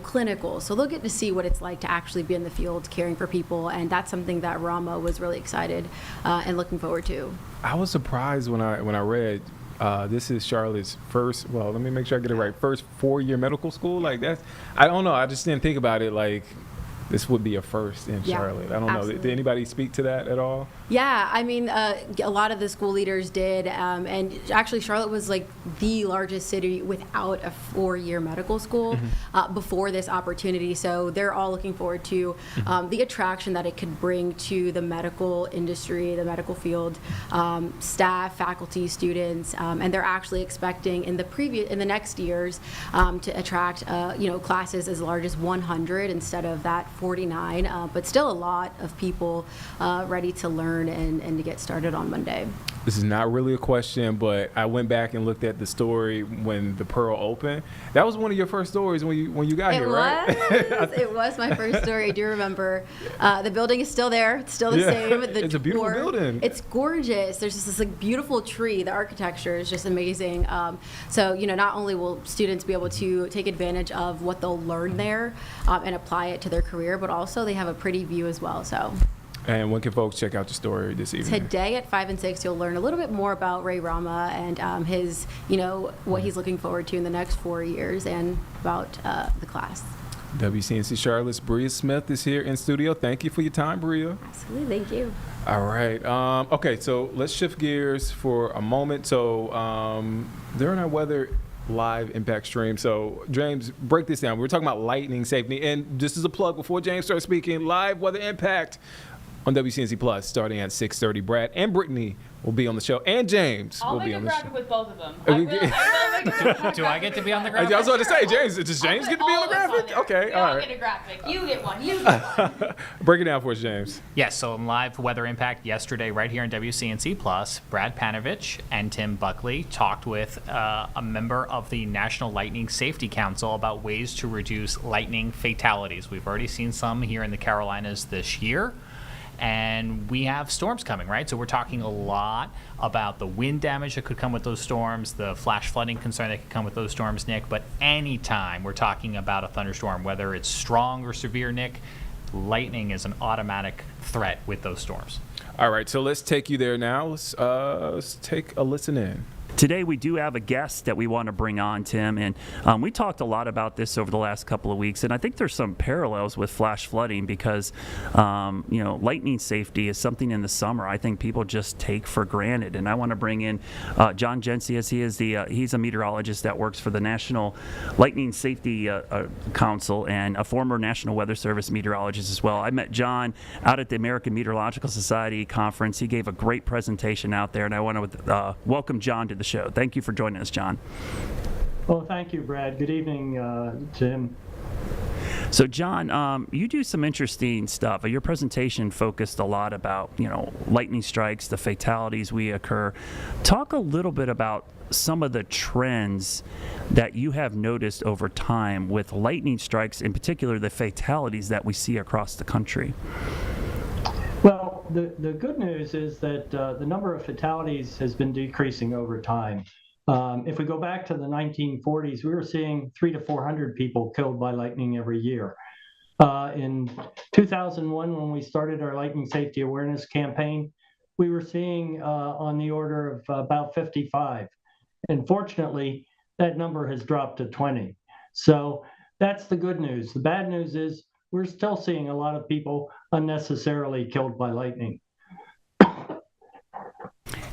clinical. So they'll get to see what it's like to actually be in the field caring for people. And that's something that Rama was really excited and looking forward to. I was surprised when I read this is Charlotte's first, let me make sure I get it right, first 4-year medical school. Like I don't know. I just didn't think about it like this would be a first in Yeah, Charlotte. I don't know. absolutely. Did anybody speak to that at all? Yeah, I mean, a lot of the school leaders did, and actually Charlotte was like the largest city without a 4-year medical school before this opportunity. So they're all looking forward to the attraction that it could bring to the medical industry, the medical field, staff, faculty, students, and they're actually expecting in the next years to attract classes as large as 100 instead of that 49, but still a lot of people ready to learn and to get started on Monday. This is not really a question, but I went back and looked at the story when the Pearl opened. That was one of your first stories when you got here, right? It was my first story. I do remember. The building is still there. It's still the same. It's a beautiful building. It's gorgeous. There's just this like beautiful tree. The architecture is just amazing. So not only will students be able to take advantage of what they'll learn there and apply it to their career, but also they have a pretty view as well. So. And when can folks check out your story this evening? Today at 5 and 6, you'll learn a little bit more about Ray Rama and his, what he's looking forward to in the next 4 years and about the class. WCNC Charlotte's Bria Smith is here in studio. Thank you for your time, Bria. Absolutely, thank you. All right. Okay, so let's shift gears for a moment. So during our weather live impact stream. So James, break this down. We're talking about lightning safety. And just as a plug, before James starts speaking, live weather impact on WCNC Plus starting at 6:30. Brad and Brittany will be on the show, and James will be on the show. I'll make a graphic with both of them. I I will make a graphic. Do I get to be on the I graphic? was about to say, James, does James get to be on the graphic? Okay, We all all right. get a graphic. You get one. You get one. Break it down for us, James. Yes, so in live weather impact yesterday, right here on WCNC Plus, Brad Panovich and Tim Buckley talked with a member of the National Lightning Safety Council about ways to reduce lightning fatalities. We've already seen some here in the Carolinas this year. And we have storms coming, right? So we're talking a lot about the wind damage that could come with those storms, the flash flooding concern that could come with those storms, Nick. But anytime we're talking about a thunderstorm, whether it's strong or severe, Nick, lightning is an automatic threat with those storms. All right, so let's take you there now. Let's take a listen in. Today we do have a guest that we want to bring on, Tim, and we talked a lot about this over the last couple of weeks, and I think there's some parallels with flash flooding because, lightning safety is something in the summer I think people just take for granted, and I want to bring in John Gencius. He's a meteorologist that works for the National Lightning Safety Council and a former National Weather Service meteorologist as well. I met John out at the American Meteorological Society conference. He gave a great presentation out there, and I want to welcome John to the show. Thank you for joining us, John. Well, thank you, Brad. Good evening, Tim. So, John, you do some interesting stuff. Your presentation focused a lot about, lightning strikes, the fatalities we occur. Talk a little bit about some of the trends that you have noticed over time with lightning strikes, in particular the fatalities that we see across the country. Well, the good news is that the number of fatalities has been decreasing over time. If we go back to the 1940s, we were seeing 300 to 400 people killed by lightning every year. In 2001, when we started our lightning safety awareness campaign, we were seeing on the order of about 55. And fortunately, that number has dropped to 20. So that's the good news. The bad news is we're still seeing a lot of people unnecessarily killed by lightning.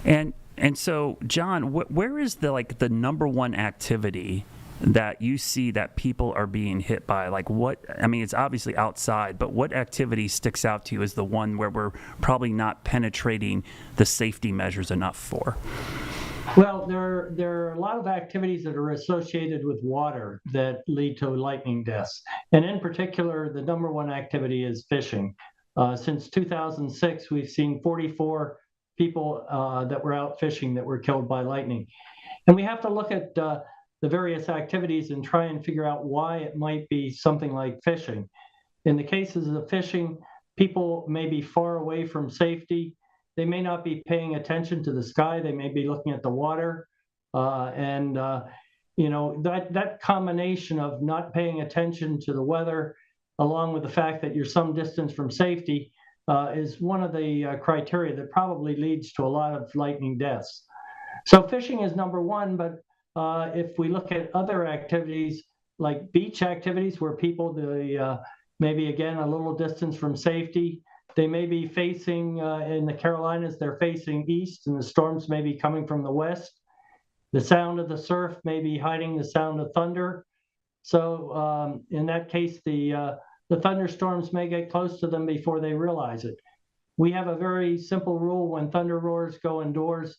And so, John, where is the number one activity that you see that people are being hit by? It's obviously outside, but what activity sticks out to you as the one where we're probably not penetrating the safety measures enough for? Well, there are a lot of activities that are associated with water that lead to lightning deaths. And in particular, the number one activity is fishing. Since 2006, we've seen 44 people that were out fishing that were killed by lightning. And we have to look at the various activities and try and figure out why it might be something like fishing. In the cases of fishing, people may be far away from safety. They may not be paying attention to the sky. They may be looking at the water. That combination of not paying attention to the weather, along with the fact that you're some distance from safety, is one of the criteria that probably leads to a lot of lightning deaths. So fishing is number one, but if we look at other activities like beach activities where people, the maybe again a little distance from safety. They may be facing, in the Carolinas, they're facing east, and the storms may be coming from the west. The sound of the surf may be hiding the sound of thunder. So in that case, the thunderstorms may get close to them before they realize it. We have a very simple rule: when thunder roars, go indoors.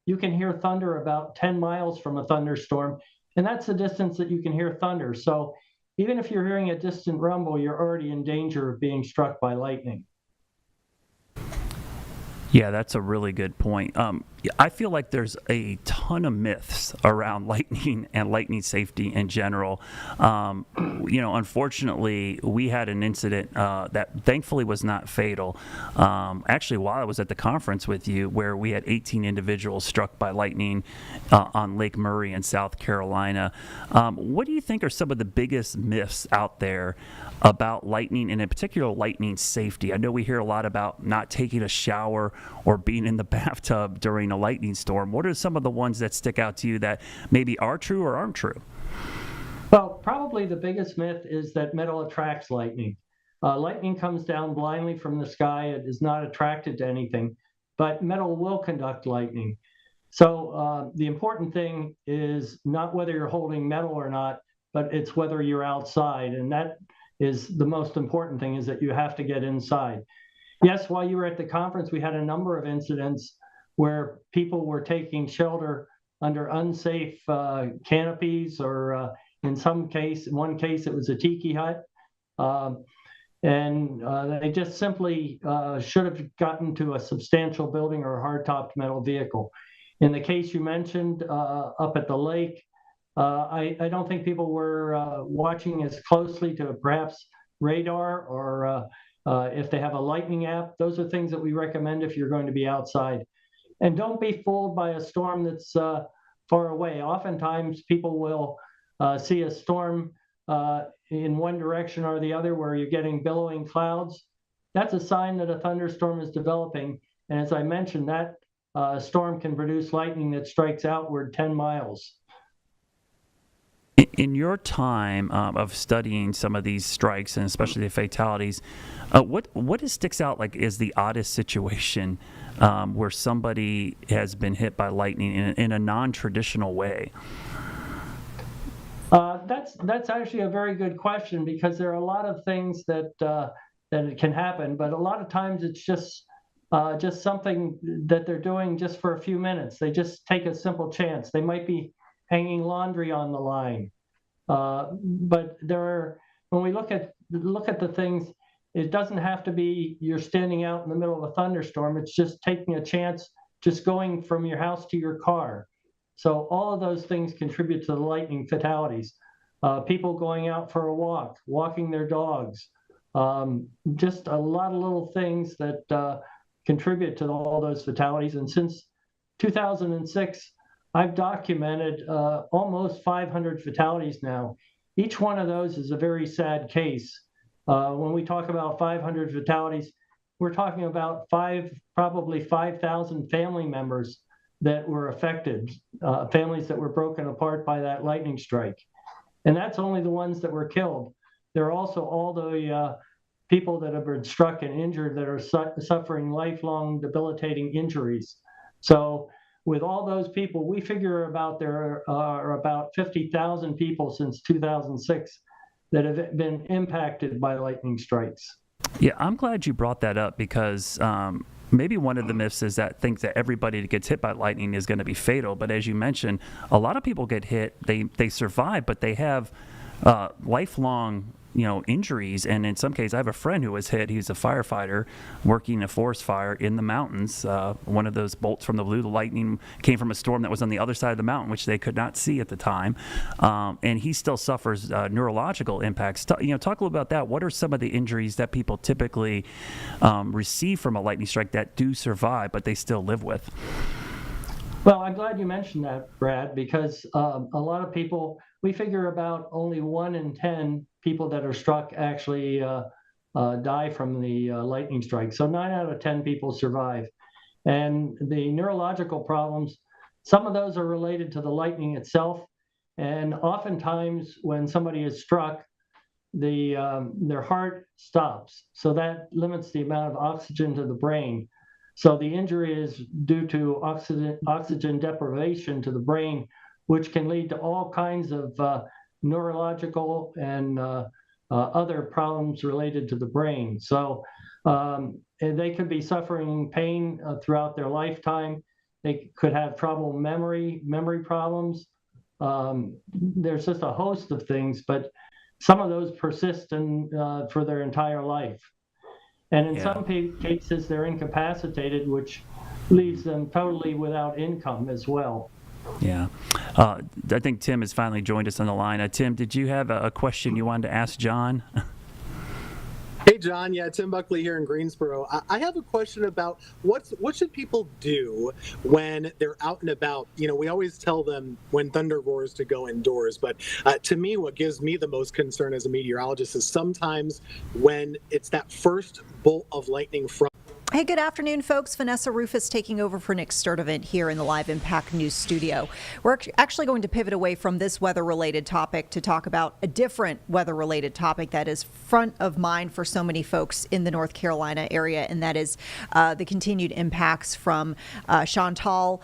You can hear thunder about 10 miles from a thunderstorm, and that's the distance that you can hear thunder. So even if you're hearing a distant rumble, you're already in danger of being struck by lightning. Yeah, that's a really good point. I feel like there's a ton of myths around lightning and lightning safety in general. Unfortunately, we had an incident that thankfully was not fatal. Actually, while I was at the conference with you, where we had 18 individuals struck by lightning on Lake Murray in South Carolina. What do you think are some of the biggest myths out there about lightning, and in particular lightning safety? I know we hear a lot about not taking a shower or being in the bathtub during a lightning storm. What are some of the ones that stick out to you that maybe are true or aren't true? Well, probably the biggest myth is that metal attracts lightning. Lightning comes down blindly from the sky. It is not attracted to anything, but metal will conduct lightning. So the important thing is not whether you're holding metal or not, but it's whether you're outside. And that is the most important thing, is that you have to get inside. Yes, while you were at the conference, we had a number of incidents where people were taking shelter under unsafe canopies, or in one case, it was a tiki hut. And they just simply should have gotten to a substantial building or a hard-topped metal vehicle. In the case you mentioned up at the lake, I don't think people were watching as closely to perhaps radar, or if they have a lightning app. Those are things that we recommend if you're going to be outside. And don't be fooled by a storm that's far away. Oftentimes people will see a storm in one direction or the other where you're getting billowing clouds. That's a sign that a thunderstorm is developing. And as I mentioned, that storm can produce lightning that strikes outward 10 miles. In your time of studying some of these strikes, and especially the fatalities, what sticks out like is the oddest situation where somebody has been hit by lightning in a non-traditional way? That's actually a very good question, because there are a lot of things that can happen, but a lot of times it's just something that they're doing just for a few minutes. They just take a simple chance. They might be hanging laundry on the line, but when we look at the things, it doesn't have to be you're standing out in the middle of a thunderstorm. It's just taking a chance, just going from your house to your car. So all of those things contribute to the lightning fatalities. People going out for a walk, walking their dogs, just a lot of little things that contribute to all those fatalities. And since 2006, I've documented almost 500 fatalities now. Each one of those is a very sad case. When we talk about 500 fatalities, we're talking about probably 5,000 family members that were affected, families that were broken apart by that lightning strike. And that's only the ones that were killed. There are also all the people that have been struck and injured that are suffering lifelong debilitating injuries. So with all those people, we figure there are about 50,000 people since 2006 that have been impacted by lightning strikes. Yeah, I'm glad you brought that up, because maybe one of the myths is that thinks that everybody that gets hit by lightning is going to be fatal. But as you mentioned, a lot of people get hit, they survive, but they have lifelong injuries. And in some cases, I have a friend who was hit. He's a firefighter working a forest fire in the mountains. One of those bolts from the blue, the lightning came from a storm that was on the other side of the mountain, which they could not see at the time. And he still suffers neurological impacts. Talk a little about that. What are some of the injuries that people typically receive from a lightning strike that do survive, but they still live with? Well, I'm glad you mentioned that, Brad, because a lot of people, we figure about only 1 in 10 people that are struck actually die from the lightning strike. So 9 out of 10 people survive. And the neurological problems, some of those are related to the lightning itself. And oftentimes when somebody is struck, their heart stops. So that limits the amount of oxygen to the brain. So the injury is due to oxygen deprivation to the brain, which can lead to all kinds of neurological and other problems related to the brain. So and they could be suffering pain throughout their lifetime. They could have trouble memory problems. There's just a host of things, but some of those persist for their entire life. And in some cases, they're incapacitated, which leaves them totally without income as well. Yeah. I think Tim has finally joined us on the line. Tim, did you have a question you wanted to ask John? Hey, John. Yeah, Tim Buckley here in Greensboro. I have a question about what should people do when they're out and about? You know, we always tell them when thunder roars to go indoors, but to me, what gives me the most concern as a meteorologist is sometimes when it's that first bolt of lightning from. Hey, good afternoon, folks. Vanessa Rufus taking over for Nick Sturdivant here in the Live Impact News studio. We're actually going to pivot away from this weather-related topic to talk about a different weather-related topic that is front of mind for so many folks in the North Carolina area, and that is the continued impacts from Chantal.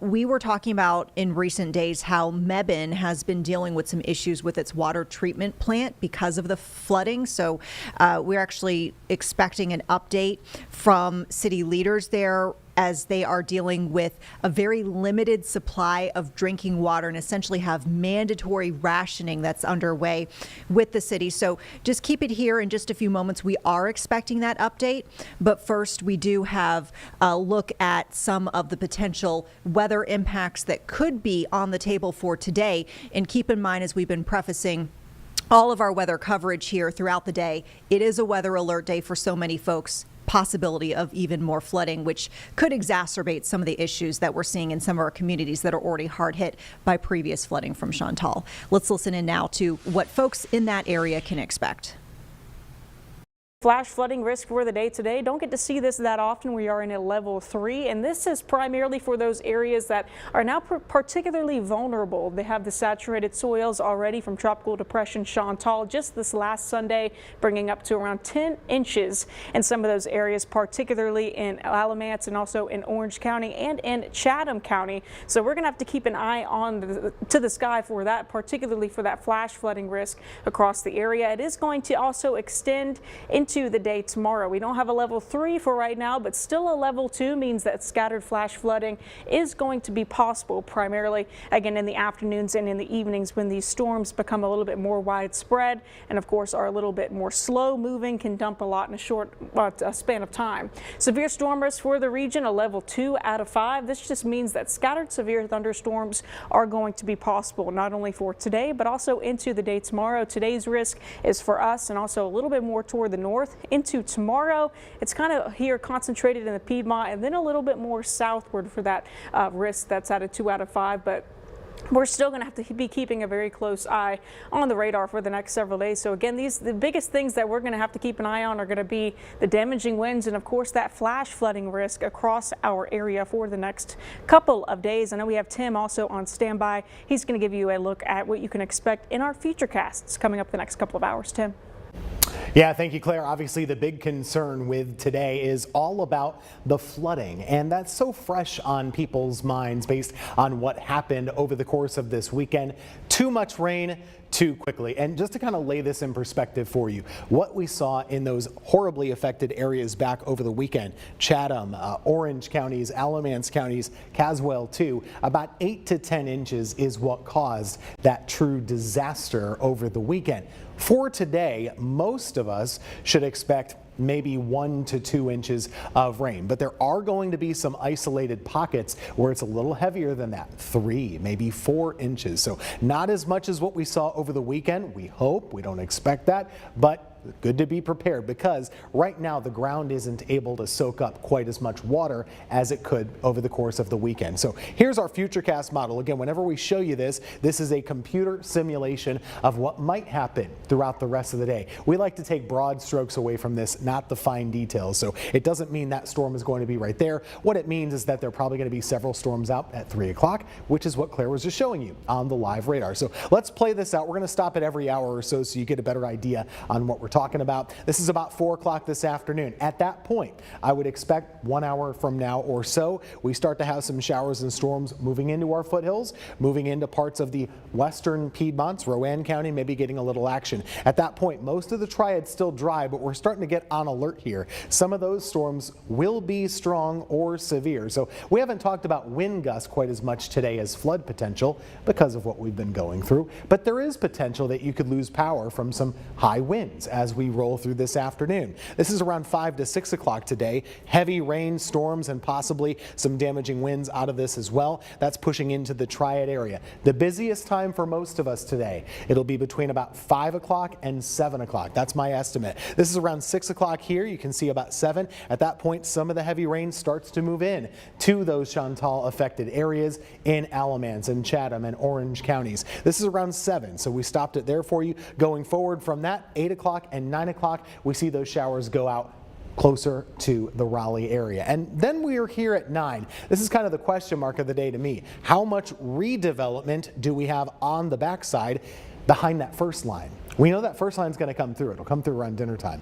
We were talking about in recent days how Mebane has been dealing with some issues with its water treatment plant because of the flooding. So we're actually expecting an update from city leaders there as they are dealing with a very limited supply of drinking water and essentially have mandatory rationing that's underway with the city. So just keep it here in just a few moments. We are expecting that update, but first we do have a look at some of the potential weather impacts that could be on the table for today. And keep in mind, as we've been prefacing all of our weather coverage here throughout the day, it is a weather alert day for so many folks. Possibility of even more flooding, which could exacerbate some of the issues that we're seeing in some of our communities that are already hard hit by previous flooding from Chantal. Let's listen in now to what folks in that area can expect. Flash flooding risk for the day today. Don't get to see this that often. We are in a level 3, and this is primarily for those areas that are now particularly vulnerable. They have the saturated soils already from Tropical Depression Chantal just this last Sunday, bringing up to around 10 inches in some of those areas, particularly in Alamance and also in Orange County and in Chatham County. So we're going to have to keep an eye on to the sky for that, particularly for that flash flooding risk across the area. It is going to also extend into the day tomorrow. We don't have a level 3 for right now, but still a level 2 means that scattered flash flooding is going to be possible, primarily again in the afternoons and in the evenings when these storms become a little bit more widespread and of course are a little bit more slow moving, can dump a lot in a short span of time. Severe storm risk for the region, a level 2 out of 5. This just means that scattered severe thunderstorms are going to be possible not only for today but also into the day tomorrow. Today's risk is for us and also a little bit more toward the north into tomorrow. It's kind of here concentrated in the Piedmont and then a little bit more southward for that risk that's at a 2 out of 5, but we're still going to have to be keeping a very close eye on the radar for the next several days. So again, the biggest things that we're going to have to keep an eye on are going to be the damaging winds and of course that flash flooding risk across our area for the next couple of days. I know we have Tim also on standby. He's going to give you a look at what you can expect in our future casts coming up the next couple of hours. Tim. Yeah, thank you, Claire. Obviously, the big concern with today is all about the flooding, and that's so fresh on people's minds based on what happened over the course of this weekend. Too much rain, too quickly. And just to kind of lay this in perspective for you, what we saw in those horribly affected areas back over the weekend, Chatham, Orange counties, Alamance counties, Caswell too, about 8 to 10 inches is what caused that true disaster over the weekend. For today, most of us should expect maybe 1 to 2 inches of rain, but there are going to be some isolated pockets where it's a little heavier than that, 3, maybe 4 inches. So not as much as what we saw over the weekend. We hope, we don't expect that, but good to be prepared, because right now the ground isn't able to soak up quite as much water as it could over the course of the weekend. So here's our Futurecast model. Again, whenever we show you this is a computer simulation of what might happen throughout the rest of the day. We like to take broad strokes away from this, not the fine details. So it doesn't mean that storm is going to be right there. What it means is that there are probably going to be several storms out at 3 o'clock, which is what Claire was just showing you on the live radar. So let's play this out. We're going to stop at every hour or so you get a better idea on what we're talking about. This is about 4 o'clock this afternoon. At that point, I would expect 1 hour from now or so, we start to have some showers and storms moving into our foothills, moving into parts of the western Piedmonts, Rowan County, maybe getting a little action. At that point, most of the triad's still dry, but we're starting to get on alert here. Some of those storms will be strong or severe. So we haven't talked about wind gusts quite as much today as flood potential because of what we've been going through, but there is potential that you could lose power from some high winds as we roll through this afternoon. This is around 5 to 6 o'clock today. Heavy rain, storms, and possibly some damaging winds out of this as well. That's pushing into the triad area. The busiest time for most of us today, it'll be between about 5 o'clock and 7 o'clock. That's my estimate. This is around 6 o'clock here. You can see about 7. At that point, some of the heavy rain starts to move in to those Chantal affected areas in Alamance and Chatham and Orange counties. This is around 7, so we stopped it there for you. Going forward from that, 8 o'clock and 9 o'clock, we see those showers go out closer to the Raleigh area. And then we are here at 9. This is kind of the question mark of the day to me. How much redevelopment do we have on the backside behind that first line? We know that first line is going to come through. It'll come through around dinner time.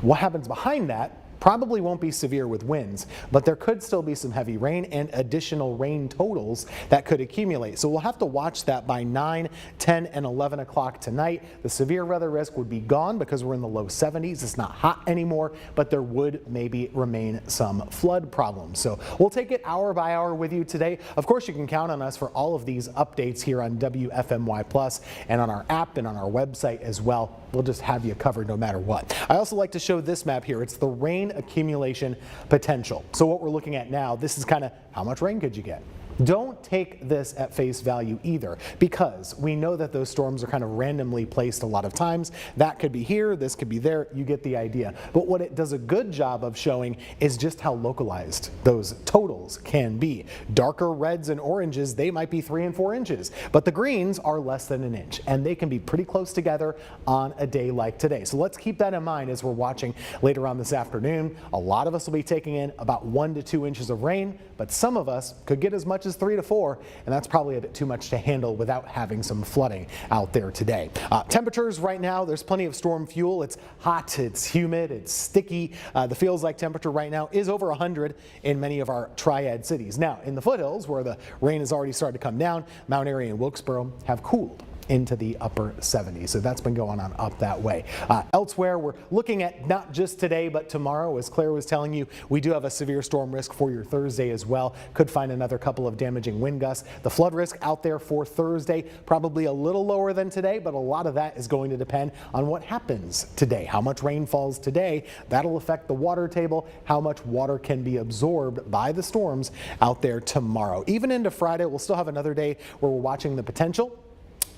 What happens behind that probably won't be severe with winds, but there could still be some heavy rain and additional rain totals that could accumulate. So we'll have to watch that by 9, 10, and 11 o'clock tonight. The severe weather risk would be gone because we're in the low 70s. It's not hot anymore, but there would maybe remain some flood problems. So we'll take it hour by hour with you today. Of course, you can count on us for all of these updates here on WFMY Plus and on our app and on our website as well. We'll just have you covered no matter what. I also like to show this map here. It's the rain accumulation potential. So what we're looking at now, this is kind of how much rain could you get? Don't take this at face value either, because we know that those storms are kind of randomly placed a lot of times. That could be here, this could be there, you get the idea. But what it does a good job of showing is just how localized those totals can be. Darker reds and oranges, they might be 3 and 4 inches, but the greens are less than an inch, and they can be pretty close together on a day like today. So let's keep that in mind as we're watching later on this afternoon. A lot of us will be taking in about 1 to 2 inches of rain, but some of us could get as much as 3 to 4, and that's probably a bit too much to handle without having some flooding out there today. Temperatures right now, there's plenty of storm fuel. It's hot, it's humid, it's sticky. The feels like temperature right now is over 100 in many of our triad cities. Now, in the foothills, where the rain has already started to come down, Mount Airy and Wilkesboro have cooled into the upper 70s. So that's been going on up that way. Elsewhere, we're looking at not just today, but tomorrow. As Claire was telling you, we do have a severe storm risk for your Thursday as well. Could find another couple of damaging wind gusts. The flood risk out there for Thursday, probably a little lower than today, but a lot of that is going to depend on what happens today. How much rain falls today, that'll affect the water table, how much water can be absorbed by the storms out there tomorrow. Even into Friday, we'll still have another day where we're watching the potential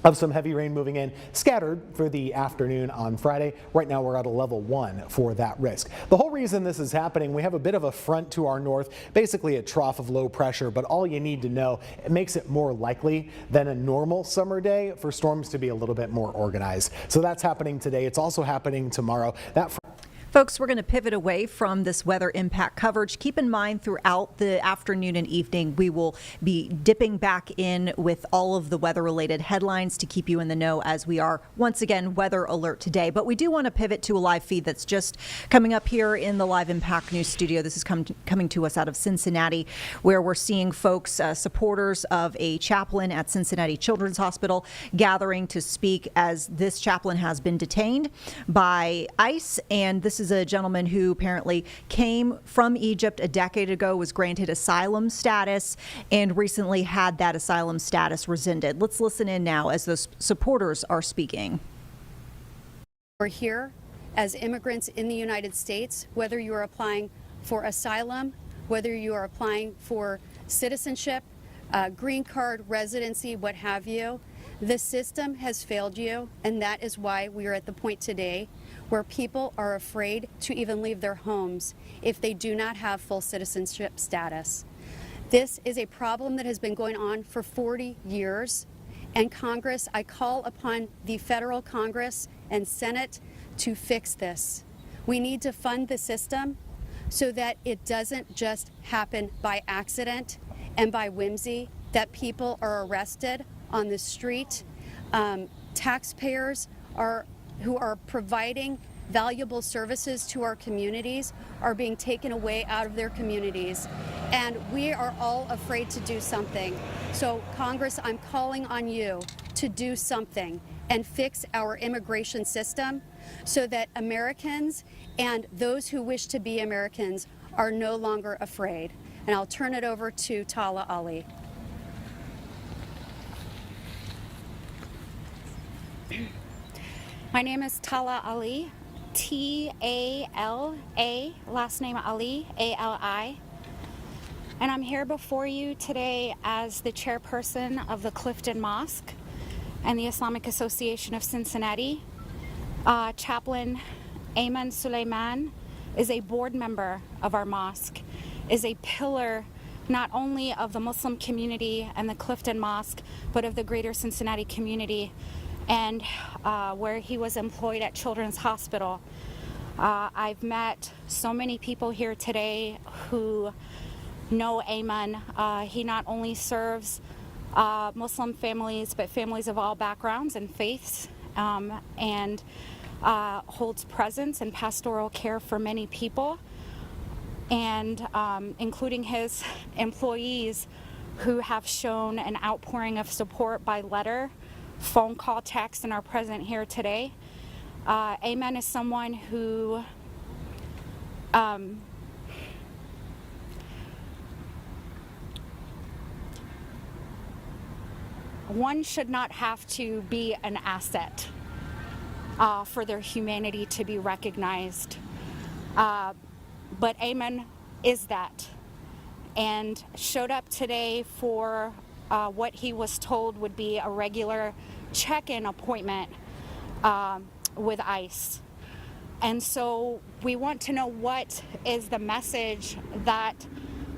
of some heavy rain moving in, scattered for the afternoon on Friday. Right now we're at a level 1 for that risk. The whole reason this is happening, we have a bit of a front to our north, basically a trough of low pressure, but all you need to know, it makes it more likely than a normal summer day for storms to be a little bit more organized. So that's happening today. It's also happening tomorrow. Folks, we're going to pivot away from this weather impact coverage. Keep in mind throughout the afternoon and evening, we will be dipping back in with all of the weather-related headlines to keep you in the know as we are, once again, weather alert today. But we do want to pivot to a live feed that's just coming up here in the Live Impact News studio. This is coming to us out of Cincinnati, where we're seeing folks, supporters of a chaplain at Cincinnati Children's Hospital, gathering to speak as this chaplain has been detained by ICE. And this is a gentleman who apparently came from Egypt a decade ago, was granted asylum status, and recently had that asylum status rescinded. Let's listen in now as those supporters are speaking. We're here as immigrants in the United States, whether you are applying for asylum, whether you are applying for citizenship, green card, residency, what have you. The system has failed you, and that is why we are at the point today where people are afraid to even leave their homes if they do not have full citizenship status. This is a problem that has been going on for 40 years, and Congress, I call upon the federal Congress and Senate to fix this. We need to fund the system so that it doesn't just happen by accident and by whimsy, that people are arrested on the street. Taxpayers who are providing valuable services to our communities are being taken away out of their communities. And we are all afraid to do something. So Congress, I'm calling on you to do something and fix our immigration system so that Americans and those who wish to be Americans are no longer afraid. And I'll turn it over to Tala Ali. My name is Tala Ali, T-A-L-A, last name Ali, A-L-I. And I'm here before you today as the chairperson of the Clifton Mosque and the Islamic Association of Cincinnati. Chaplain Ayman Suleiman is a board member of our mosque, is a pillar not only of the Muslim community and the Clifton Mosque, but of the greater Cincinnati community, and where he was employed at Children's Hospital. I've met so many people here today who know Ayman. He not only serves Muslim families, but families of all backgrounds and faiths, and holds presence and pastoral care for many people, and including his employees who have shown an outpouring of support by letter, phone call, text, and are present here today. Ayman is someone who one should not have to be an asset for their humanity to be recognized. But Ayman is that, and showed up today for what he was told would be a regular check-in appointment with ICE. And so we want to know what is the message that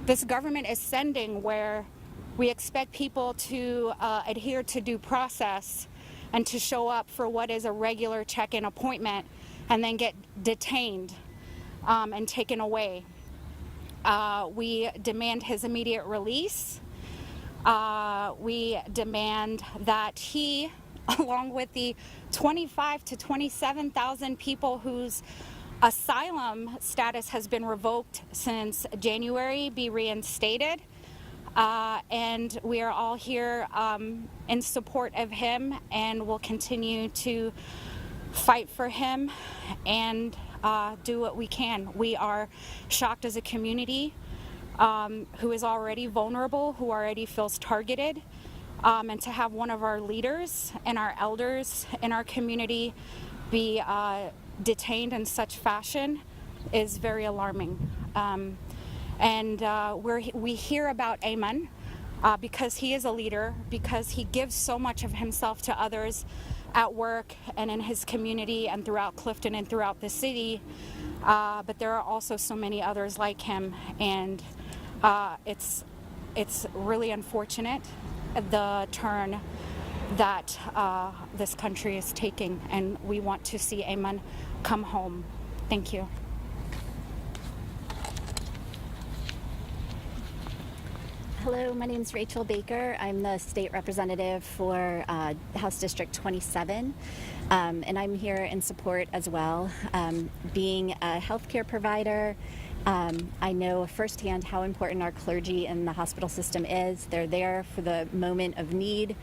this government is sending, where we expect people to adhere to due process and to show up for what is a regular check-in appointment and then get detained and taken away. We demand his immediate release. We demand that he, along with the 25 to 27,000 people whose asylum status has been revoked since January, be reinstated. And we are all here in support of him, and will continue to fight for him and do what we can. We are shocked as a community who is already vulnerable, who already feels targeted, and to have one of our leaders and our elders in our community be detained in such fashion is very alarming. And we hear about Ayman because he is a leader, because he gives so much of himself to others at work and in his community and throughout Clifton and throughout the city. But there are also so many others like him, and it's really unfortunate, the turn that this country is taking, and we want to see Ayman come home. Thank you. Hello, my name is Rachel Baker. I'm the state representative for House District 27, and I'm here in support as well. Being a healthcare provider, I know firsthand how important our clergy in the hospital system is. They're there for the moment of need,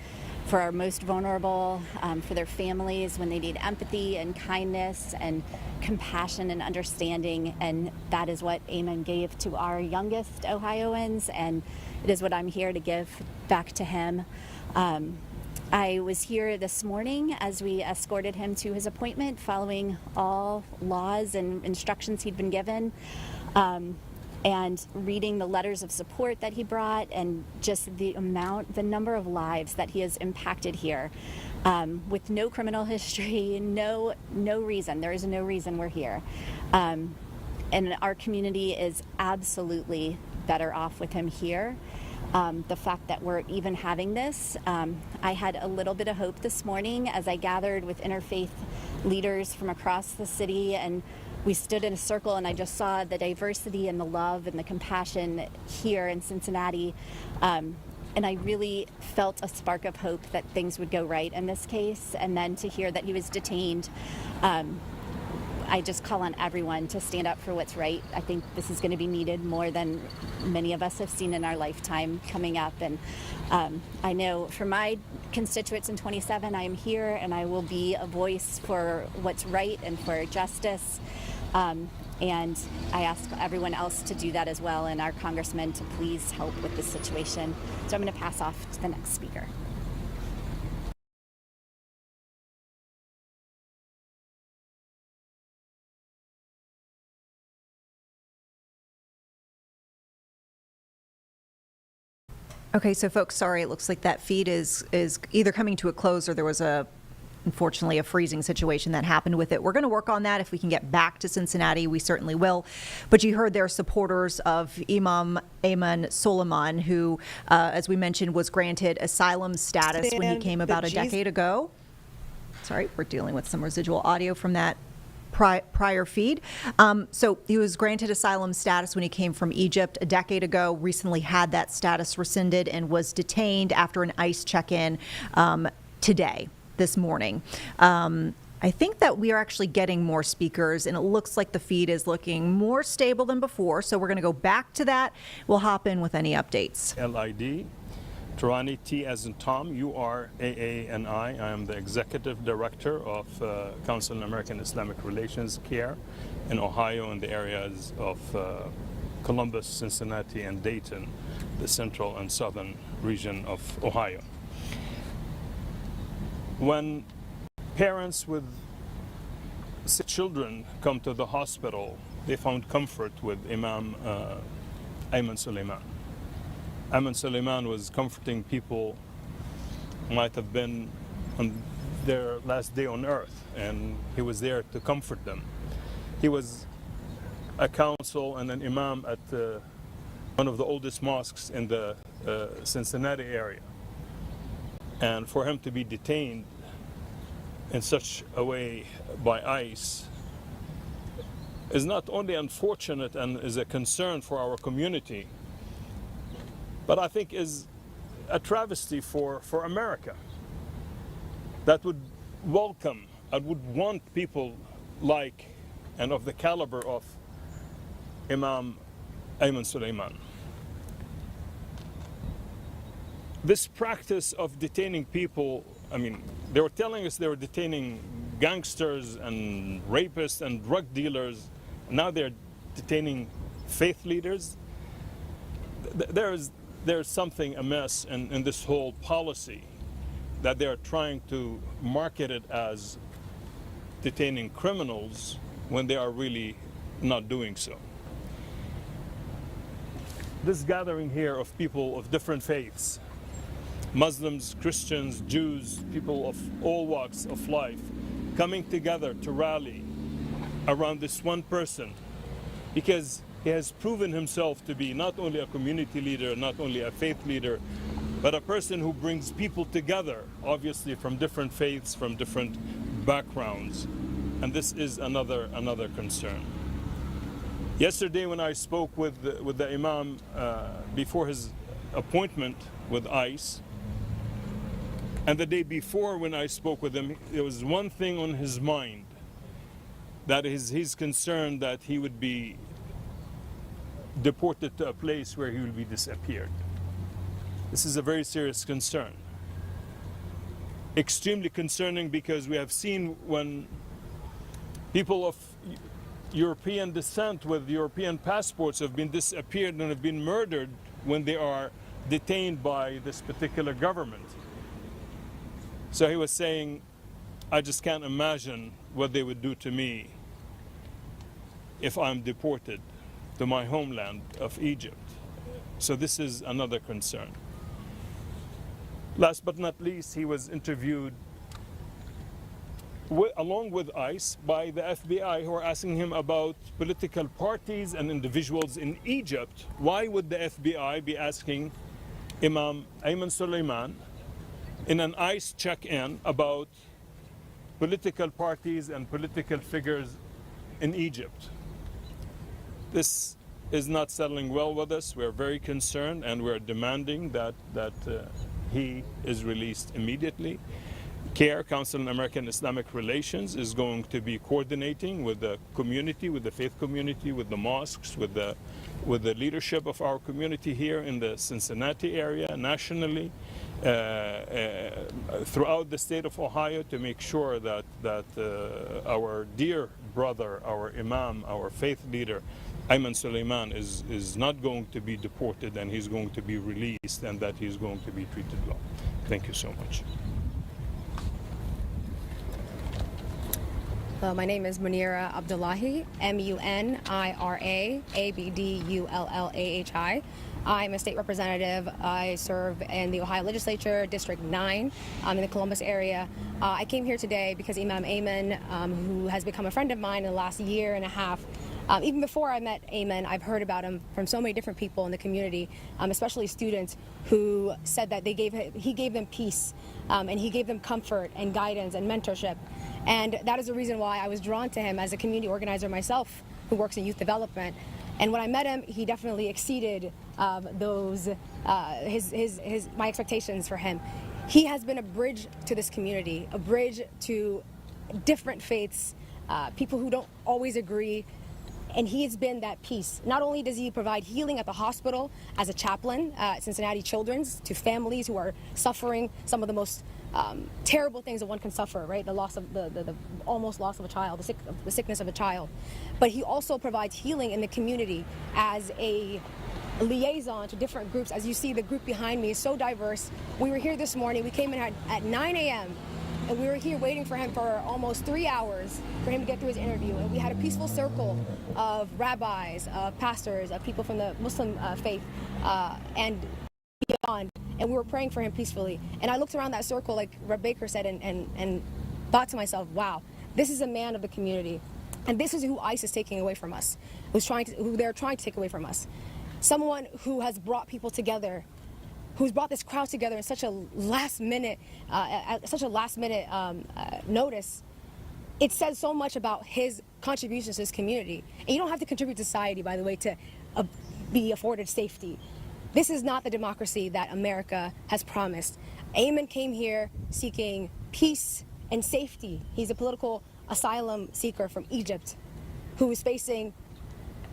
for our most vulnerable, for their families when they need empathy and kindness and compassion and understanding, and that is what Ayman gave to our youngest Ohioans, and it is what I'm here to give back to him. I was here this morning as we escorted him to his appointment, following all laws and instructions he'd been given. and reading the letters of support that he brought, and just the number of lives that he has impacted here, with no criminal history, no reason. There is no reason we're here. And our community is absolutely better off with him here. The fact that we're even having this, I had a little bit of hope this morning as I gathered with interfaith leaders from across the city, and we stood in a circle, and I just saw the diversity and the love and the compassion here in Cincinnati. And I really felt a spark of hope that things would go right in this case. And then to hear that he was detained, I just call on everyone to stand up for what's right. I think this is going to be needed more than many of us have seen in our lifetime coming up. And I know for my constituents in 27, I am here, and I will be a voice for what's right and for justice. And I ask everyone else to do that as well, and our congressman to please help with this situation. So I'm going to pass off to the next speaker. Okay, so folks, sorry, it looks like that feed is either coming to a close or there was unfortunately a freezing situation that happened with it. We're going to work on that. If we can get back to Cincinnati, we certainly will. But you heard they're supporters of Imam Suleiman, who, as we mentioned, was granted asylum status when he came about a decade ago. Sorry, we're dealing with some residual audio from that prior feed. So he was granted asylum status when he came from Egypt a decade ago, recently had that status rescinded and was detained after an ICE check-in this morning. I think that we are actually getting more speakers, and it looks like the feed is looking more stable than before. So we're going to go back to that. We'll hop in with any updates. LID, Tarani T as in Tom, URAANI. I am the Executive Director of Council on American Islamic Relations CARE in Ohio, in the areas of Columbus, Cincinnati, and Dayton, the central and southern region of Ohio. When parents with sick children come to the hospital, they found comfort with Imam Suleiman. Imam Suleiman was comforting people who might have been on their last day on earth, and he was there to comfort them. He was a counsel and an imam at one of the oldest mosques in the Cincinnati area. And for him to be detained in such a way by ICE is not only unfortunate and is a concern for our community, but I think is a travesty for America that would welcome and would want people like and of the caliber of Imam Suleiman. This practice of detaining people, I mean, they were telling us they were detaining gangsters and rapists and drug dealers. Now they're detaining faith leaders. There's something amiss in this whole policy that they're trying to market it as detaining criminals when they are really not doing so. This gathering here of people of different faiths, Muslims, Christians, Jews, people of all walks of life, coming together to rally around this one person, because he has proven himself to be not only a community leader, not only a faith leader, but a person who brings people together, obviously from different faiths, from different backgrounds. And this is another concern. Yesterday when I spoke with the Imam before his appointment with ICE, and the day before when I spoke with him, there was one thing on his mind, that is he's concerned that he would be deported to a place where he will be disappeared. This is a very serious concern. Extremely concerning, because we have seen when people of European descent with European passports have been disappeared and have been murdered when they are detained by this particular government. So he was saying, I just can't imagine what they would do to me if I'm deported. to my homeland of Egypt. So this is another concern. Last but not least, he was interviewed along with ICE by the FBI, who are asking him about political parties and individuals in Egypt. Why would the FBI be asking Imam Ayman Suleiman in an ICE check-in about political parties and political figures in Egypt? This is not settling well with us. We're very concerned, and we're demanding that he is released immediately. Kerr, Council on American Islamic Relations, is going to be coordinating with the community, with the faith community, with the mosques, with the leadership of our community here in the Cincinnati area, nationally, throughout the state of Ohio, to make sure that our dear brother, our Imam, our faith leader, Ayman Suleiman, is not going to be deported, and he's going to be released, and that he's going to be treated well. Thank you so much. My name is Munira Abdullahi, MUNIRA ABDULLAHI. I'm a state representative. I serve in the Ohio Legislature, District 9, in the Columbus area. I came here today because Imam Ayman, who has become a friend of mine in the last year and a half, even before I met Ayman, I've heard about him from so many different people in the community, especially students who said that he gave them peace, and he gave them comfort and guidance and mentorship. And that is the reason why I was drawn to him as a community organizer myself, who works in youth development. And when I met him, he definitely exceeded my expectations for him. He has been a bridge to this community, a bridge to different faiths, people who don't always agree. And he has been that peace. Not only does he provide healing at the hospital as a chaplain at Cincinnati Children's to families who are suffering some of the most terrible things that one can suffer, right? The loss of the almost loss of a child, the sickness of a child. But he also provides healing in the community as a liaison to different groups. As you see, the group behind me is so diverse. We were here this morning. We came in at 9 a.m. and we were here waiting for him for almost 3 hours for him to get through his interview. And we had a peaceful circle of rabbis, of pastors, of people from the Muslim faith, and beyond. And we were praying for him peacefully. And I looked around that circle, like Reb Baker said, and thought to myself, wow, this is a man of the community. And this is who ICE is taking away from us, who they're trying to take away from us. Someone who has brought people together, who's brought this crowd together in such a last minute notice. It says so much about his contributions to his community. And you don't have to contribute to society, by the way, to be afforded safety. This is not the democracy that America has promised. Ayman came here seeking peace and safety. He's a political asylum seeker from Egypt who is facing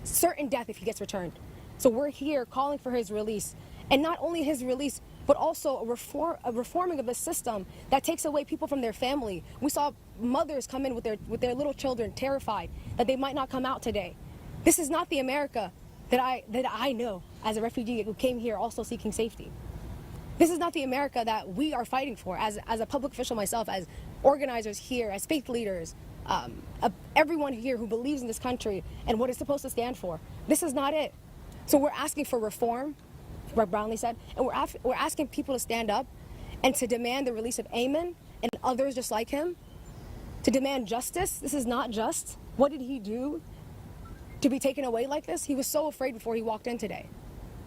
certain death if he gets returned. So we're here calling for his release. And not only his release, but also a reforming of the system that takes away people from their family. We saw mothers come in with their little children, terrified that they might not come out today. This is not the America that I know as a refugee who came here also seeking safety. This is not the America that we are fighting for as a public official myself, as organizers here, as faith leaders, everyone here who believes in this country and what it's supposed to stand for. This is not it. So we're asking for reform, Brett Brownlee said, and we're asking people to stand up and to demand the release of Ayman and others just like him, to demand justice. This is not just. What did he do to be taken away like this? He was so afraid before he walked in today,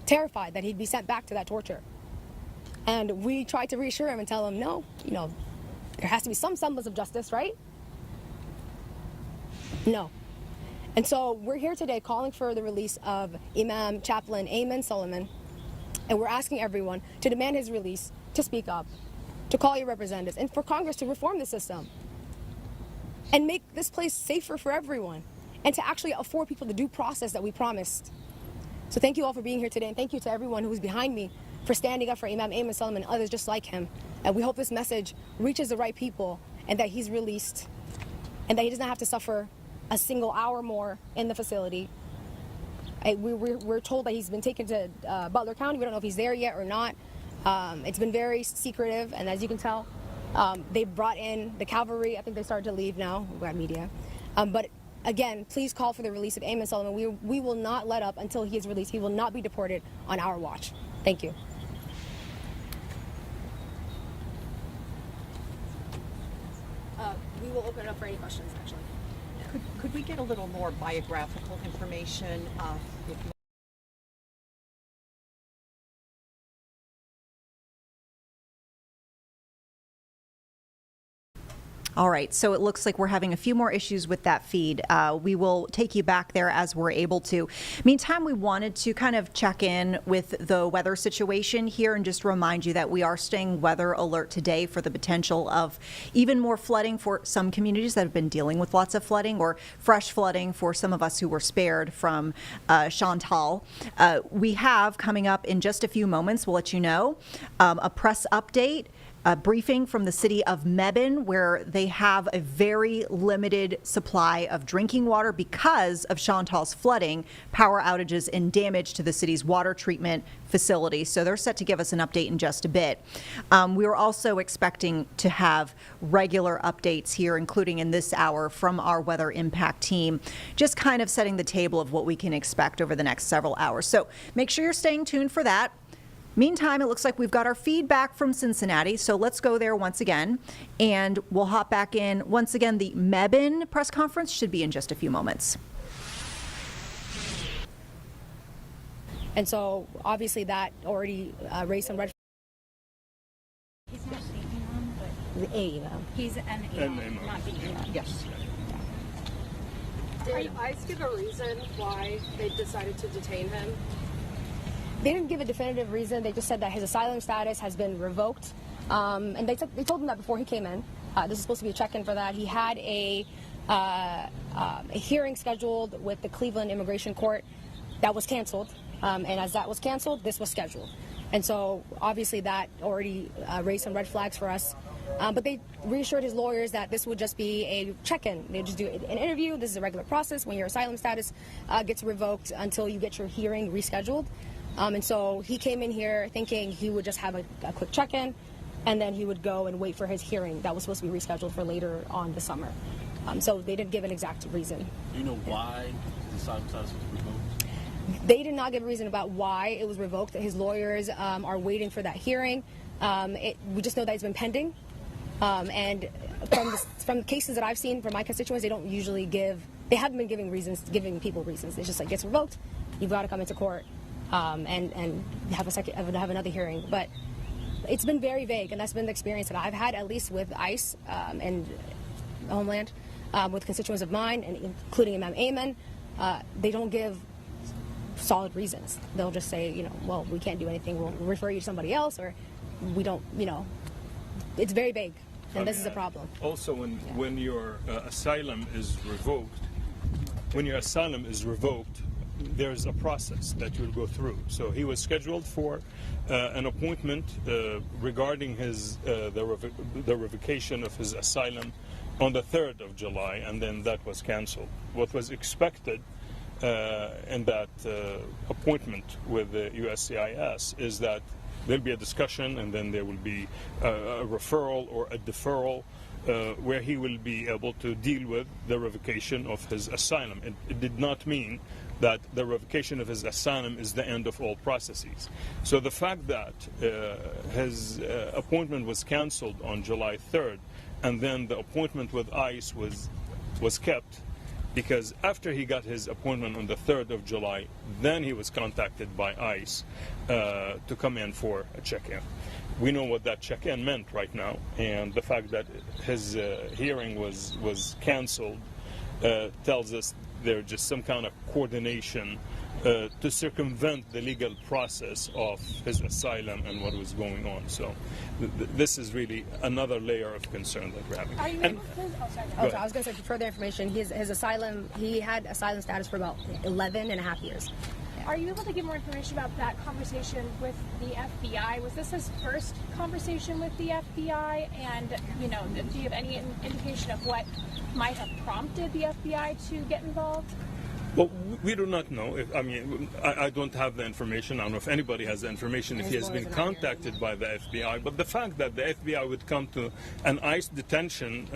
terrified that he'd be sent back to that torture. And we tried to reassure him and tell him, no, there has to be some semblance of justice, right? No. And so we're here today calling for the release of Imam Chaplain Ayman Suleiman. And we're asking everyone to demand his release, to speak up, to call your representatives, and for Congress to reform the system and make this place safer for everyone, and to actually afford people the due process that we promised. So thank you all for being here today, and thank you to everyone who's behind me for standing up for Imam Ayman Suleiman and others just like him. And we hope this message reaches the right people, and that he's released, and that he does not have to suffer a single hour more in the facility. We're told that he's been taken to Butler County. We don't know if he's there yet or not. It's been very secretive, and as you can tell, they brought in the cavalry. I think they started to leave now. We've got media. But again, please call for the release of Imam Sulaiman. We will not let up until he is released. He will not be deported on our watch. Thank you. We will open it up for any questions, actually. Could we get a little more biographical information? If All right, so it looks like we're having a few more issues with that feed. We will take you back there as we're able to. Meantime, we wanted to kind of check in with the weather situation here and just remind you that we are staying weather alert today for the potential of even more flooding for some communities that have been dealing with lots of flooding, or fresh flooding for some of us who were spared from Chantal. We have coming up in just a few moments, we'll let you know, a press update. A briefing from the city of Mebane, where they have a very limited supply of drinking water because of Chantal's flooding, power outages, and damage to the city's water treatment facility. So they're set to give us an update in just a bit. We were also expecting to have regular updates here, including in this hour from our weather impact team, just kind of setting the table of what we can expect over the next several hours. So make sure you're staying tuned for that. Meantime, it looks like we've got our feedback from Cincinnati, so let's go there once again, and we'll hop back in. Once again, the Mebane press conference should be in just a few moments. And so, obviously, that already raised some red he's not the Imam, but the Imam. he's an Imam, not the Imam. Yes. Did ICE give a reason why they decided to detain him? They didn't give a definitive reason. They just said that his asylum status has been revoked. And they told him that before he came in. This is supposed to be a check-in for that. He had a hearing scheduled with the Cleveland Immigration Court that was canceled. And as that was canceled, this was scheduled. And so obviously that already raised some red flags for us. But they reassured his lawyers that this would just be a check-in. They just do an interview. This is a regular process when your asylum status gets revoked until you get your hearing rescheduled. And so he came in here thinking he would just have a quick check-in, and then he would go and wait for his hearing that was supposed to be rescheduled for later on this summer. So they didn't give an exact reason. Do you know why his asylum status was revoked? They did not give a reason about why it was revoked. His lawyers are waiting for that hearing. We just know that it's been pending. And from the cases that I've seen from my constituents, they don't usually they haven't been giving people reasons. It's just like, gets revoked, you've got to come into court. And have another hearing, but it's been very vague, and that's been the experience that I've had, at least with ICE and Homeland, with constituents of mine, and including Imam Ayman. They don't give solid reasons. They'll just say, well, we can't do anything. We'll refer you to somebody else, or we don't. It's very vague, and this is a problem. Also, when your asylum is revoked, there's a process that you'll go through. So he was scheduled for an appointment regarding the revocation of his asylum on the 3rd of July, and then that was canceled. What was expected in that appointment with the USCIS is that there'll be a discussion, and then there will be a referral or a deferral where he will be able to deal with the revocation of his asylum. It did not mean that the revocation of his asylum is the end of all processes. So the fact that his appointment was canceled on July 3rd, and then the appointment with ICE was kept, because after he got his appointment on the 3rd of July, then he was contacted by ICE to come in for a check-in. We know what that check-in meant right now, and the fact that his hearing was canceled tells us there's just some kind of coordination to circumvent the legal process of his asylum and what was going on. So this is really another layer of concern that we're having. Are you able to, I was going to say, for further information, he had asylum status for about 11 and a half years. Are you able to give more information about that conversation with the FBI? Was this his first conversation with the FBI? And, do you have any indication of what might have prompted the FBI to get involved? Well, we do not know. I don't have the information. I don't know if anybody has the information, if he has been contacted by the FBI. But the fact that the FBI would come to an ICE detention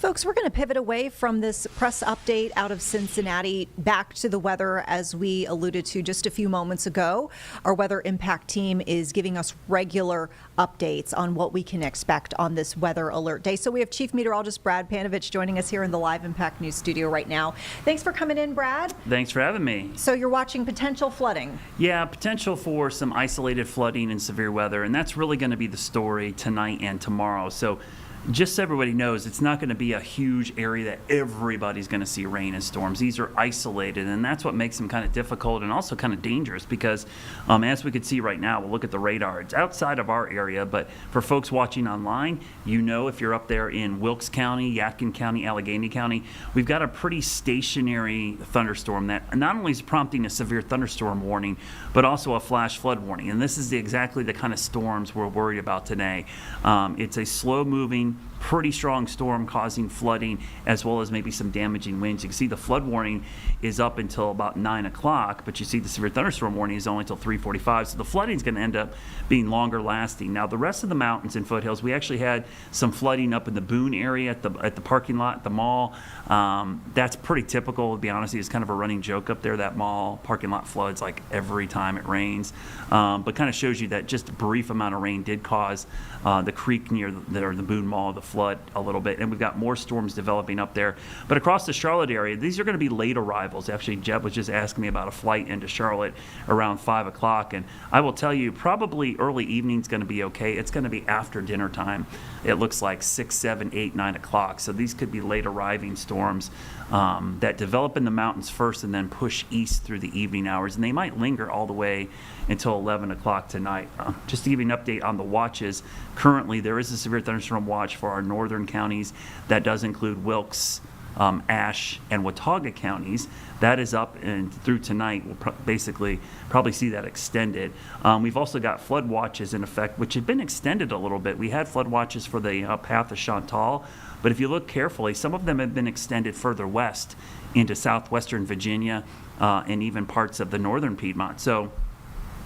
Folks, we're going to pivot away from this press update out of Cincinnati back to the weather. As we alluded to just a few moments ago, our weather impact team is giving us regular updates on what we can expect on this weather alert day. So we have Chief Meteorologist Brad Panovich joining us here in the Live Impact News studio right now. Thanks for coming in, Brad. Thanks for having me. So you're watching potential flooding. Yeah, potential for some isolated flooding and severe weather, and that's really going to be the story tonight and tomorrow. So just so everybody knows, it's not going to be a huge area that everybody's going to see rain and storms. These are isolated, and that's what makes them kind of difficult and also kind of dangerous because as we could see right now, we'll look at the radar. It's outside of our area, but for folks watching online, you know, if you're up there in Wilkes County, Yadkin County, Allegheny County, we've got a pretty stationary thunderstorm that not only is prompting a severe thunderstorm warning, but also a flash flood warning. And this is exactly the kind of storms we're worried about today. It's a slow-moving, pretty strong storm causing flooding as well as maybe some damaging winds. You can see the flood warning is up until about 9 o'clock, but you see the severe thunderstorm warning is only until 3:45. So the flooding is going to end up being longer lasting. Now the rest of the mountains and foothills, we actually had some flooding up in the Boone area at the parking lot at the mall. That's pretty typical, to be honest. It's kind of a running joke up there. That mall parking lot floods like every time it rains, but kind of shows you that just a brief amount of rain did cause the creek near the Boone Mall, the flood a little bit, and we've got more storms developing up there. But across the Charlotte area, these are going to be late arrivals. Actually, Jeb was just asking me about a flight into Charlotte around 5 o'clock, and I will tell you, probably early evening is going to be okay. It's going to be after dinner time. It looks like 6, 7, 8, 9 o'clock. So these could be late arriving storms that develop in the mountains first and then push east through the evening hours, and they might linger all the way until 11 o'clock tonight. Just to give you an update on the watches, currently there is a severe thunderstorm watch for our northern counties. That does include Wilkes, Ashe, and Watauga counties. That is up and through tonight. We'll basically probably see that extended. We've also got flood watches in effect, which have been extended a little bit. We had flood watches for the path of Chantal, but if you look carefully, some of them have been extended further west into southwestern Virginia and even parts of the northern Piedmont. So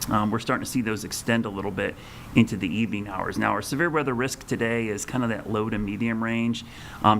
we're starting to see those extend a little bit into the evening hours. Now, our severe weather risk today is kind of that low to medium range.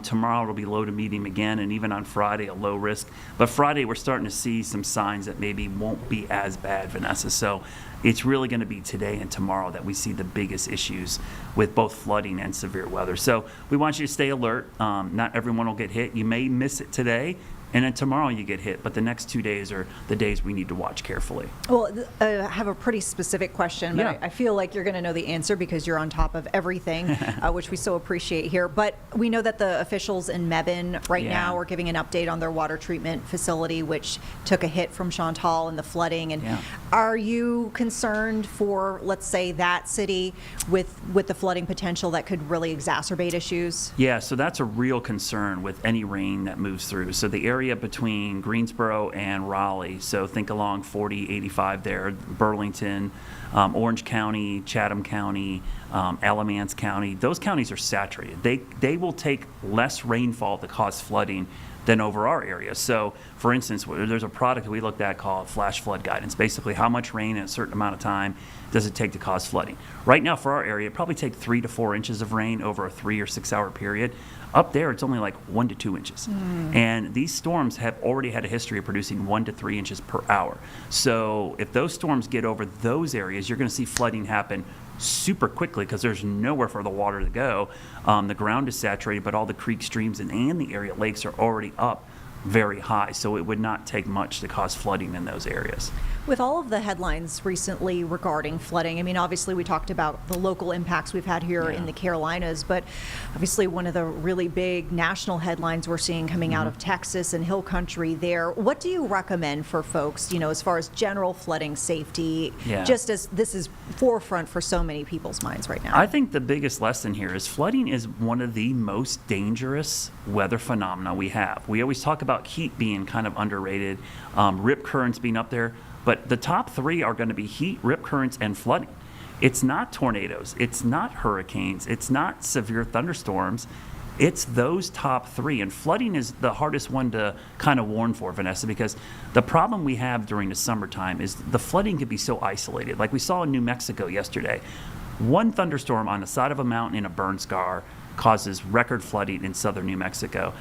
Tomorrow it'll be low to medium again, and even on Friday, a low risk. But Friday, we're starting to see some signs that maybe won't be as bad, Vanessa. So it's really going to be today and tomorrow that we see the biggest issues with both flooding and severe weather. So we want you to stay alert. Not everyone will get hit. You may miss it today, and then tomorrow you get hit, but the next 2 days are the days we need to watch carefully. Well, I have a pretty specific question, but Yeah. I feel like you're going to know the answer because you're on top of everything, which we so appreciate here. But we know that the officials in Mebane right Yeah. now are giving an update on their water treatment facility, which took a hit from Chantal and the flooding. And Yeah. are you concerned for, let's say, that city with the flooding potential that could really exacerbate issues? Yeah, so that's a real concern with any rain that moves through. So the area between Greensboro and Raleigh, so think along 40, 85 there, Burlington, Orange County, Chatham County, Alamance County, those counties are saturated. They will take less rainfall to cause flooding than over our area. So, for instance, there's a product that we looked at called flash flood guidance. Basically, how much rain in a certain amount of time does it take to cause flooding? Right now, for our area, it probably takes 3 to 4 inches of rain over a 3 or 6 hour period. Up there, it's only like 1 to 2 inches. And these storms have already had a history of producing 1 to 3 inches per hour. So if those storms get over those areas, you're going to see flooding happen super quickly because there's nowhere for the water to go. The ground is saturated, but all the creek streams and the area lakes are already up very high. So it would not take much to cause flooding in those areas. With all of the headlines recently regarding flooding, I mean, obviously we talked about the local impacts we've had here in the Carolinas, but obviously one of the really big national headlines we're seeing coming out of Texas and Hill Country there. What do you recommend for folks, you know, as far as general flooding safety, just as this is forefront for so many people's minds right now? I think the biggest lesson here is flooding is one of the most dangerous weather phenomena we have. We always talk about heat being kind of underrated, rip currents being up there. But the top three are going to be heat, rip currents, and flooding. It's not tornadoes. It's not hurricanes. It's not severe thunderstorms. It's those top three. And flooding is the hardest one to kind of warn for, Vanessa, because the problem we have during the summertime is the flooding can be so isolated. Like we saw in New Mexico yesterday. One thunderstorm on the side of a mountain in a burn scar causes record flooding in southern New Mexico.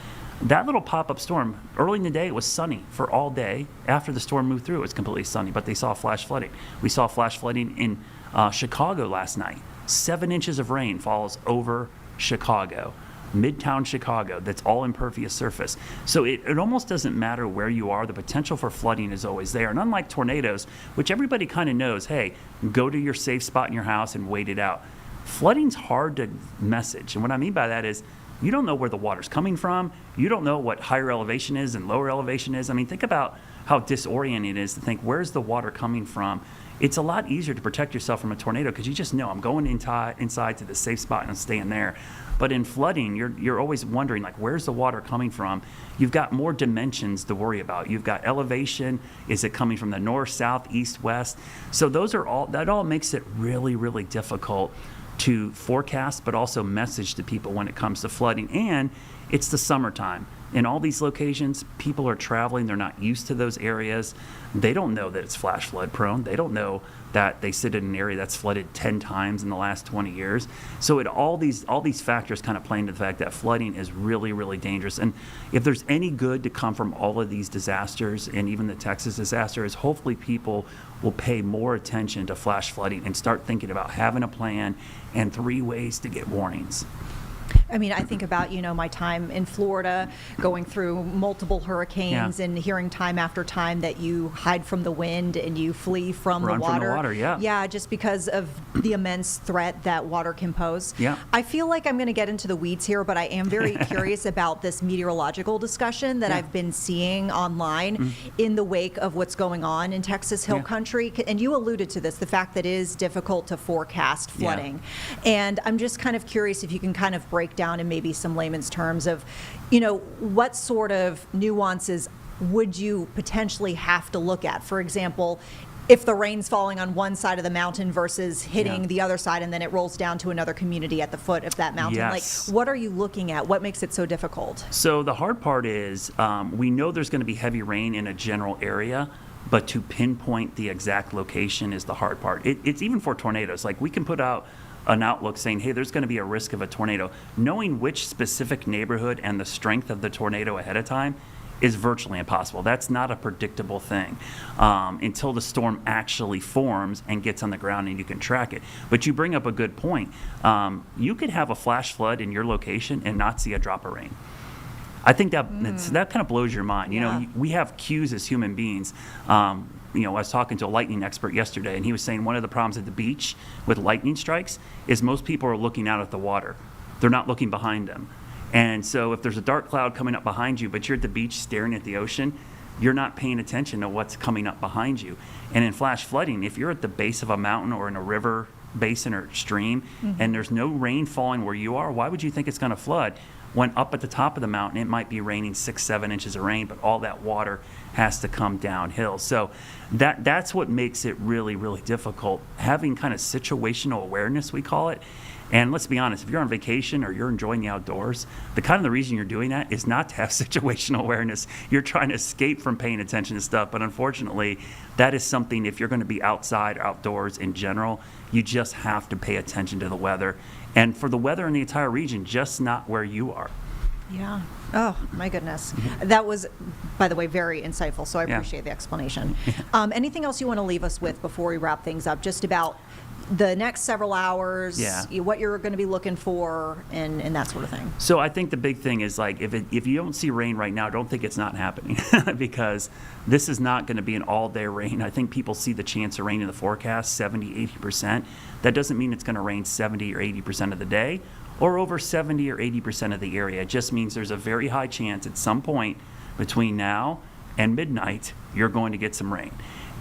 That little pop-up storm, early in the day, it was sunny for all day. After the storm moved through, it was completely sunny, but they saw flash flooding. We saw flash flooding in Chicago last night. 7 inches of rain falls over Chicago, midtown Chicago. That's all impervious surface. So it almost doesn't matter where you are. The potential for flooding is always there. And unlike tornadoes, which everybody kind of knows, hey, go to your safe spot in your house and wait it out. Flooding's hard to message. And what I mean by that is, you don't know where the water's coming from. You don't know what higher elevation is and lower elevation is. I mean, think about how disorienting it is to think, where's the water coming from? It's a lot easier to protect yourself from a tornado because you just know I'm going inside to the safe spot and I'm staying there. But in flooding, you're always wondering, like, where's the water coming from? You've got more dimensions to worry about. You've got elevation. Is it coming from the north, south, east, west? So that all makes it really, really difficult to forecast, but also message to people when it comes to flooding. And it's the summertime. In all these locations, people are traveling. They're not used to those areas. They don't know that it's flash flood prone. They don't know that they sit in an area that's flooded 10 times in the last 20 years. So all these factors kind of play into the fact that flooding is really, really dangerous. And if there's any good to come from all of these disasters, and even the Texas disaster, is hopefully people will pay more attention to flash flooding and start thinking about having a plan and 3 ways to get warnings. I mean, I think about, my time in Florida, going through multiple hurricanes and hearing time after time that you hide from the wind and you flee from the water. Run from the water, yeah. Yeah, just because of the immense threat that water can pose. Yeah. I feel like I'm going to get into the weeds here, but I am very curious about this meteorological discussion that I've been seeing online in the wake of what's going on in Texas Hill Country. And you alluded to this, the fact that it is difficult to forecast flooding. And I'm just kind of curious if you can kind of break down in maybe some layman's terms of, what sort of nuances would you potentially have to look at? For example, if the rain's falling on one side of the mountain versus hitting the other side and then it rolls down to another community at the foot of that mountain. Yes. Like, what are you looking at? What makes it so difficult? So the hard part is we know there's going to be heavy rain in a general area, but to pinpoint the exact location is the hard part. It's even for tornadoes. Like, we can put out an outlook saying, hey, there's going to be a risk of a tornado. Knowing which specific neighborhood and the strength of the tornado ahead of time is virtually impossible. That's not a predictable thing until the storm actually forms and gets on the ground and you can track it. But you bring up a good point. You could have a flash flood in your location and not see a drop of rain. I think that kind of blows your mind. We have cues as human beings. I was talking to a lightning expert yesterday, and he was saying one of the problems at the beach with lightning strikes is most people are looking out at the water. They're not looking behind them. And so if there's a dark cloud coming up behind you, but you're at the beach staring at the ocean, you're not paying attention to what's coming up behind you. And in flash flooding, if you're at the base of a mountain or in a river basin or stream, and there's no rain falling where you are, why would you think it's going to flood? When up at the top of the mountain, it might be raining 6-7 inches of rain, but all that water has to come downhill. So that's what makes it really, really difficult. Having kind of situational awareness, we call it. And let's be honest, if you're on vacation or you're enjoying the outdoors, the reason you're doing that is not to have situational awareness. You're trying to escape from paying attention to stuff. But unfortunately, that is something, if you're going to be outside or outdoors in general, you just have to pay attention to the weather. And for the weather in the entire region, just not where you are. Yeah. Oh, my goodness. That was, by the way, very insightful, so I appreciate the explanation. Anything else you want to leave us with before we wrap things up, just about the next several hours, what you're going to be looking for, and that sort of thing? So I think the big thing is, like, if you don't see rain right now, don't think it's not happening because this is not going to be an all-day rain. I think people see the chance of rain in the forecast, 70, 80%. That doesn't mean it's going to rain 70 or 80% of the day or over 70 or 80% of the area. It just means there's a very high chance at some point between now and midnight you're going to get some rain.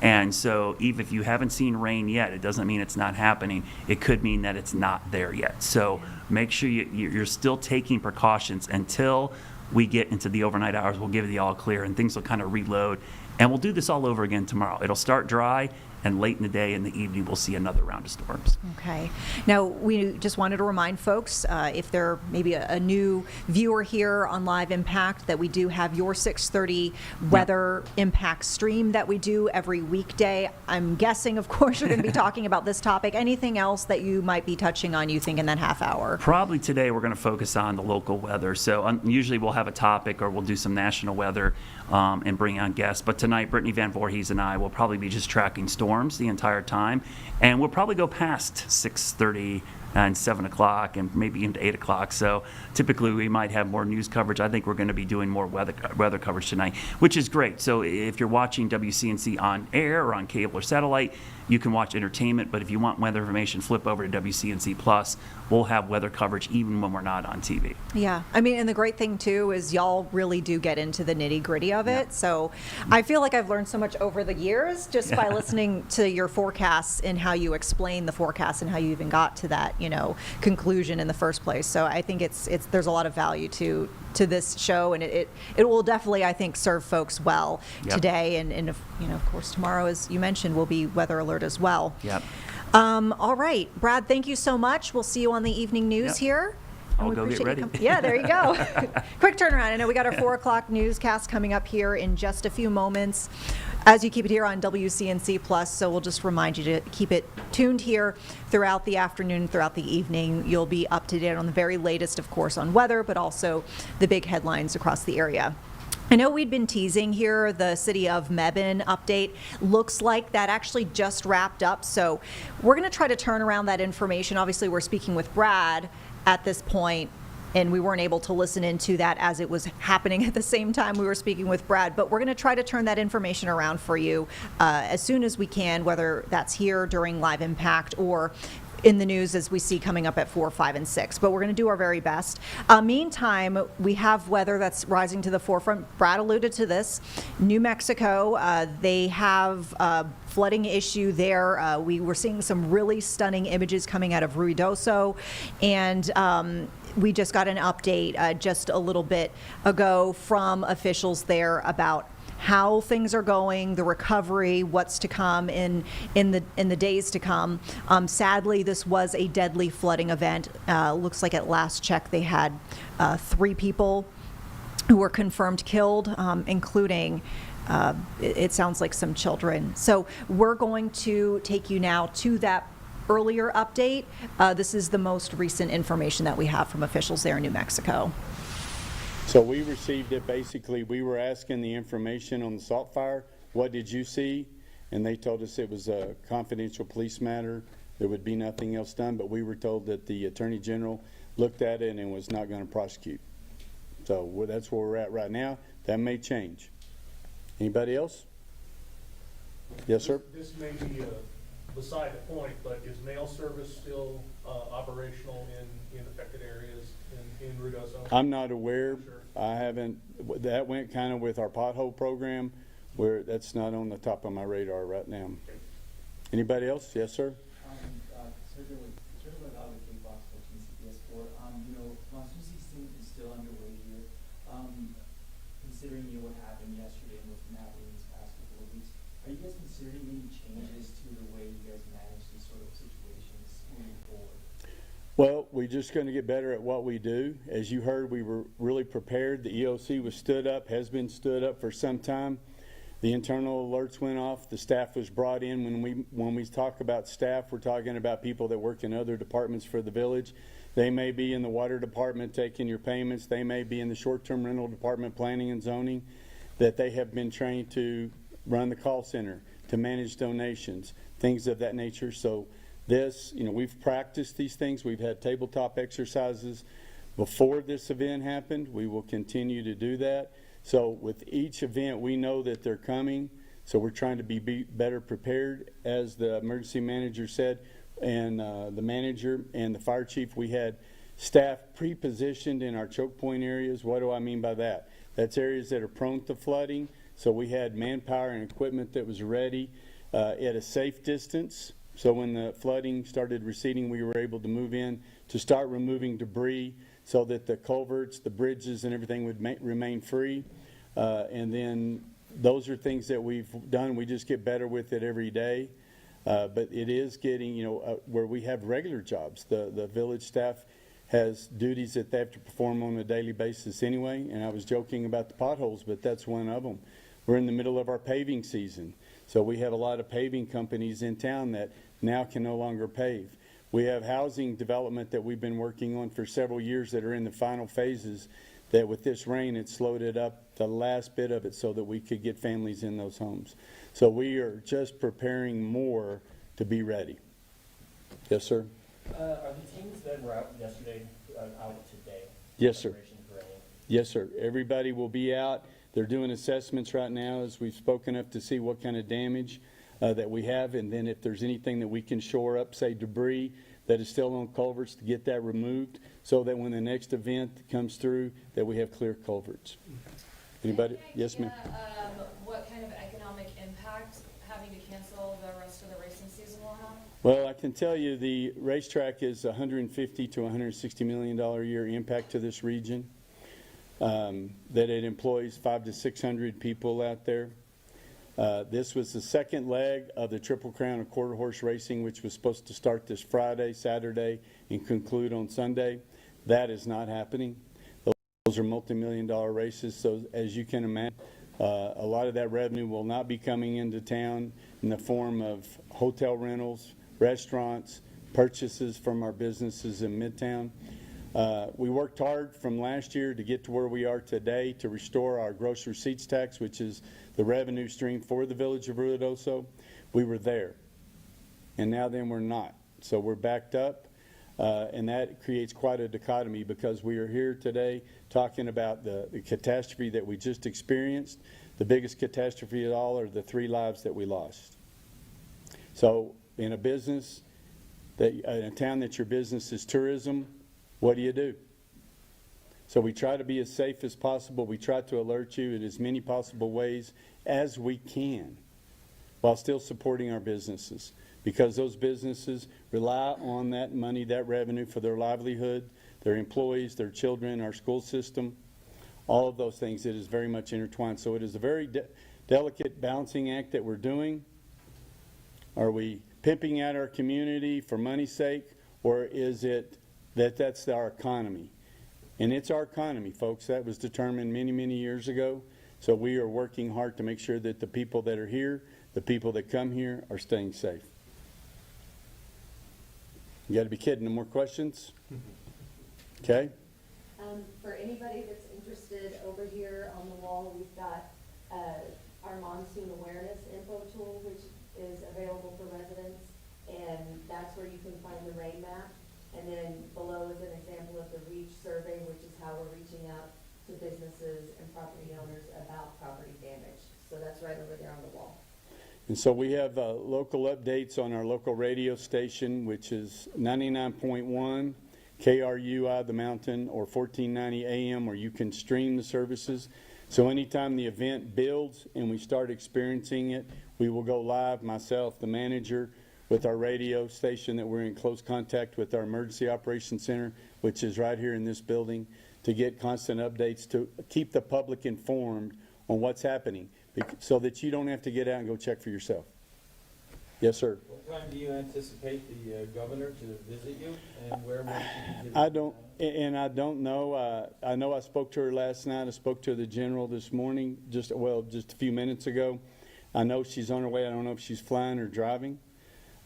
And so even if you haven't seen rain yet, it doesn't mean it's not happening. It could mean that it's not there yet. So make sure you're still taking precautions until we get into the overnight hours. We'll give you the all clear and things will kind of reload. And we'll do this all over again tomorrow. It'll start dry and late in the day and the evening, we'll see another round of storms. Okay. Now, we just wanted to remind folks, if they're maybe a new viewer here on Live Impact, that we do have your 6:30 weather impact stream that we do every weekday. I'm guessing, of course, you're going to be talking about this topic. Anything else that you might be touching on, you think, in that half hour? Probably today we're going to focus on the local weather. So usually we'll have a topic or we'll do some national weather and bring on guests. But tonight, Brittany Van Voorhees and I will probably be just tracking storms the entire time. And we'll probably go past 6:30 and 7 o'clock and maybe into 8 o'clock. So typically we might have more news coverage. I think we're going to be doing more weather coverage tonight, which is great. So if you're watching WCNC on air or on cable or satellite, you can watch entertainment. But if you want weather information, flip over to WCNC Plus. We'll have weather coverage even when we're not on TV. Yeah. I mean, and the great thing, too, is y'all really do get into the nitty-gritty of it. So I feel like I've learned so much over the years just by listening to your forecasts and how you explain the forecast and how you even got to that, conclusion in the first place. So I think there's a lot of value to this show, and it will definitely, I think, serve folks well today. And if, of course, tomorrow, as you mentioned, will be weather alert as well. Yep. All right, Brad, thank you so much. We'll see you on the evening news here. I'll go get ready. Yeah, there you go. Quick turnaround. I know we got our 4 o'clock newscast coming up here in just a few moments as you keep it here on WCNC Plus. So we'll just remind you to keep it tuned here throughout the afternoon, throughout the evening. You'll be up to date on the very latest, of course, on weather, but also the big headlines across the area. I know we'd been teasing here the city of Mebane update. Looks like that actually just wrapped up. So we're going to try to turn around that information. Obviously, we're speaking with Brad at this point, and we weren't able to listen into that as it was happening at the same time we were speaking with Brad. But we're going to try to turn that information around for you as soon as we can, whether that's here during Live Impact or in the news as we see coming up at 4, 5, and 6. But we're going to do our very best. Meantime, we have weather that's rising to the forefront. Brad alluded to this. New Mexico, they have a flooding issue there. We were seeing some really stunning images coming out of Ruidoso, and we just got an update just a little bit ago from officials there about how things are going, the recovery, what's to come in the days to come. Sadly, this was a deadly flooding event. Looks like at last check they had 3 people who were confirmed killed, including it sounds like some children. So we're going to take you now to that earlier update. This is the most recent information that we have from officials there in New Mexico. So we received it, basically, we were asking the information on the salt fire, what did you see? And they told us it was a confidential police matter, there would be nothing else done, but we were told that the Attorney General looked at it and was not going to prosecute. So that's where we're at right now. That may change. Anybody else? Yes, sir? This may be beside the point, but is mail service still operational in affected areas in Ruidoso? I'm not aware. Sure. I haven't. That went kind of with our pothole program, where that's not on the top of my radar right now. Okay. Anybody else? Yes, sir. Monsoon season is still underway here. Considering what happened yesterday and what's been happening these past couple of weeks, are you guys considering any changes to the way you guys manage these sort of situations moving forward? Well, we're just going to get better at what we do. As you heard, we were really prepared. The EOC was stood up, has been stood up for some time. The internal alerts went off. The staff was brought in. When we talk about staff, we're talking about people that work in other departments for the village. They may be in the water department taking your payments. They may be in the short-term rental department, planning and zoning, that they have been trained to run the call center, to manage donations, things of that nature. So this, we've practiced these things. We've had tabletop exercises before this event happened. We will continue to do that. So with each event, we know that they're coming. So we're trying to be better prepared. As the emergency manager said, and the manager and the fire chief, we had staff pre-positioned in our choke point areas. What do I mean by that? That's areas that are prone to flooding. So we had manpower and equipment that was ready at a safe distance. So when the flooding started receding, we were able to move in to start removing debris so that the culverts, the bridges, and everything would remain free. And then those are things that we've done. We just get better with it every day. But it is getting, where we have regular jobs. The village staff has duties that they have to perform on a daily basis anyway. And I was joking about the potholes, but that's one of them. We're in the middle of our paving season. So we have a lot of paving companies in town that now can no longer pave. We have housing development that we've been working on for several years that are in the final phases, that with this rain, it slowed it up, the last bit of it, so that we could get families in those homes. So we are just preparing more to be ready. Yes, sir? Are the teams that were out yesterday out today? Yes, sir. Yes, sir. Everybody will be out. They're doing assessments right now as we've spoken up to see what kind of damage that we have, and then if there's anything that we can shore up, say debris that is still on culverts, to get that removed so that when the next event comes through that we have clear culverts. Anybody? Yes, ma'am. What kind of economic impact having to cancel the rest of the racing season will have? Well, I can tell you the racetrack is $150 to $160 million a year impact to this region. That it employs 500 to 600 people out there. This was the second leg of the Triple Crown of Quarter Horse Racing, which was supposed to start this Friday, Saturday, and conclude on Sunday. That is not happening. Those are multi-million-dollar races, so as you can imagine, a lot of that revenue will not be coming into town in the form of hotel rentals, restaurants, purchases from our businesses in Midtown. We worked hard from last year to get to where we are today to restore our gross receipts tax, which is the revenue stream for the village of Ruidoso. We were there, and now then we're not. So we're backed up, and that creates quite a dichotomy, because we are here today talking about the catastrophe that we just experienced. The biggest catastrophe of all are the 3 lives that we lost. So in a business, in a town that your business is tourism, what do? So we try to be as safe as possible. We try to alert you in as many possible ways as we can while still supporting our businesses, because those businesses rely on that money, that revenue for their livelihood, their employees, their children, our school system, all of those things. It is very much intertwined. So it is a very delicate balancing act that we're doing. Are we pimping out our community for money's sake, or is it that's our economy? And it's our economy, folks. That was determined many, many years ago. So we are working hard to make sure that the people that are here, the people that come here, are staying safe. You got to be kidding. No more questions? Okay. For anybody that's interested, over here on the wall, we've got our monsoon awareness info tool, which is available for residents, and that's where you can find the rain map. And then below is an example of the REACH survey, which is how we're reaching out to businesses and property owners about property damage. So that's right over there on the wall. And so we have local updates on our local radio station, which is 99.1 KRUI, the mountain, or 1490 AM, where you can stream the services. So anytime the event builds and we start experiencing it, we will go live, myself, the manager, with our radio station that we're in close contact with our emergency operations center, which is right here in this building, to get constant updates to keep the public informed on what's happening, so that you don't have to get out and go check for yourself. Yes, sir. What time do you anticipate the governor to visit you, and where will she be? I don't know. I know I spoke to her last night. I spoke to the general this morning, just a few minutes ago. I know she's on her way. I don't know if she's flying or driving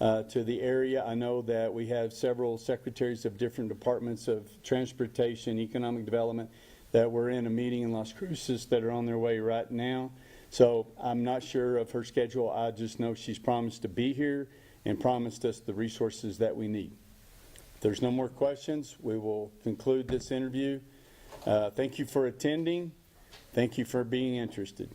to the area. I know that we have several secretaries of different departments of transportation, economic development, that were in a meeting in Las Cruces that are on their way right now. So I'm not sure of her schedule. I just know she's promised to be here and promised us the resources that we need. If there's no more questions, we will conclude this interview. Thank you for attending. Thank you for being interested.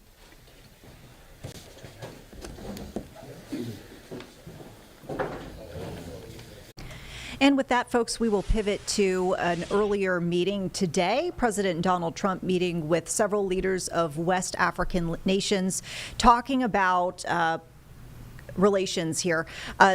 And with that, folks, we will pivot to an earlier meeting today. President Donald Trump meeting with several leaders of West African nations, talking about relations here.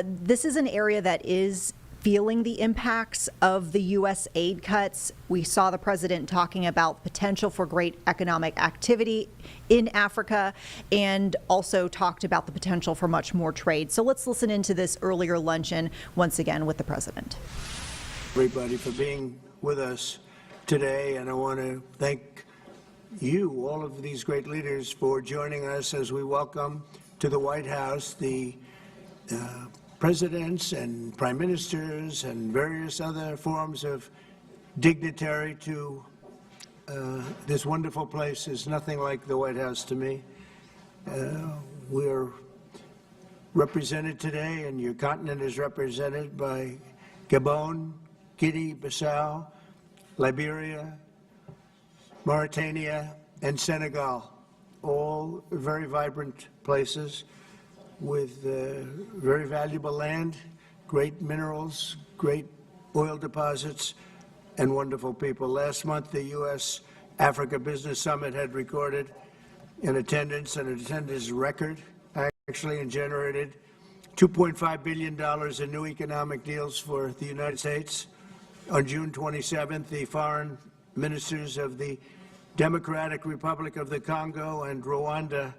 This is an area that is feeling the impacts of the U.S. aid cuts. We saw the president talking about potential for great economic activity in Africa and also talked about the potential for much more trade. So let's listen into this earlier luncheon once again with the president. Everybody for being with us today, and I want to thank you, all of these great leaders, for joining us as we welcome to the White House the presidents and prime ministers and various other forms of dignitary to this wonderful place. Is nothing like the White House to me. We're represented today, and your continent is represented by Gabon, Guinea-Bissau, Liberia, Mauritania, and Senegal, all very vibrant places with very valuable land, great minerals, great oil deposits, and wonderful people. Last month, the U.S. Africa Business Summit had recorded an attendance record, actually, and generated $2.5 billion in new economic deals for the United States. On June 27th, the foreign ministers of the Democratic Republic of the Congo and Rwanda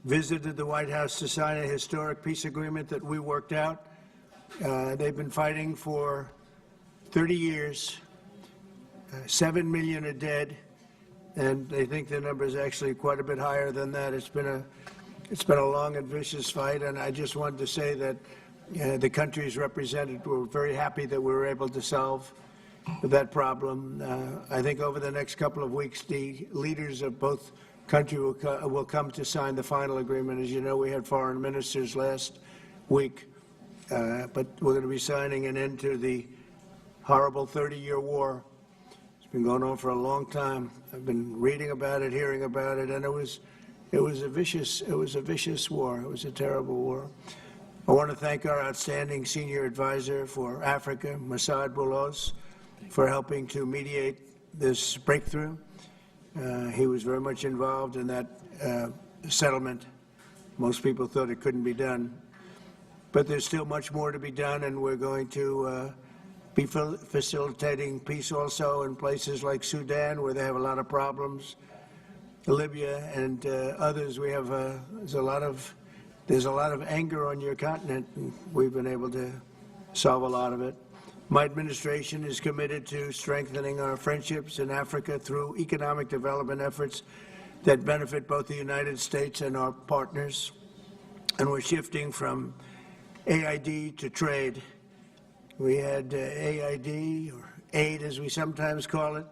visited the White House to sign a historic peace agreement that we worked out. They've been fighting for 30 years. 7 million are dead, and they think the number is actually quite a bit higher than that. It's been a long and vicious fight, and I just wanted to say that the countries represented were very happy that we were able to solve that problem. I think over the next couple of weeks, the leaders of both countries will come to sign the final agreement. As you know, we had foreign ministers last week, but we're going to be signing an end to the horrible 30-year war. It's been going on for a long time. I've been reading about it, hearing about it, and it was a vicious war. It was a terrible war. I want to thank our outstanding senior advisor for Africa, Masad Boulos, for helping to mediate this breakthrough. He was very much involved in that settlement. Most people thought it couldn't be done. But there's still much more to be done, and we're going to be facilitating peace also in places like Sudan, where they have a lot of problems, Libya and others. We have there's a lot of anger on your continent, and we've been able to solve a lot of it. My administration is committed to strengthening our friendships in Africa through economic development efforts that benefit both the United States and our partners. And we're shifting from AID to trade. We had AID, or aid as we sometimes call it,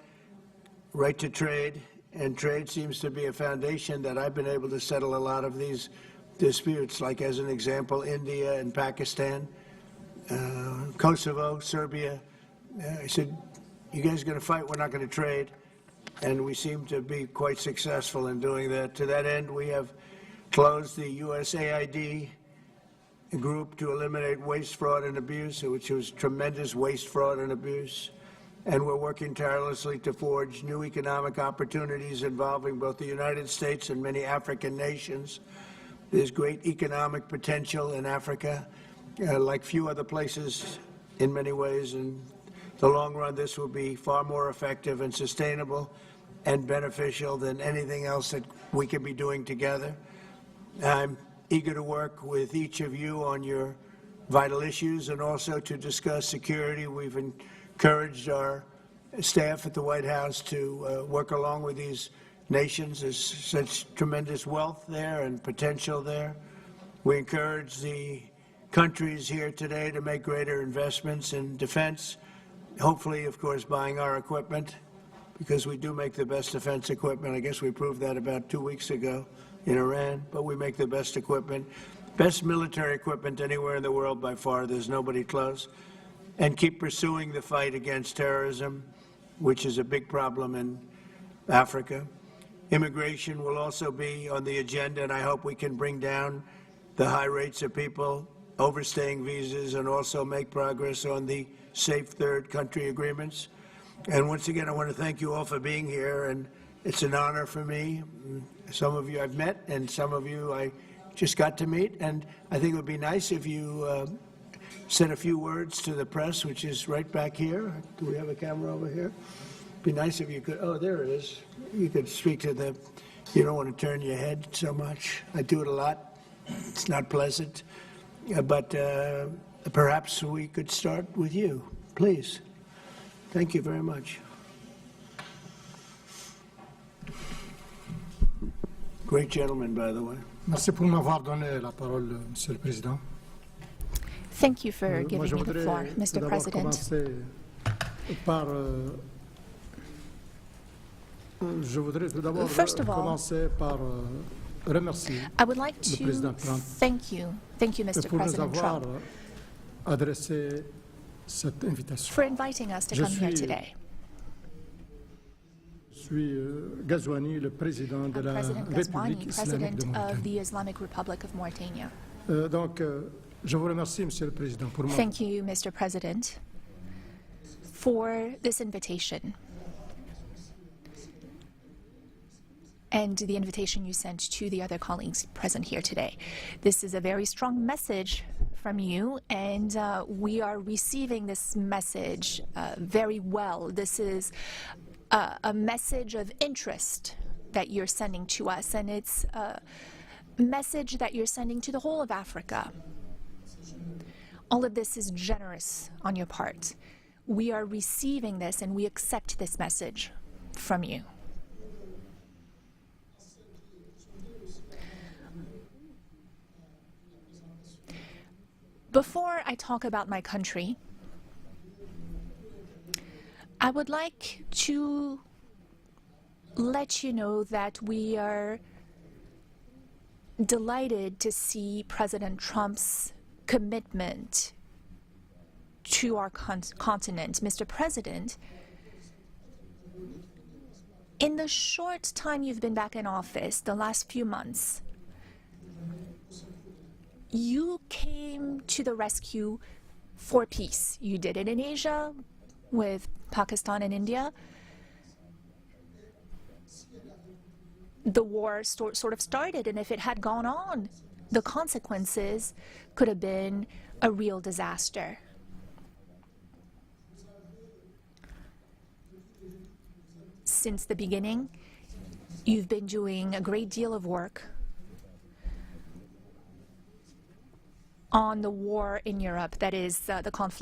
right to trade. And trade seems to be a foundation that I've been able to settle a lot of these disputes, like as an example, India and Pakistan. Kosovo, Serbia. I said, you guys are going to fight, we're not going to trade. And we seem to be quite successful in doing that. To that end, we have closed the USAID group to eliminate waste, fraud, and abuse, which was tremendous waste, fraud, and abuse. And we're working tirelessly to forge new economic opportunities involving both the United States and many African nations. There's great economic potential in Africa. Like few other places in many ways. In the long run, this will be far more effective and sustainable and beneficial than anything else that we can be doing together. I'm eager to work with each of you on your vital issues and also to discuss security. We've encouraged our staff at the White House to work along with these nations. There's such tremendous wealth there and potential there. We encourage the countries here today to make greater investments in defense, hopefully, of course, buying our equipment, because we do make the best defense equipment. I guess we proved that about 2 weeks ago in Iran, but we make the best equipment, best military equipment anywhere in the world by far. There's nobody close. And keep pursuing the fight against terrorism, which is a big problem in Africa. Immigration will also be on the agenda, and I hope we can bring down the high rates of people overstaying visas and also make progress on the safe third country agreements. And once again, I want to thank you all for being here, and it's an honor for me. Some of you I've met, and some of you I just got to meet, and I think it would be nice if you said a few words to the press, which is right back here. Do we have a camera over here? Be nice if you could, oh, there it is. You could speak to the, you don't want to turn your head so much. I do it a lot. It's not pleasant. But perhaps we could start with you, please. Thank you very much. Great gentleman, by the way. Merci pour m'avoir donné la parole, Monsieur le Président. Thank you for Moi, giving je me the voudrais floor, tout Mr. d'abord President. commencer par, je voudrais tout d'abord First of all, commencer par remercier I would like le président to Trump thank you, Mr. pour nous President avoir Trump, adressé cette invitation. for inviting us to come here today. Je suis Ghazouani, le président de la President République Ghazouani, islamique de President of Mauritanie. the Islamic Republic of Mauritania. Donc, je vous remercie, Monsieur le Président, pour moi. Thank you, Mr. President, for this invitation and the invitation you sent to the other colleagues present here today. This is a very strong message from you, and we are receiving this message very well. This is a message of interest that you're sending to us, and it's a message that you're sending to the whole of Africa. All of this is generous on your part. We are receiving this, and we accept this message from you. Before I talk about my country, I would like to let you know that we are delighted to see President Trump's commitment to our continent. Mr. President, in the short time you've been back in office, the last few months, you came to the rescue for peace. You did it in Asia with Pakistan and India. The war sort of started, and if it had gone on, the consequences could have been a real disaster. Since the beginning, you've been doing a great deal of work on the war in Europe, that is the conflict